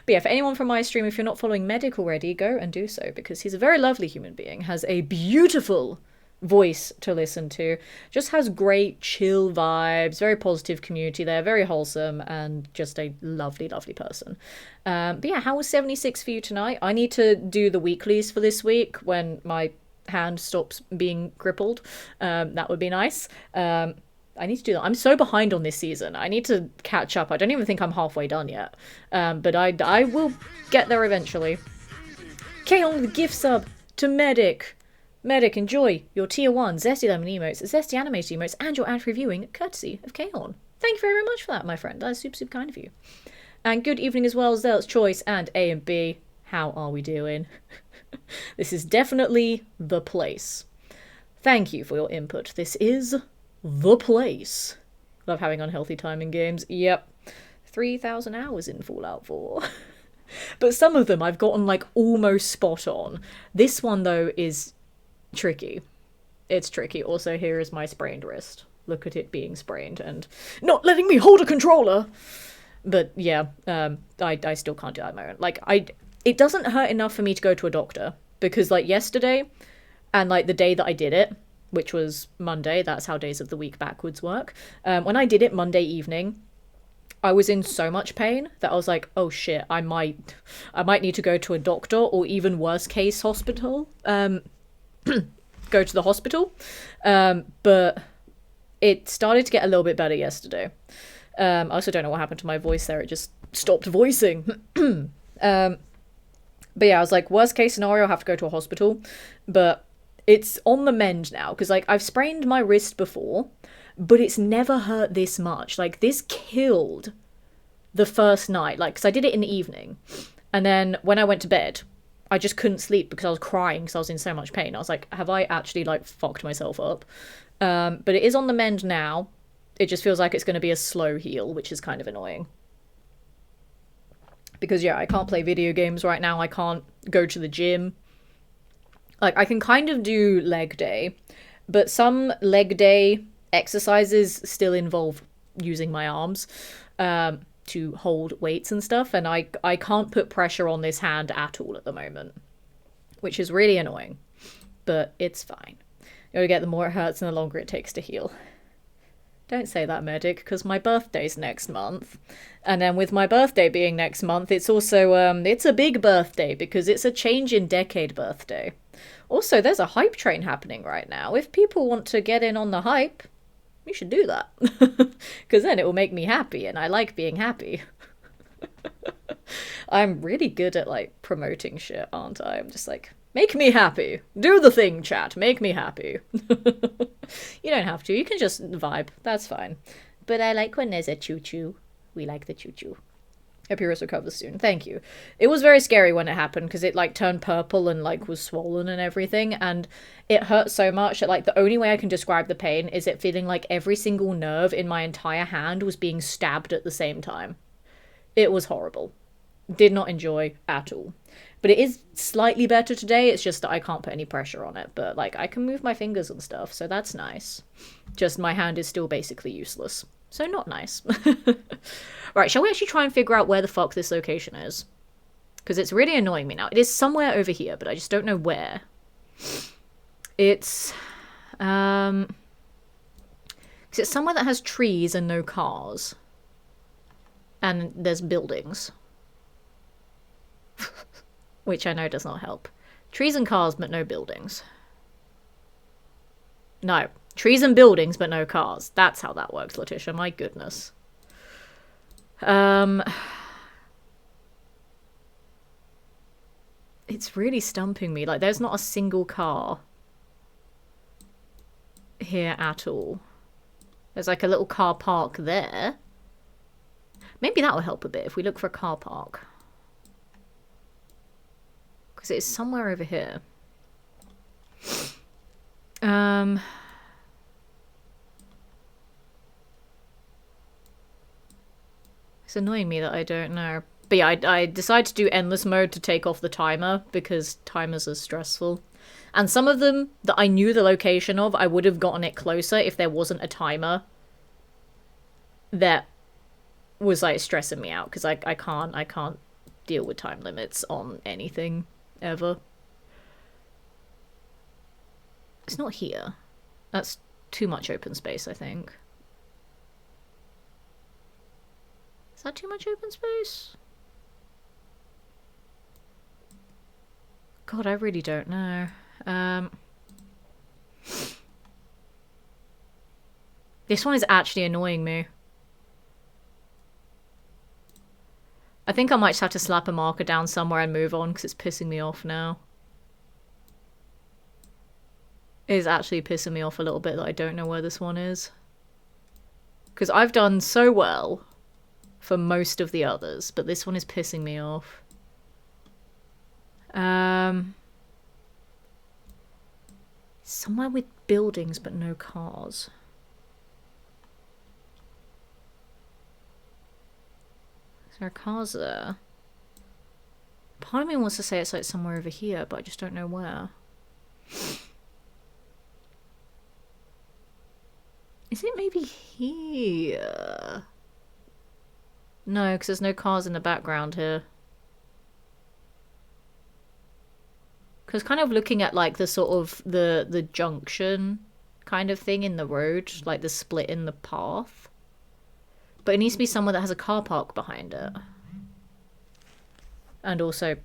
yeah, for anyone from my stream, if you're not following Medic already, go and do so because he's a very lovely human being, has a beautiful voice to listen to, just has great chill vibes, very positive community there, very wholesome, and just a lovely person. But yeah, how was 76 for you tonight? I need to do the weeklies for this week when my hand stops being crippled. That would be nice. I need to do that. I'm so behind on this season. I need to catch up. I don't even think I'm halfway done yet. But I will get there eventually. K-On with the gift sub to Medic. Medic, enjoy your tier 1 Zesty Lemon emotes, Zesty animated emotes, and your ad-free viewing courtesy of K-On. Thank you very much for that, my friend. That is super kind of you. And good evening as well, Zealot's Choice and A and B. How are we doing? This is definitely the place. Thank you for your input. This is the place. Love having unhealthy time in games. Yep. 3,000 hours in Fallout 4. But some of them I've gotten like almost spot on. This one though is tricky. It's tricky. Also, here is my sprained wrist. Look at it being sprained and not letting me hold a controller. But yeah, I still can't do that at the moment. Like, it doesn't hurt enough for me to go to a doctor because like yesterday and like the day that I did it, which was Monday, that's how days of the week backwards work. When I did it Monday evening, I was in so much pain that I was like, oh shit, I might need to go to a doctor or even worse case hospital. Go to the hospital. But it started to get a little bit better yesterday. I also don't know what happened to my voice there. It just stopped voicing. But yeah, I was like, worst case scenario, I'll have to go to a hospital. But it's on the mend now, because, like, I've sprained my wrist before, but it's never hurt this much. Like, this killed the first night, like, because I did it in the evening. And then when I went to bed, I just couldn't sleep because I was crying because I was in so much pain. I was like, have I actually, like, fucked myself up? But it is on the mend now. It just feels like it's going to be a slow heal, which is kind of annoying. Because, yeah, I can't play video games right now. I can't go to the gym. Like, I can kind of do leg day, but some leg day exercises still involve using my arms to hold weights and stuff, and I can't put pressure on this hand at all at the moment, which is really annoying, but it's fine. You gotta get, the more it hurts and the longer it takes to heal. Don't say that, medic, because my birthday's next month. And then with my birthday being next month, it's also, it's a big birthday because it's a change in decade birthday. Also, there's a hype train happening right now. If people want to get in on the hype, you should do that. Because then it will make me happy, and I like being happy. I'm really good at, like, promoting shit, aren't I? I'm just like, make me happy. Do the thing, chat. Make me happy. You don't have to. You can just vibe. That's fine. But I like when there's a choo-choo. We like the choo-choo. Hope yours recovers soon. Thank you. It was very scary when it happened because it, like, turned purple and, like, was swollen and everything. And it hurt so much that, like, the only way I can describe the pain is it feeling like every single nerve in my entire hand was being stabbed at the same time. It was horrible. Did not enjoy at all. But it is slightly better today. It's just that I can't put any pressure on it. But, like, I can move my fingers and stuff, so that's nice. Just my hand is still basically useless. So not nice. Right, shall we actually try and figure out where the fuck this location is? Because it's really annoying me now. It is somewhere over here, but I just don't know where. It's... Because it's somewhere that has trees and no cars. And there's buildings. Which I know does not help. Trees and cars, but no buildings. No. Trees and buildings, but no cars. That's how that works, Letitia. My goodness. It's really stumping me. Like, there's not a single car here at all. There's, like, a little car park there. Maybe that will help a bit if we look for a car park. Because it's somewhere over here. It's annoying me that I don't know. But yeah, I decided to do endless mode to take off the timer because timers are stressful. And some of them that I knew the location of, I would have gotten it closer if there wasn't a timer that was, like, stressing me out. Because I can't deal with time limits on anything. Ever. It's not here. That's too much open space, I think. Is that too much open space? God, I really don't know. This one is actually annoying me. I think I might just have to slap a marker down somewhere and move on because it's pissing me off now. It is actually pissing me off a little bit that I don't know where this one is. Because I've done so well for most of the others, but this one is pissing me off. Somewhere with buildings but no cars. There are cars there. Part of me wants to say it's, like, somewhere over here, but I just don't know where. Is it maybe here? No, because there's no cars in the background here. Because kind of looking at, like, the sort of the junction kind of thing in the road, like the split in the path. But it needs to be somewhere that has a car park behind it. And also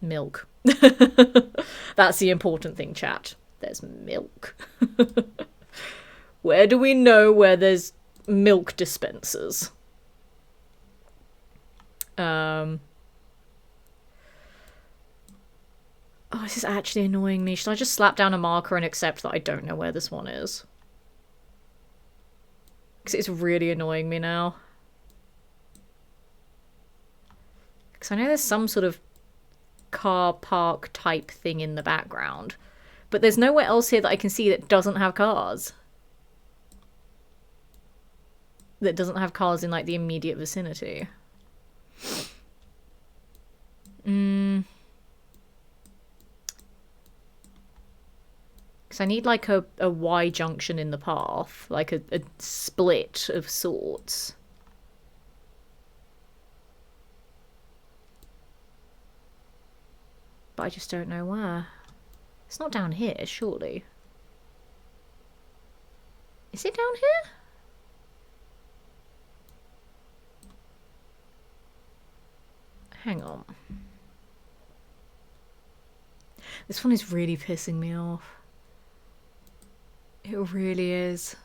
milk. That's the important thing, chat. There's milk. Where do we know where there's milk dispensers? Oh, this is actually annoying me. Should I just slap down a marker and accept that I don't know where this one is? Because it's really annoying me now. Because I know there's some sort of car park type thing in the background. But there's nowhere else here that I can see that doesn't have cars. That doesn't have cars in, like, the immediate vicinity. Because I need, like, a Y junction in the path. Like, a split of sorts. But I just don't know where. It's not down here, surely. Is it down here? Hang on. This one is really pissing me off. It really is.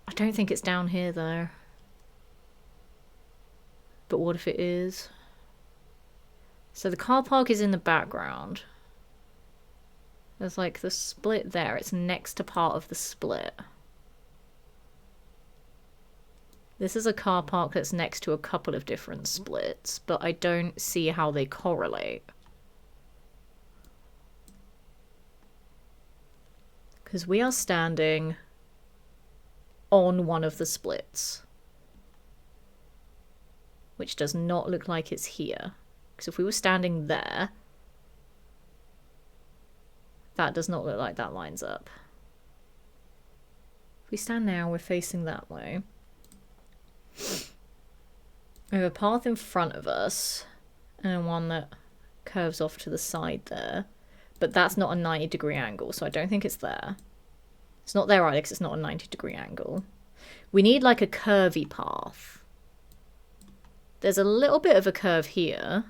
I don't think it's down here, though. But what if it is? So the car park is in the background. There's like the split there. It's next to part of the split. This is a car park that's next to a couple of different splits, but I don't see how they correlate. Because we are standing on one of the splits. Which does not look like it's here. Because if we were standing there, that does not look like that lines up. If we stand now, we're facing that way. We have a path in front of us, and one that curves off to the side there. But that's not a 90-degree angle, so I don't think it's there. It's not there either, because it's not a 90-degree angle. We need, like, a curvy path. There's a little bit of a curve here.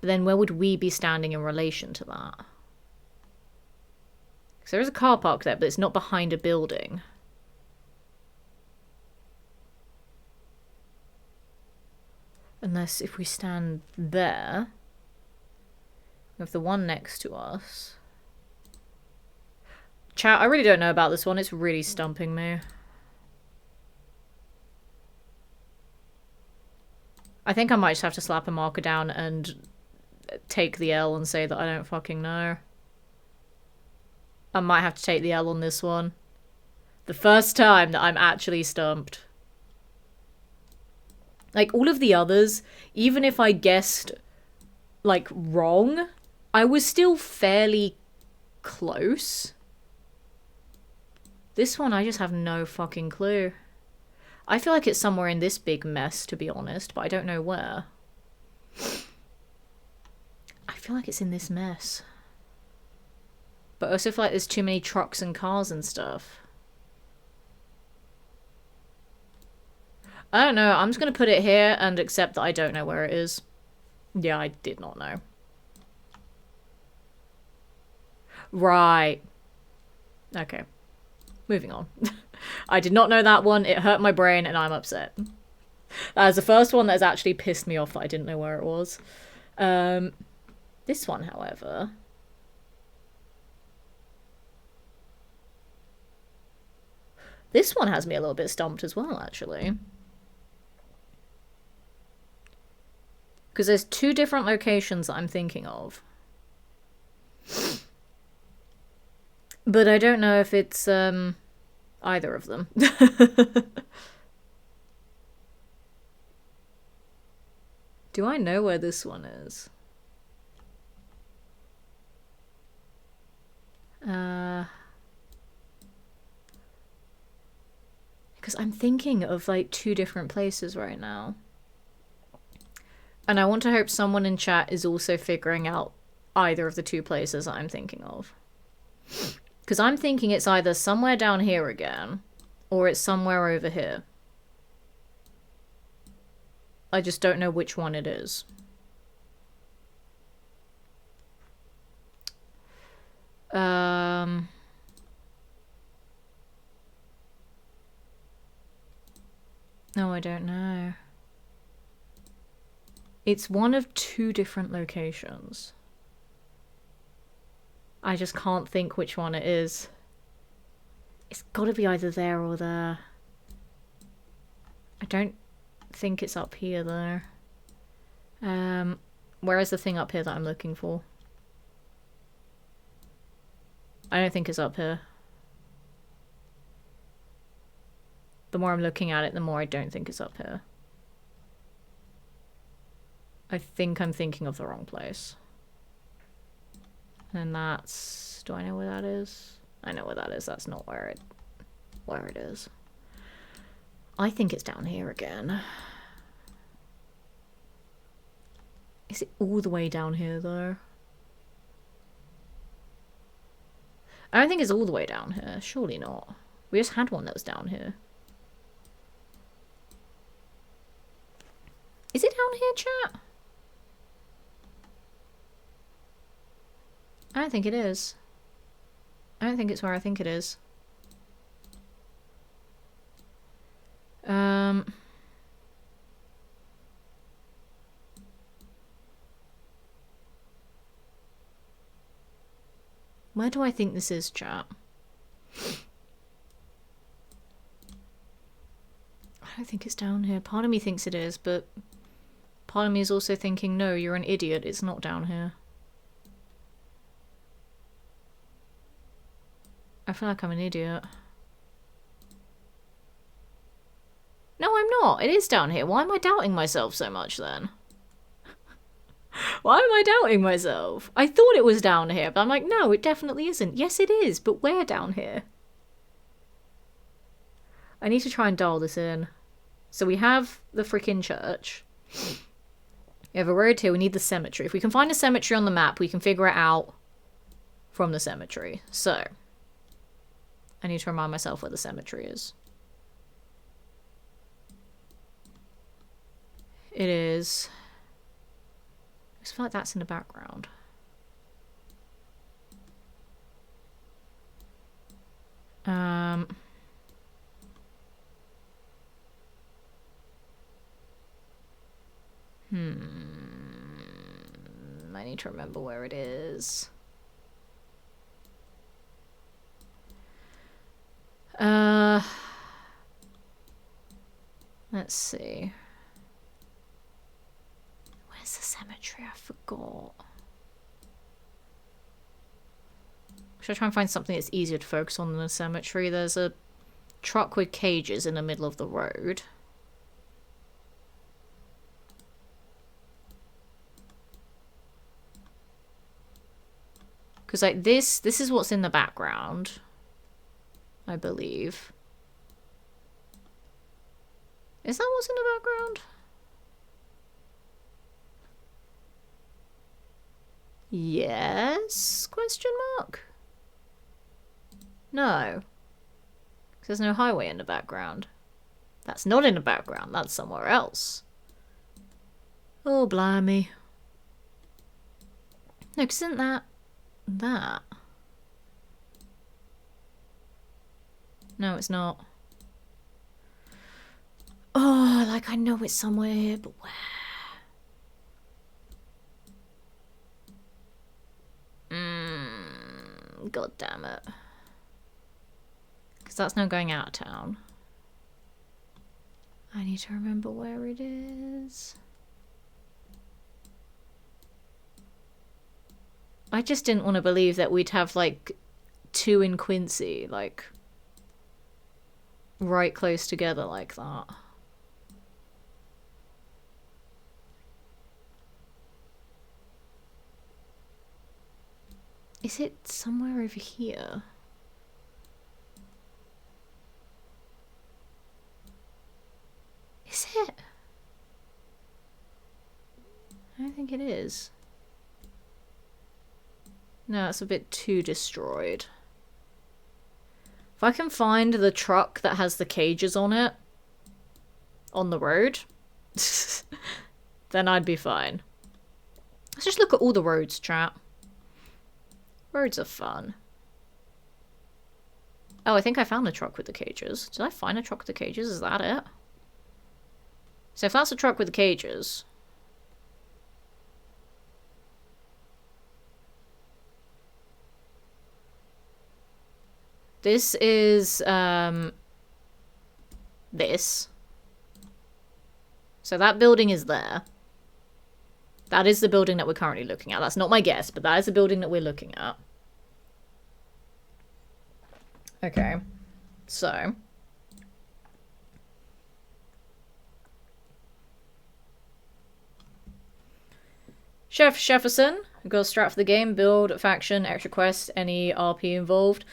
But then where would we be standing in relation to that? Because there is a car park there, but it's not behind a building. Unless if we stand there, we have the one next to us. Chat, I really don't know about this one. It's really stumping me. I think I might just have to slap a marker down and take the L and say that I don't fucking know. I might have to take the L on this one. The first time that I'm actually stumped. Like, all of the others, even if I guessed, like, wrong, I was still fairly close. This one, I just have no fucking clue. I feel like it's somewhere in this big mess, to be honest, but I don't know where. I feel like it's in this mess. But I also feel like there's too many trucks and cars and stuff. I don't know. I'm just going to put it here and accept that I don't know where it is. Yeah, I did not know. Right. Okay. Moving on. I did not know that one. It hurt my brain and I'm upset. That is the first one that has actually pissed me off that I didn't know where it was. This one, however... This one has me a little bit stumped as well, actually. Because there's two different locations that I'm thinking of. But I don't know if it's, either of them. Do I know where this one is? Because I'm thinking of, like, two different places right now. And I want to hope someone in chat is also figuring out either of the two places that I'm thinking of. Because I'm thinking it's either somewhere down here again, or it's somewhere over here. I just don't know which one it is. No, I don't know. It's one of 2 different locations. I just can't think which one it is. It's gotta be either there or there. I don't think it's up here though. Where is the thing up here that I'm looking for? I don't think it's up here. The more I'm looking at it, the more I don't think it's up here. I think I'm thinking of the wrong place. And that's... do I know where that is? I know where that is. That's not where it is. I think it's down here again. Is it all the way down here though? I don't think it's all the way down here. Surely not. We just had one that was down here. Is it down here, chat? I don't think it is. I don't think it's where I think it is. Where do I think this is, chat? I don't think it's down here. Part of me thinks it is, but part of me is also thinking, no, you're an idiot. It's not down here. I feel like I'm an idiot. No, I'm not. It is down here. Why am I doubting myself so much then? Why am I doubting myself? I thought it was down here, but I'm like, no, it definitely isn't. Yes, it is, but where down here? I need to try and dial this in. So we have the freaking church. We have a road here. We need the cemetery. If we can find a cemetery on the map, we can figure it out from the cemetery. So, I need to remind myself where the cemetery is. It is... I just feel like that's in the background. I need to remember where it is. Let's see. Where's the cemetery? I forgot. Should I try and find something that's easier to focus on than a cemetery? There's a truck with cages in the middle of the road. Because like this is what's in the background, I believe. Is that what's in the background? Yes? Question mark? No. Because there's no highway in the background. That's not in the background. That's somewhere else. Oh, blimey. No, because isn't that... that? No, it's not. Oh, like I know it's somewhere here, but where? God damn it. Because that's not going out of town. I need to remember where it is. I just didn't want to believe that we'd have like 2 in Quincy, like right close together like that. Is it somewhere over here? Is it? I don't think it is. No, it's a bit too destroyed. If I can find the truck that has the cages on it, on the road, then I'd be fine. Let's just look at all the roads, chat. Roads are fun. Oh, I think I found the truck with the cages. Did I find a truck with the cages? Is that it? So if that's a truck with the cages... This is, this. So that building is there. That is the building that we're currently looking at. That's not my guess, but that is the building that we're looking at. Okay. So. Chef Jefferson. Got a strat for the game. Build, faction, extra quest, any RP involved.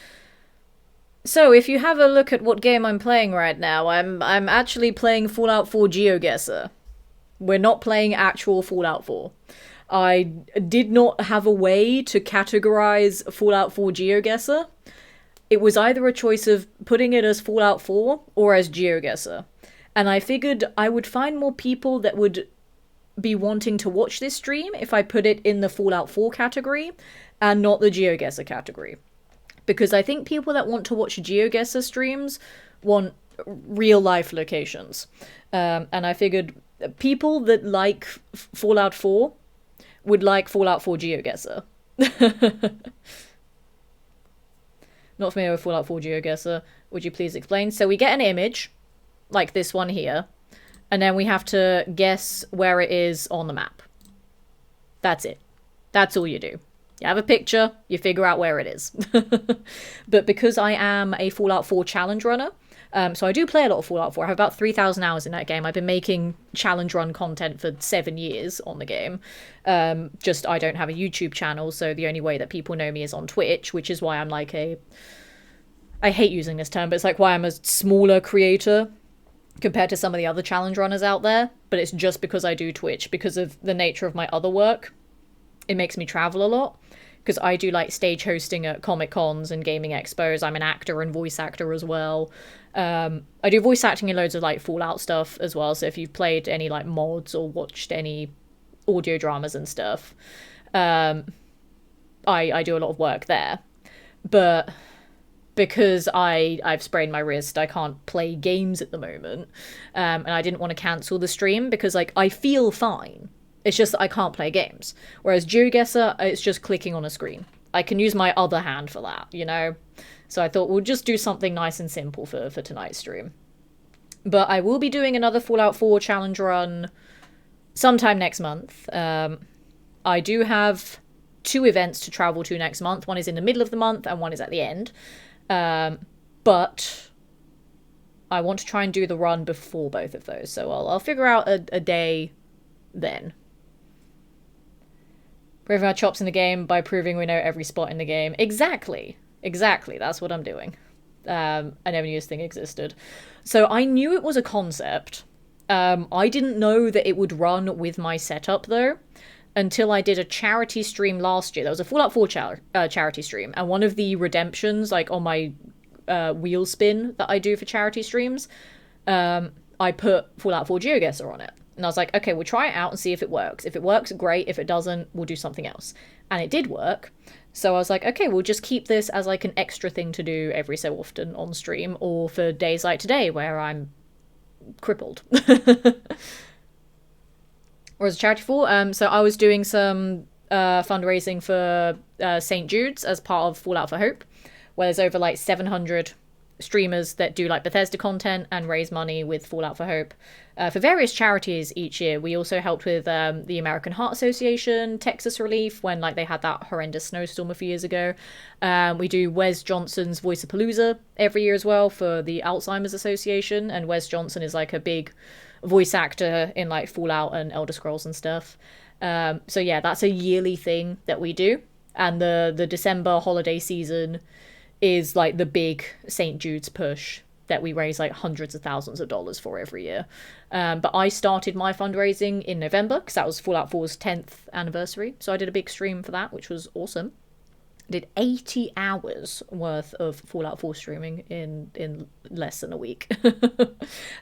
So, if you have a look at what game I'm playing right now, I'm actually playing Fallout 4 Geoguessr. We're not playing actual Fallout 4. I did not have a way to categorize Fallout 4 Geoguessr. It was either a choice of putting it as Fallout 4 or as Geoguessr. And I figured I would find more people that would be wanting to watch this stream if I put it in the Fallout 4 category and not the Geoguessr category. Because I think people that want to watch Geoguessr streams want real-life locations. And I figured people that like Fallout 4 would like Fallout 4 Geoguessr. Not familiar with Fallout 4 Geoguessr. Would you please explain? So we get an image, like this one here, and then we have to guess where it is on the map. That's it. That's all you do. You have a picture, you figure out where it is. But because I am a Fallout 4 challenge runner, so I do play a lot of Fallout 4. I have about 3,000 hours in that game. I've been making challenge run content for 7 years on the game. Just I don't have a YouTube channel, so the only way that people know me is on Twitch, which is why I'm like a... I hate using this term, but it's like why I'm a smaller creator compared to some of the other challenge runners out there. But it's just because I do Twitch, because of the nature of my other work. It makes me travel a lot. Because I do like stage hosting at Comic Cons and gaming expos. I'm an actor and voice actor as well. I do voice acting in loads of like Fallout stuff as well. So if you've played any like mods or watched any audio dramas and stuff, I do a lot of work there. But because I've sprained my wrist, I can't play games at the moment. And I didn't want to cancel the stream because like I feel fine. It's just that I can't play games. Whereas Geoguessr, it's just clicking on a screen. I can use my other hand for that, you know? So I thought we'll just do something nice and simple for tonight's stream. But I will be doing another Fallout 4 challenge run sometime next month. I do have 2 events to travel to next month. One is in the middle of the month and one is at the end. But I want to try and do the run before both of those. So I'll figure out a day then. Proving our chops in the game by proving we know every spot in the game. Exactly. Exactly. That's what I'm doing. I never knew this thing existed. So I knew it was a concept. I didn't know that it would run with my setup, though, until I did a charity stream last year. There was a Fallout 4 charity stream, and one of the redemptions, like on my wheel spin that I do for charity streams, I put Fallout 4 Geoguessr on it. And I was like, okay, we'll try it out and see if it works. If it works, great. If it doesn't, we'll do something else. And it did work. So I was like, okay, we'll just keep this as like an extra thing to do every so often on stream, or for days like today where I'm crippled. Whereas charity for, so I was doing some fundraising for St. Jude's as part of Fallout for Hope, where there's over like 700 streamers that do like Bethesda content and raise money with Fallout for Hope for various charities each year. We also helped with the American Heart Association, Texas Relief, when like they had that horrendous snowstorm a few years ago. We do Wes Johnson's Voice-a-Palooza every year as well for the Alzheimer's Association, and Wes Johnson is like a big voice actor in like Fallout and Elder Scrolls and stuff. So yeah, that's a yearly thing that we do. And the December holiday season is like the big St. Jude's push that we raise like hundreds of thousands of dollars for every year. But I started my fundraising in November because that was Fallout 4's 10th anniversary. So I did a big stream for that, which was awesome. I did 80 hours worth of Fallout 4 streaming in less than a week.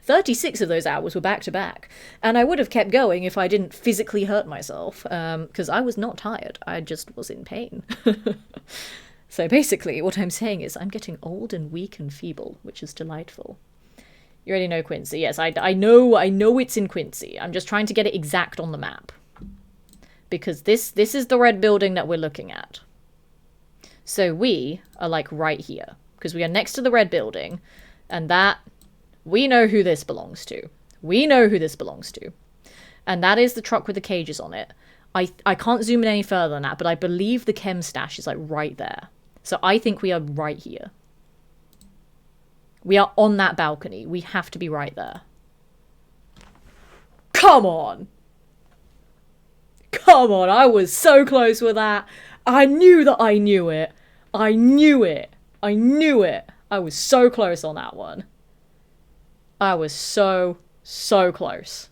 36 of those hours were back to back. And I would have kept going if I didn't physically hurt myself, because I was not tired. I just was in pain. So basically, what I'm saying is I'm getting old and weak and feeble, which is delightful. You already know Quincy. Yes, I know it's in Quincy. I'm just trying to get it exact on the map. Because this is the red building that we're looking at. So we are like right here. Because we are next to the red building. And that, we know who this belongs to. We know who this belongs to. And that is the truck with the cages on it. I can't zoom in any further than that, but I believe the chem stash is like right there. So I think we are right here. We are on that balcony. We have to be right there. Come on! Come on, I was so close with that. I knew that I knew it. I knew it. I knew it. I was so close on that one. I was so close.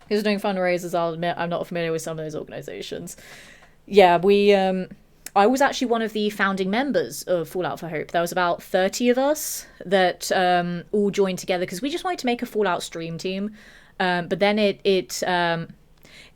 He was doing fundraisers, I'll admit. I'm not familiar with some of those organizations. Yeah, I was actually one of the founding members of Fallout for Hope. There was about 30 of us that all joined together because we just wanted to make a Fallout stream team. But then it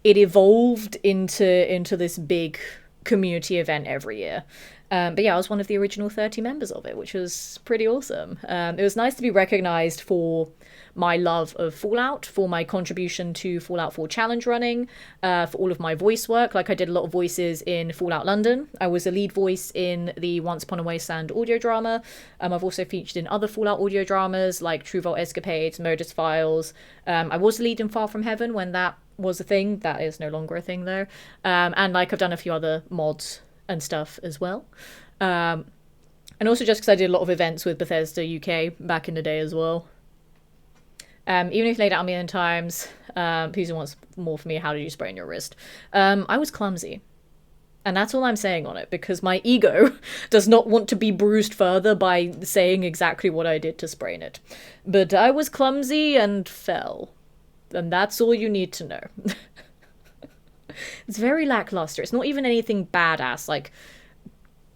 evolved into this big community event every year. But yeah, I was one of the original 30 members of it, which was pretty awesome. It was nice to be recognized for my love of Fallout, for my contribution to Fallout 4 challenge running, for all of my voice work. Like, I did a lot of voices in Fallout London. I was a lead voice in the Once Upon a Wasteland audio drama. I've also featured in other Fallout audio dramas like True Vault Escapades, Modus Files. I was a lead in Far From Heaven when that was a thing. That is no longer a thing though. And like, I've done a few other mods and stuff as well. And also just because I did a lot of events with Bethesda UK back in the day as well. Even if you laid it out a million times, Peter wants more from me. How did you sprain your wrist? I was clumsy. And that's all I'm saying on it, because my ego does not want to be bruised further by saying exactly what I did to sprain it. But I was clumsy and fell. And that's all you need to know. It's very lackluster. It's not even anything badass, like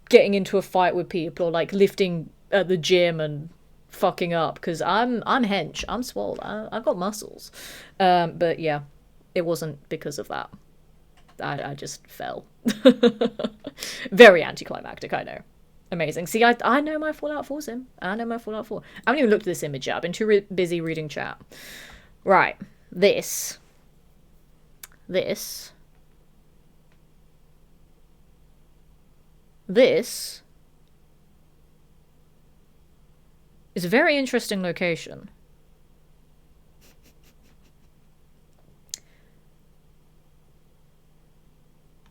getting into a fight with people or like lifting at the gym and fucking up, because I'm hench. I'm swole. I've got muscles. But yeah, it wasn't because of that. I just fell. Very anticlimactic, I know. Amazing. See, I know my Fallout 4 sim. I know my Fallout 4. I haven't even looked at this image yet. I've been too busy reading chat. Right. This is a very interesting location.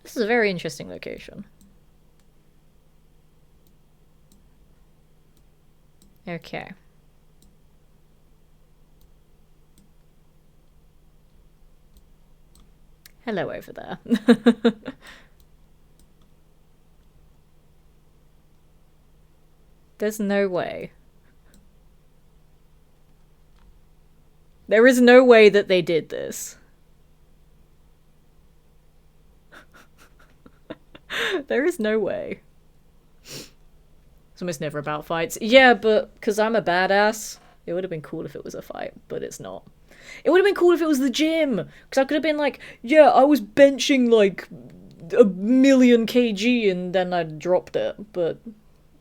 This is a very interesting location. Okay. Hello over there. There's no way. There is no way that they did this. There is no way. It's almost never about fights. Yeah, but because I'm a badass, it would have been cool if it was a fight, but it's not. It would have been cool if it was the gym, because I could have been like, yeah, I was benching like 1,000,000 kg and then I dropped it, but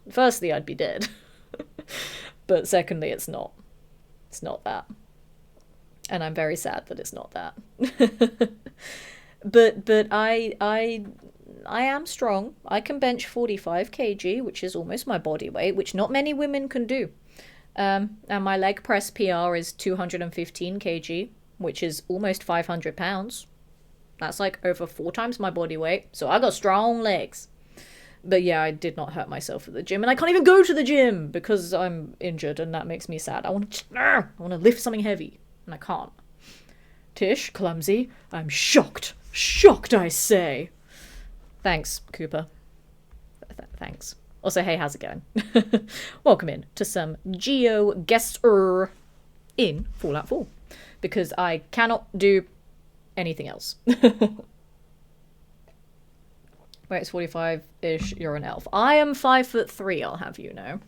firstly, I'd be dead. But secondly, it's not. It's not that. And I'm very sad that it's not that. But I am strong. I can bench 45 kg, which is almost my body weight, which not many women can do. And my leg press PR is 215 kg, which is almost 500 pounds. That's like over 4 times my body weight. So I got strong legs. But yeah, I did not hurt myself at the gym. And I can't even go to the gym because I'm injured, and that makes me sad. I want to lift something heavy, and I can't. Tish, clumsy. I'm shocked. Shocked, I say. Thanks, Cooper. Thanks. Also, hey, how's it going? Welcome in to some Geoguessr in Fallout 4. Because I cannot do anything else. Wait, it's 45-ish, you're an elf. I am 5'3", I'll have you know.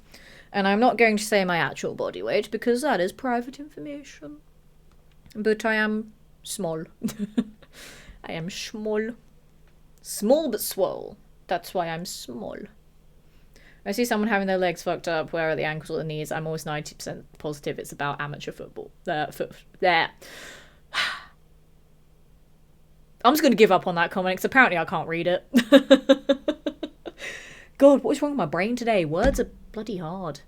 And I'm not going to say my actual body weight, because that is private information. But I am small. I am small. Small but swole. That's why I'm small. I see someone having their legs fucked up, where at the ankles or the knees, I'm always 90% positive it's about amateur football. There. I'm just going to give up on that comment, because apparently I can't read it. God, what is wrong with my brain today? Words are bloody hard.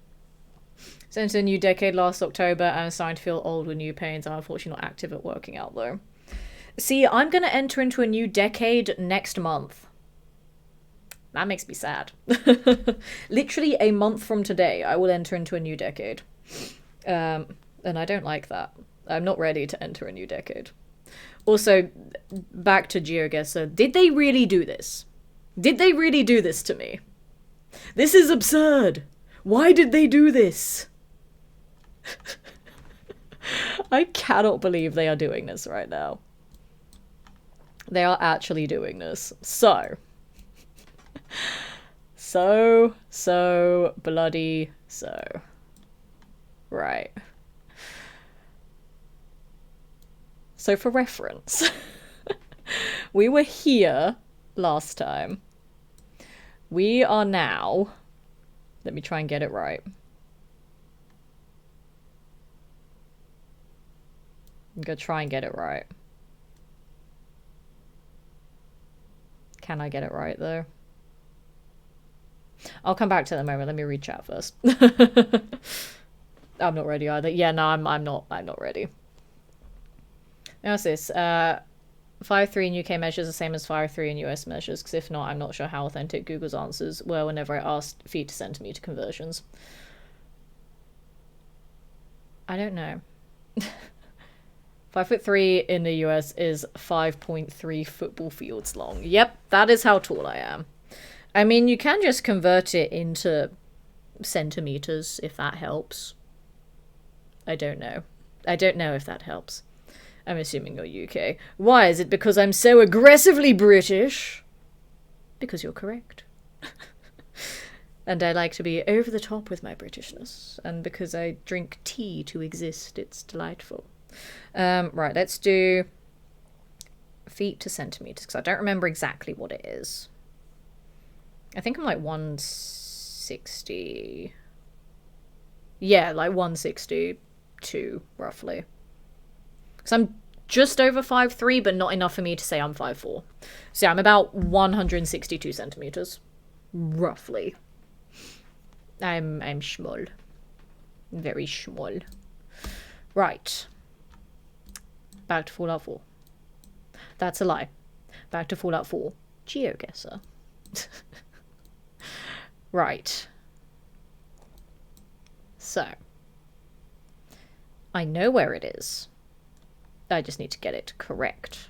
So into a new decade last October, and I'm starting to feel old with new pains. I'm unfortunately not active at working out, though. See, I'm going to enter into a new decade next month. That makes me sad. Literally a month from today, I will enter into a new decade. And I don't like that. I'm not ready to enter a new decade. Also, back to Geoguessr. Did they really do this? Did they really do this to me? This is absurd. Why did they do this? I cannot believe they are doing this right now. They are actually doing this. So bloody so. Right. So for reference, we were here last time. We are now... Let me try and get it right. I'm gonna try and get it right. Can I get it right, though? I'll come back to that in a moment. Let me read chat first. I'm not ready either. Yeah, no, I'm not ready. What's this? 5.3 in UK measures the same as 5.3 in US measures, because if not, I'm not sure how authentic Google's answers were whenever I asked feet to centimetre conversions. I don't know. 5'3" in the US is 5.3 football fields long. Yep, that is how tall I am. I mean, you can just convert it into centimetres if that helps. I don't know. I don't know if that helps. I'm assuming you're UK. Why? Is it because I'm so aggressively British? Because you're correct. And I like to be over the top with my Britishness. And because I drink tea to exist, it's delightful. Right, let's do feet to centimetres, because I don't remember exactly what it is. I think I'm like 160. Yeah, like 162, roughly. Because I'm just over 5'3", but not enough for me to say I'm 5'4". So yeah, I'm about 162 centimetres. Roughly. I'm small. Very small. Right. Back to Fallout 4. That's a lie. Back to Fallout 4. Geoguessr. Right. So. I know where it is. I just need to get it correct.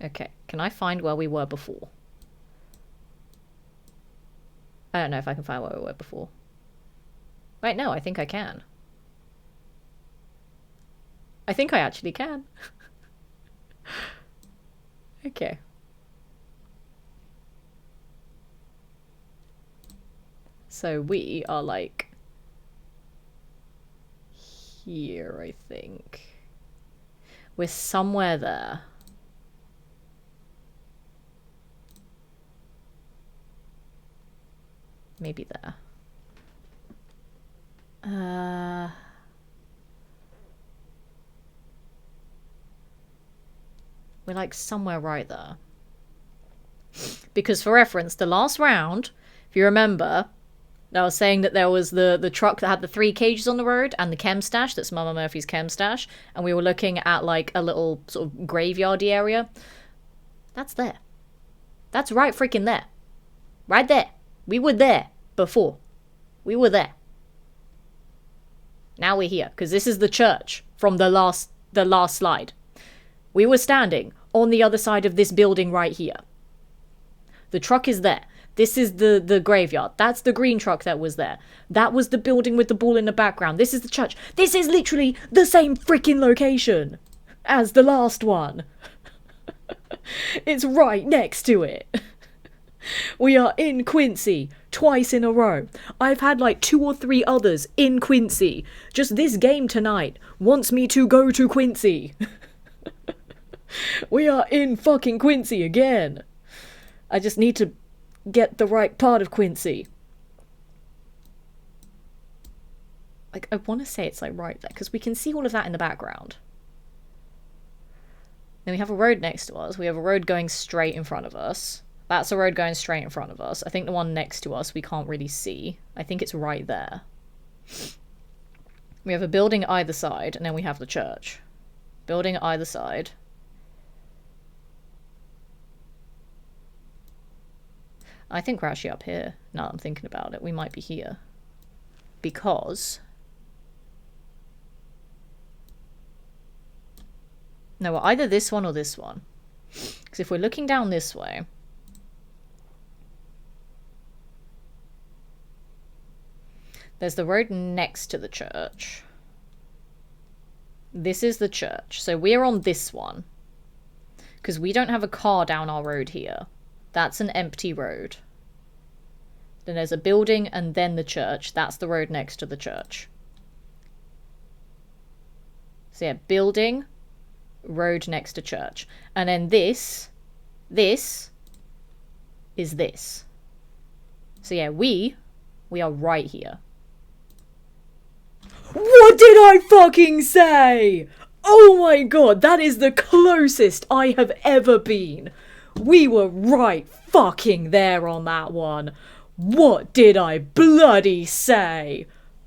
Okay, can I find where we were before? I don't know if I can find where we were before. Wait, no, I think I can. I think I actually can. Okay. So we are like here, I think. We're somewhere there. Maybe there. We're like somewhere right there. Because for reference, the last round, if you remember, I was saying that there was the truck that had the 3 cages on the road and the chem stash, that's Mama Murphy's chem stash, and we were looking at like a little sort of graveyardy area. That's there. That's right freaking there. Right there. We were there before. We were there. Now we're here, because this is the church from the last slide. We were standing on the other side of this building right here. The truck is there. This is the graveyard. That's the green truck that was there. That was the building with the ball in the background. This is the church. This is literally the same freaking location as the last one. It's right next to it. We are in Quincy twice in a row. I've had like 2 or 3 others in Quincy. Just this game tonight wants me to go to Quincy. We are in fucking Quincy again. I just need to get the right part of Quincy. Like, I want to say it's like right there, because we can see all of that in the background. Then we have a road next to us. We have a road going straight in front of us. That's a road going straight in front of us. I think the one next to us we can't really see. I think it's right there. We have a building either side, and then we have the church. Building either side. I think we're actually up here. Now that I'm thinking about it, we might be here. Because... no, we're either this one or this one. Because if we're looking down this way... there's the road next to the church. This is the church. So we're on this one. Because we don't have a car down our road here. That's an empty road. Then there's a building and then the church. That's the road next to the church. So yeah, building, road next to church. And then this is this. So yeah, we are right here. What did I fucking say? Oh my god, that is the closest I have ever been. We were right fucking there on that one. What did I bloody say?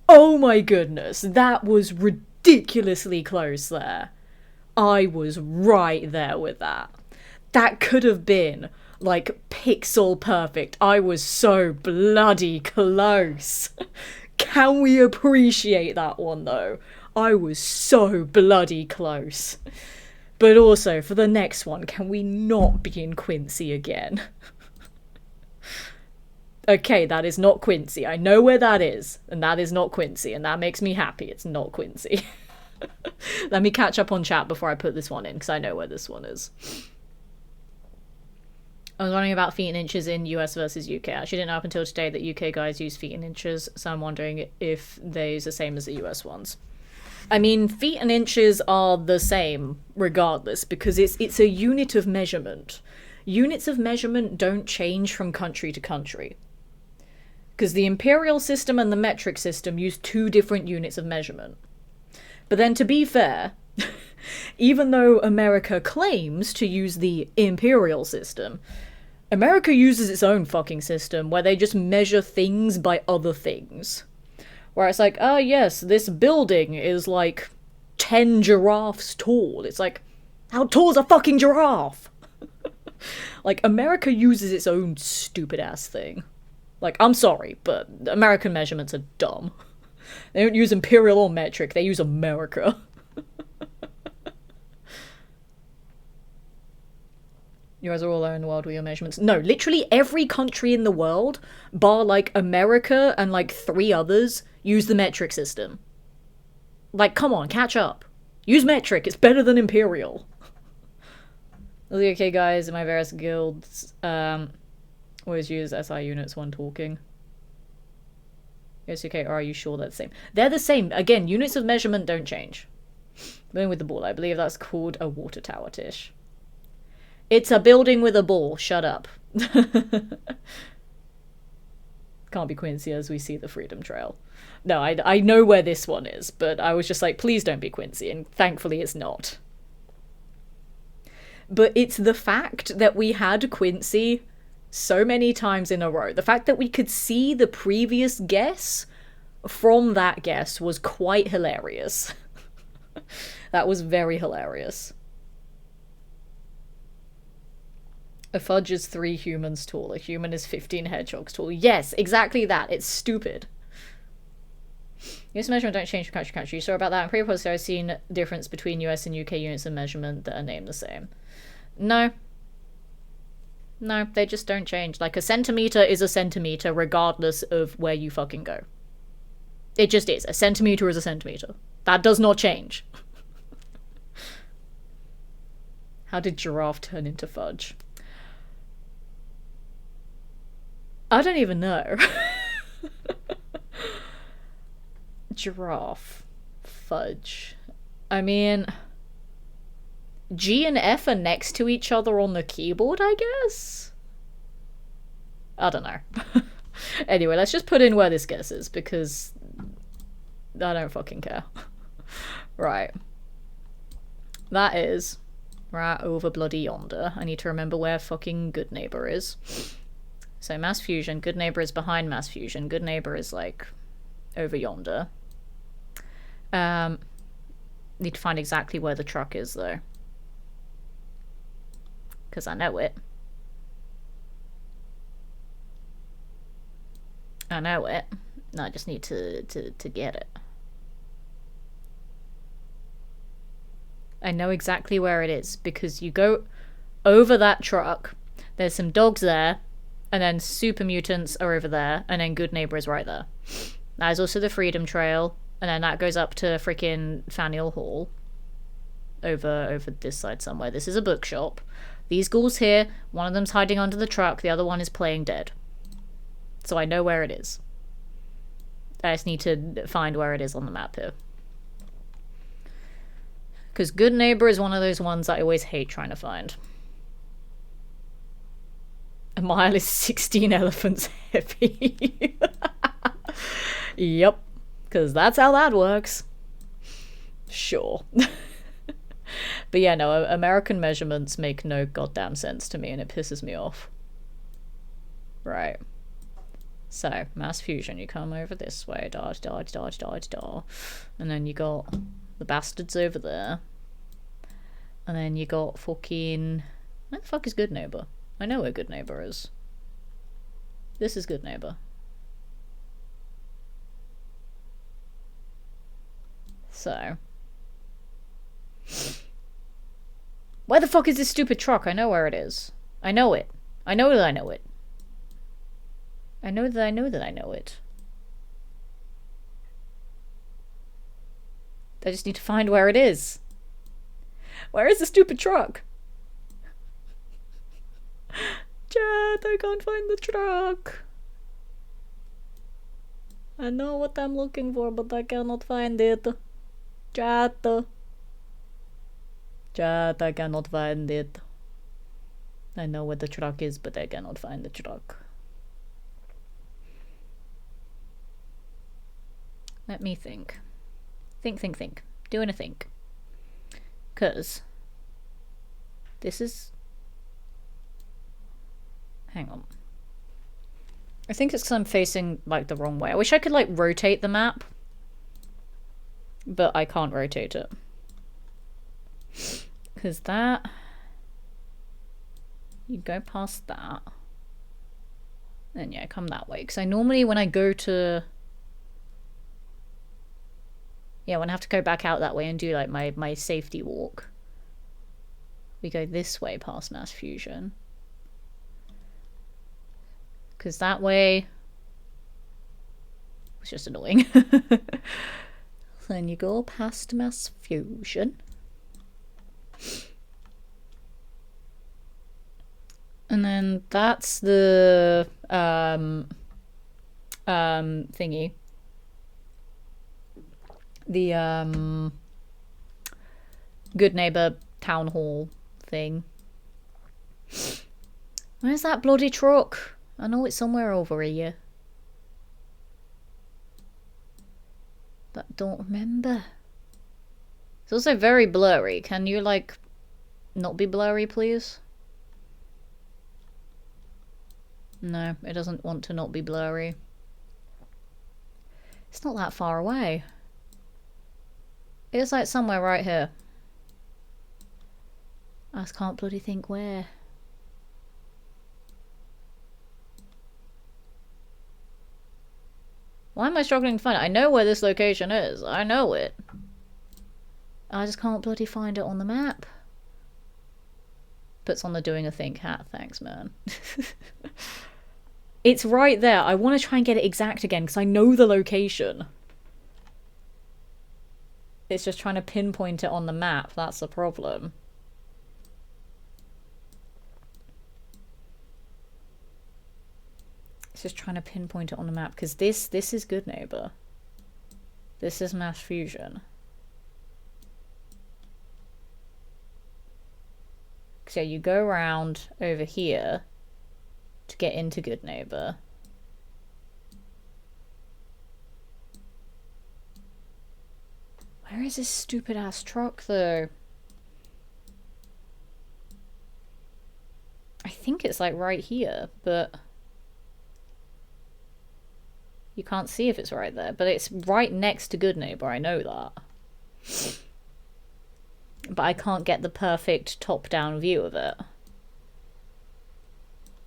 Oh my goodness, that was ridiculously close there. I was right there with that. That could have been, like, pixel perfect. I was so bloody close. Can we appreciate that one, though? I was so bloody close. But also, for the next one, can we not be in Quincy again? Okay, that is not Quincy. I know where that is, and that is not Quincy, and that makes me happy. It's not Quincy. Let me catch up on chat before I put this one in, because I know where this one is. I was wondering about feet and inches in US versus UK. I actually didn't know up until today that UK guys use feet and inches, so I'm wondering if they use the same as the US ones. I mean, feet and inches are the same regardless, because it's a unit of measurement. Units of measurement don't change from country to country. Because the imperial system and the metric system use two different units of measurement. But then to be fair, even though America claims to use the imperial system, America uses its own fucking system where they just measure things by other things. Where it's like, oh yes, this building is like 10 giraffes tall. It's like, how tall is a fucking giraffe? Like, America uses its own stupid ass thing. Like, I'm sorry, but American measurements are dumb. They don't use imperial or metric, they use America. You guys are all alone in the world with your measurements. No, literally every country in the world, bar like America and like 3 others, use the metric system. Like, come on, catch up. Use metric, it's better than imperial. Okay, guys, in my various guilds, always use SI units when talking. Yes, okay, or are you sure they're the same? They're the same. Again, units of measurement don't change. Building with the ball, I believe that's called a water tower, Tish. It's a building with a ball, shut up. Can't be Quincy as we see the Freedom Trail. No, I know where this one is, but I was just like, please don't be Quincy, and thankfully it's not. But it's the fact that we had Quincy so many times in a row. The fact that we could see the previous guess from that guess was quite hilarious. That was very hilarious. A fudge is 3 humans tall. A human is 15 hedgehogs tall. Yes, exactly that. It's stupid. US measurement don't change from country to country. You saw about that in pre-post. I've seen difference between US and UK units of measurement that are named the same. No. No, they just don't change. Like, a centimeter is a centimeter regardless of where you fucking go. It just is. A centimeter is a centimeter. That does not change. How did giraffe turn into fudge? I don't even know. Giraffe. Fudge. I mean, G and F are next to each other on the keyboard, I guess? I don't know. Anyway, let's just put in where this guess is, because I don't fucking care. Right. That is right over bloody yonder. I need to remember where fucking Good Neighbor is. So Mass Fusion, Good Neighbor is behind Mass Fusion. Good Neighbor is like over yonder. Need to find exactly where the truck is though, because I know it. I know it. I just need to get it. I know exactly where it is because you go over that truck. There's some dogs there, and then super mutants are over there, and then Good Neighbor is right there. There's also the Freedom Trail, and then that goes up to freaking Faneuil Hall. Over this side somewhere. This is a bookshop. These ghouls here, one of them's hiding under the truck, the other one is playing dead. So I know where it is. I just need to find where it is on the map here. Because Good Neighbor is one of those ones that I always hate trying to find. A mile is 16 elephants heavy. Yep. Because that's how that works. Sure. But yeah, no, American measurements make no goddamn sense to me, and it pisses me off. Right. So, Mass Fusion, you come over this way, dodge, dodge, dodge, dodge, dodge. And then you got the bastards over there. And then you got fucking... Where the fuck is Good Neighbor? I know where Good Neighbor is. This is Good Neighbor. So... Where the fuck is this stupid truck? I know where it is. I know it. I know that I know it. I know that I know that I know it. I just need to find where it is. Where is the stupid truck? Chat, I can't find the truck. I know what I'm looking for, but I cannot find it. Chat. Chat, I cannot find it. I know where the truck is, but I cannot find the truck. Let me think. Think. Doing a think. 'Cause this is... Hang on. I think it's 'cause I'm facing, like, the wrong way. I wish I could, like, rotate the map. But I can't rotate it. Because that... You go past that. Then, yeah, come that way. Because I normally, when I go to... Yeah, when I have to go back out that way and do, like, my safety walk. We go this way past Mass Fusion. Because that way... It's just annoying. Then you go past Mass Fusion. And then that's the thingy. The Good Neighbor Town Hall thing. Where's that bloody truck? I know it's somewhere over here. But I don't remember. It's also very blurry. Can you, like, not be blurry, please? No, it doesn't want to not be blurry. It's not that far away. It's like somewhere right here. I just can't bloody think where. Why am I struggling to find it? I know where this location is. I know it. I just can't bloody find it on the map. Puts on the doing a think hat. Thanks, man. It's right there. I want to try and get it exact again because I know the location. It's just trying to pinpoint it on the map. That's the problem. It's just trying to pinpoint it on the map because this is Good Neighbor. This is Mass Fusion. So you go around over here to get into Good Neighbor. Where is this stupid ass truck though? I think it's like right here, but you can't see if it's right there. But it's right next to Good Neighbor, I know that. But I can't get the perfect top-down view of it.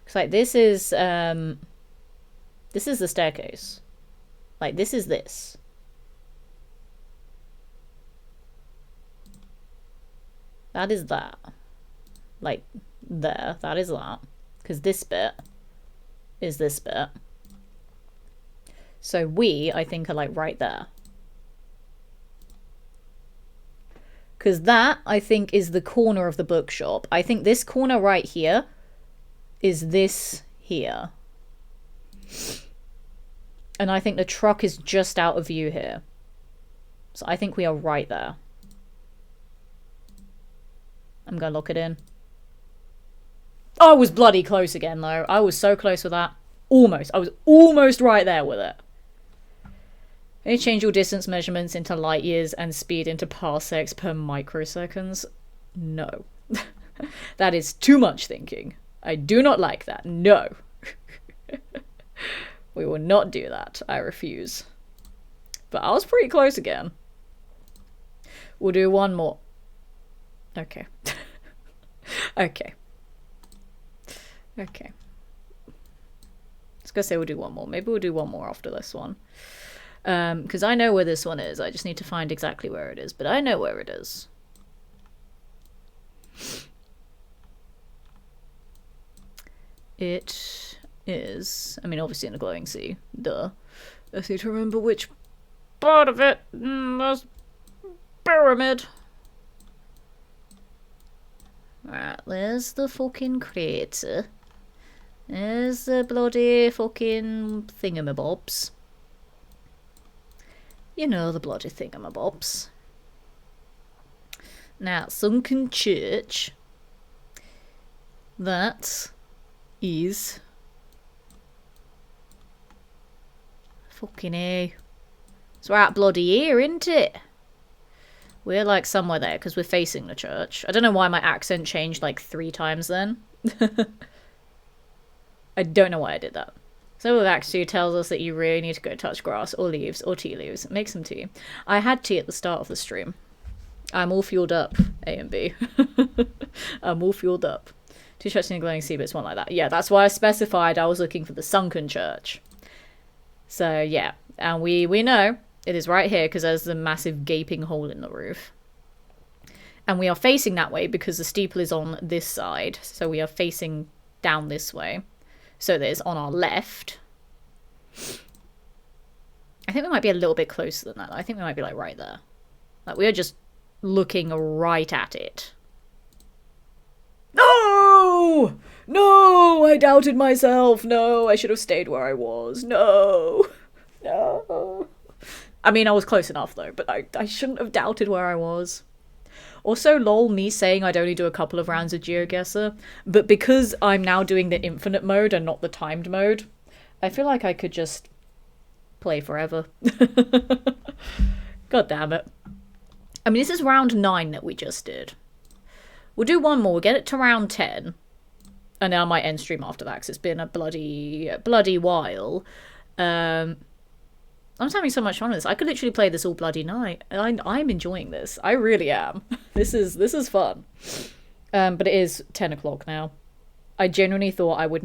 It's like this is the staircase. Like this is this. That is that. Like there, that is that. Because this bit is this bit. So we, I think, are like right there. Because that, I think, is the corner of the bookshop. I think this corner right here is this here. And I think the truck is just out of view here. So I think we are right there. I'm gonna lock it in. I was bloody close again, though. I was so close with that. Almost. I was almost right there with it. Can you change your distance measurements into light years and speed into parsecs per microseconds? No. That is too much thinking. I do not like that. No. We will not do that. I refuse. But I was pretty close again. We'll do one more. Okay. Okay. Okay. I was gonna say we'll do one more. Maybe we'll do one more after this one. Because I know where this one is. I just need to find exactly where it is. But I know where it is. It is... I mean, obviously in the glowing sea. Duh. I need to remember which part of it. There's pyramid. Right, there's the fucking crater. There's the bloody fucking thingamabobs. You know, the bloody thingamabobs. Now, sunken church. That is... Fucking A. It's right bloody here, isn't it? We're like somewhere there because we're facing the church. I don't know why my accent changed like 3 times then. I don't know why I did that. So Act 2 tells us that you really need to go touch grass or leaves or tea leaves. Make some tea. I had tea at the start of the stream. I'm all fueled up, A and B. I'm all fueled up. 2 churches in a glowing sea, but it's one like that. Yeah, that's why I specified I was looking for the sunken church. So yeah, and we know it is right here because there's the massive gaping hole in the roof. And we are facing that way because the steeple is on this side. So we are facing down this way. So there's on our left. I think we might be a little bit closer than that. I think we might be like right there. Like we are just looking right at it. No! No! I doubted myself. No, I should have stayed where I was. No. No. I mean, I was close enough though, but I shouldn't have doubted where I was. Also, lol, me saying I'd only do a couple of rounds of Geoguessr, but because I'm now doing the infinite mode and not the timed mode, I feel like I could just play forever. God damn it. I mean, this is round 9 that we just did. We'll do one more, we'll get it to round 10, and then I might end stream after that, because it's been a bloody while. I'm just having so much fun with this. I could literally play this all bloody night. I'm enjoying this. I really am. This is fun. But it is 10 o'clock now. I genuinely thought I would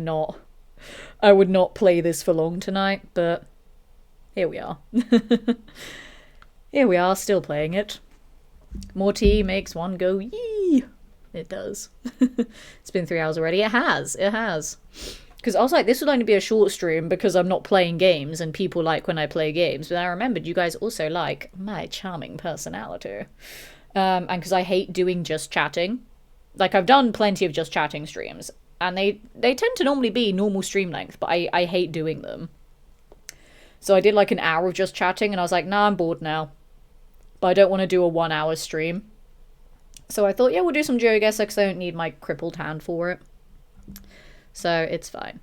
not play this for long tonight, but here we are. Here we are, still playing it. More tea makes one go yee. It does. It's been 3 hours already. It has. Because I was like, this would only be a short stream because I'm not playing games and people like when I play games. But I remembered you guys also like my charming personality. And because I hate doing just chatting. Like, I've done plenty of just chatting streams. And they tend to normally be normal stream length, but I hate doing them. So I did like an hour of just chatting and I was like, nah, I'm bored now. But I don't want to do a 1 hour stream. So I thought, yeah, we'll do some Geoguessr because I don't need my crippled hand for it. So it's fine.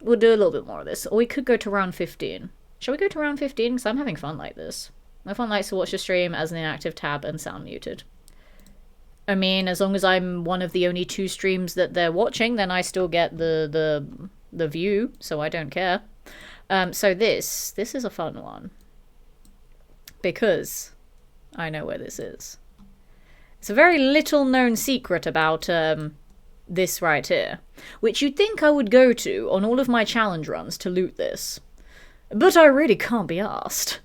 We'll do a little bit more of this. Or we could go to round 15. Shall we go to round 15? Because I'm having fun like this. My phone likes to watch the stream as an inactive tab and sound muted. I mean, as long as I'm one of the only 2 streams that they're watching, then I still get the view, so I don't care. So this is a fun one. Because I know where this is. It's a very little known secret about this right here, which you'd think I would go to on all of my challenge runs to loot this. But I really can't be asked.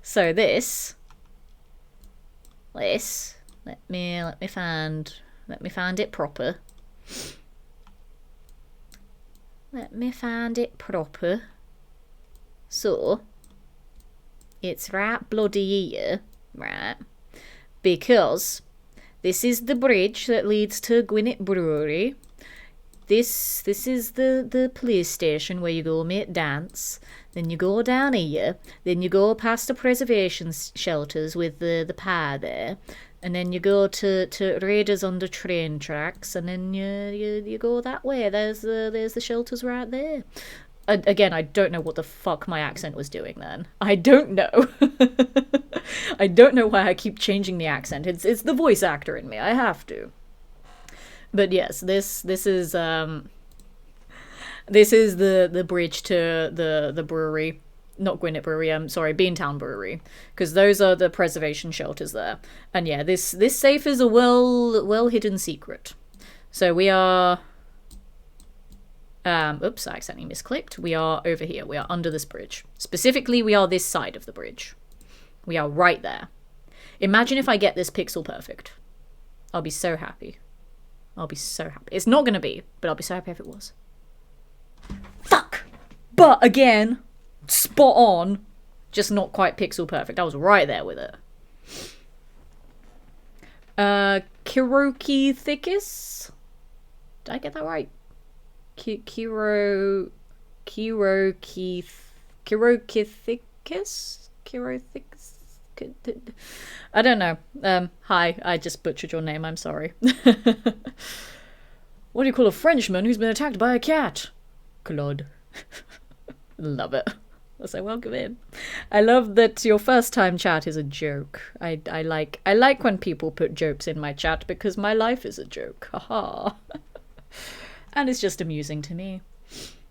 So this, let me find it proper. Let me find it proper. So, it's right bloody here, right? Because this is the bridge that leads to Gwynedd Brewery. This is the police station where you go meet dance. Then you go down here. Then you go past the preservation shelters with the pie there. And then you go to Raiders on the train tracks. And then you go that way. There's the shelters right there. Again, I don't know what the fuck my accent was doing then. I don't know. I don't know why I keep changing the accent. It's the voice actor in me. I have to. But yes, this is the bridge to the brewery, not Gwynedd Brewery. Sorry, Beantown Brewery, because those are the preservation shelters there. And yeah, this safe is a well hidden secret. So we are. Oops, I accidentally misclicked. We are over here. We are under this bridge. Specifically, we are this side of the bridge. We are right there. Imagine if I get this pixel perfect. I'll be so happy. I'll be so happy. It's not going to be, but I'll be so happy if it was. Fuck! But again, spot on. Just not quite pixel perfect. I was right there with it. Kirokeithicus? Did I get that right? Kirokeithicus? I don't know. Hi, I just butchered your name, I'm sorry. What do you call a Frenchman who's been attacked by a cat? Claude. Love it. So welcome in. I love that your first time chat is a joke. I like when people put jokes in my chat because my life is a joke. Haha. And it's just amusing to me.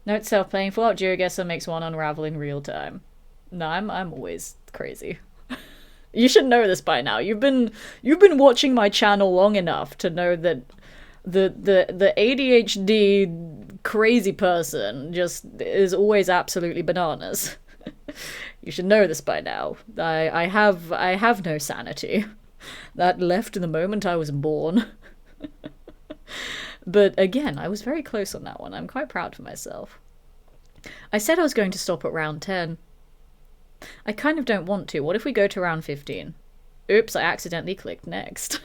Note self playing Fallout Geoguessr makes one unravel in real time. No, I'm always crazy. You should know this by now. You've been watching my channel long enough to know that the ADHD crazy person just is always absolutely bananas. You should know this by now. I have no sanity. That left the moment I was born. But again, I was very close on that one. I'm quite proud of myself. I said I was going to stop at round 10. I kind of don't want to. What if we go to round 15? Oops, I accidentally clicked next.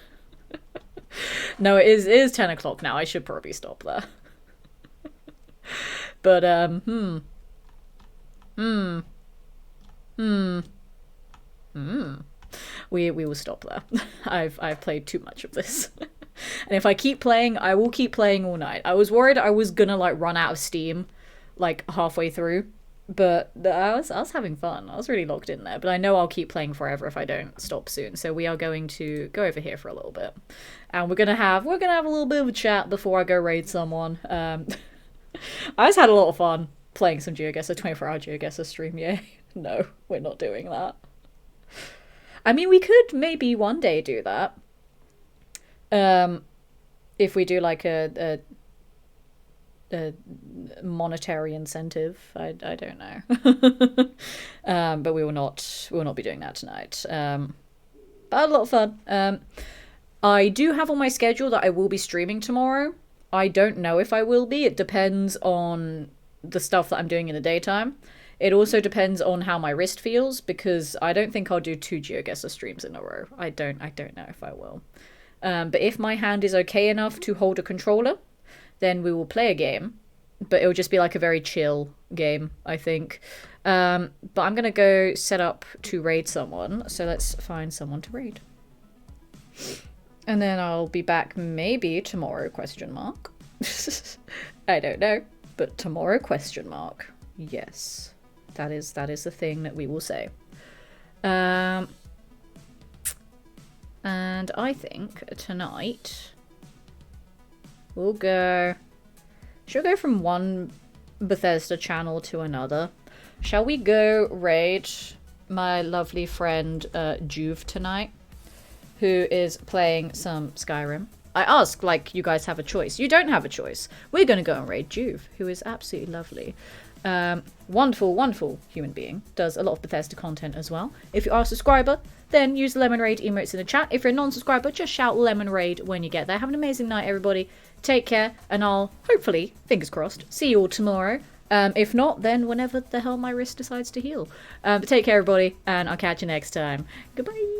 No, it is 10 o'clock now. I should probably stop there. But, We will stop there. I've played too much of this. And if I keep playing, I will keep playing all night. I was worried I was gonna, like, run out of steam, like, halfway through. But I was having fun. I was really locked in there. But I know I'll keep playing forever if I don't stop soon. So we are going to go over here for a little bit. And we're gonna have a little bit of a chat before I go raid someone. I just had a lot of fun playing some Geoguessr, 24-hour Geoguessr stream, yeah. No, we're not doing that. I mean, we could maybe one day do that. If we do like a monetary incentive, I don't know. But we will not be doing that tonight. But I had a lot of fun. I do have on my schedule that I will be streaming tomorrow. I don't know if I will be. It depends on the stuff that I'm doing in the daytime. It also depends on how my wrist feels, because I don't think I'll do 2 Geoguessr streams in a row. I don't know if I will. But if my hand is okay enough to hold a controller, then we will play a game. But it'll just be like a very chill game, I think. But I'm going to go set up to raid someone. So let's find someone to raid. And then I'll be back maybe tomorrow, question mark. I don't know, but tomorrow question mark. Yes, that is the thing that we will say. And I think tonight we'll go. Should we go from one Bethesda channel to another? Shall we go raid my lovely friend Juve tonight, who is playing some Skyrim? I asked, like, you guys have a choice. You don't have a choice. We're going to go and raid Juve, who is absolutely lovely. Wonderful, wonderful human being. Does a lot of Bethesda content as well. If you are a subscriber, then use the Lemon Raid emotes in the chat. If you're a non-subscriber, just shout Lemon Raid when you get there. Have an amazing night, everybody. Take care, and I'll, hopefully, fingers crossed, see you all tomorrow. If not, then whenever the hell my wrist decides to heal. But take care, everybody, and I'll catch you next time. Goodbye.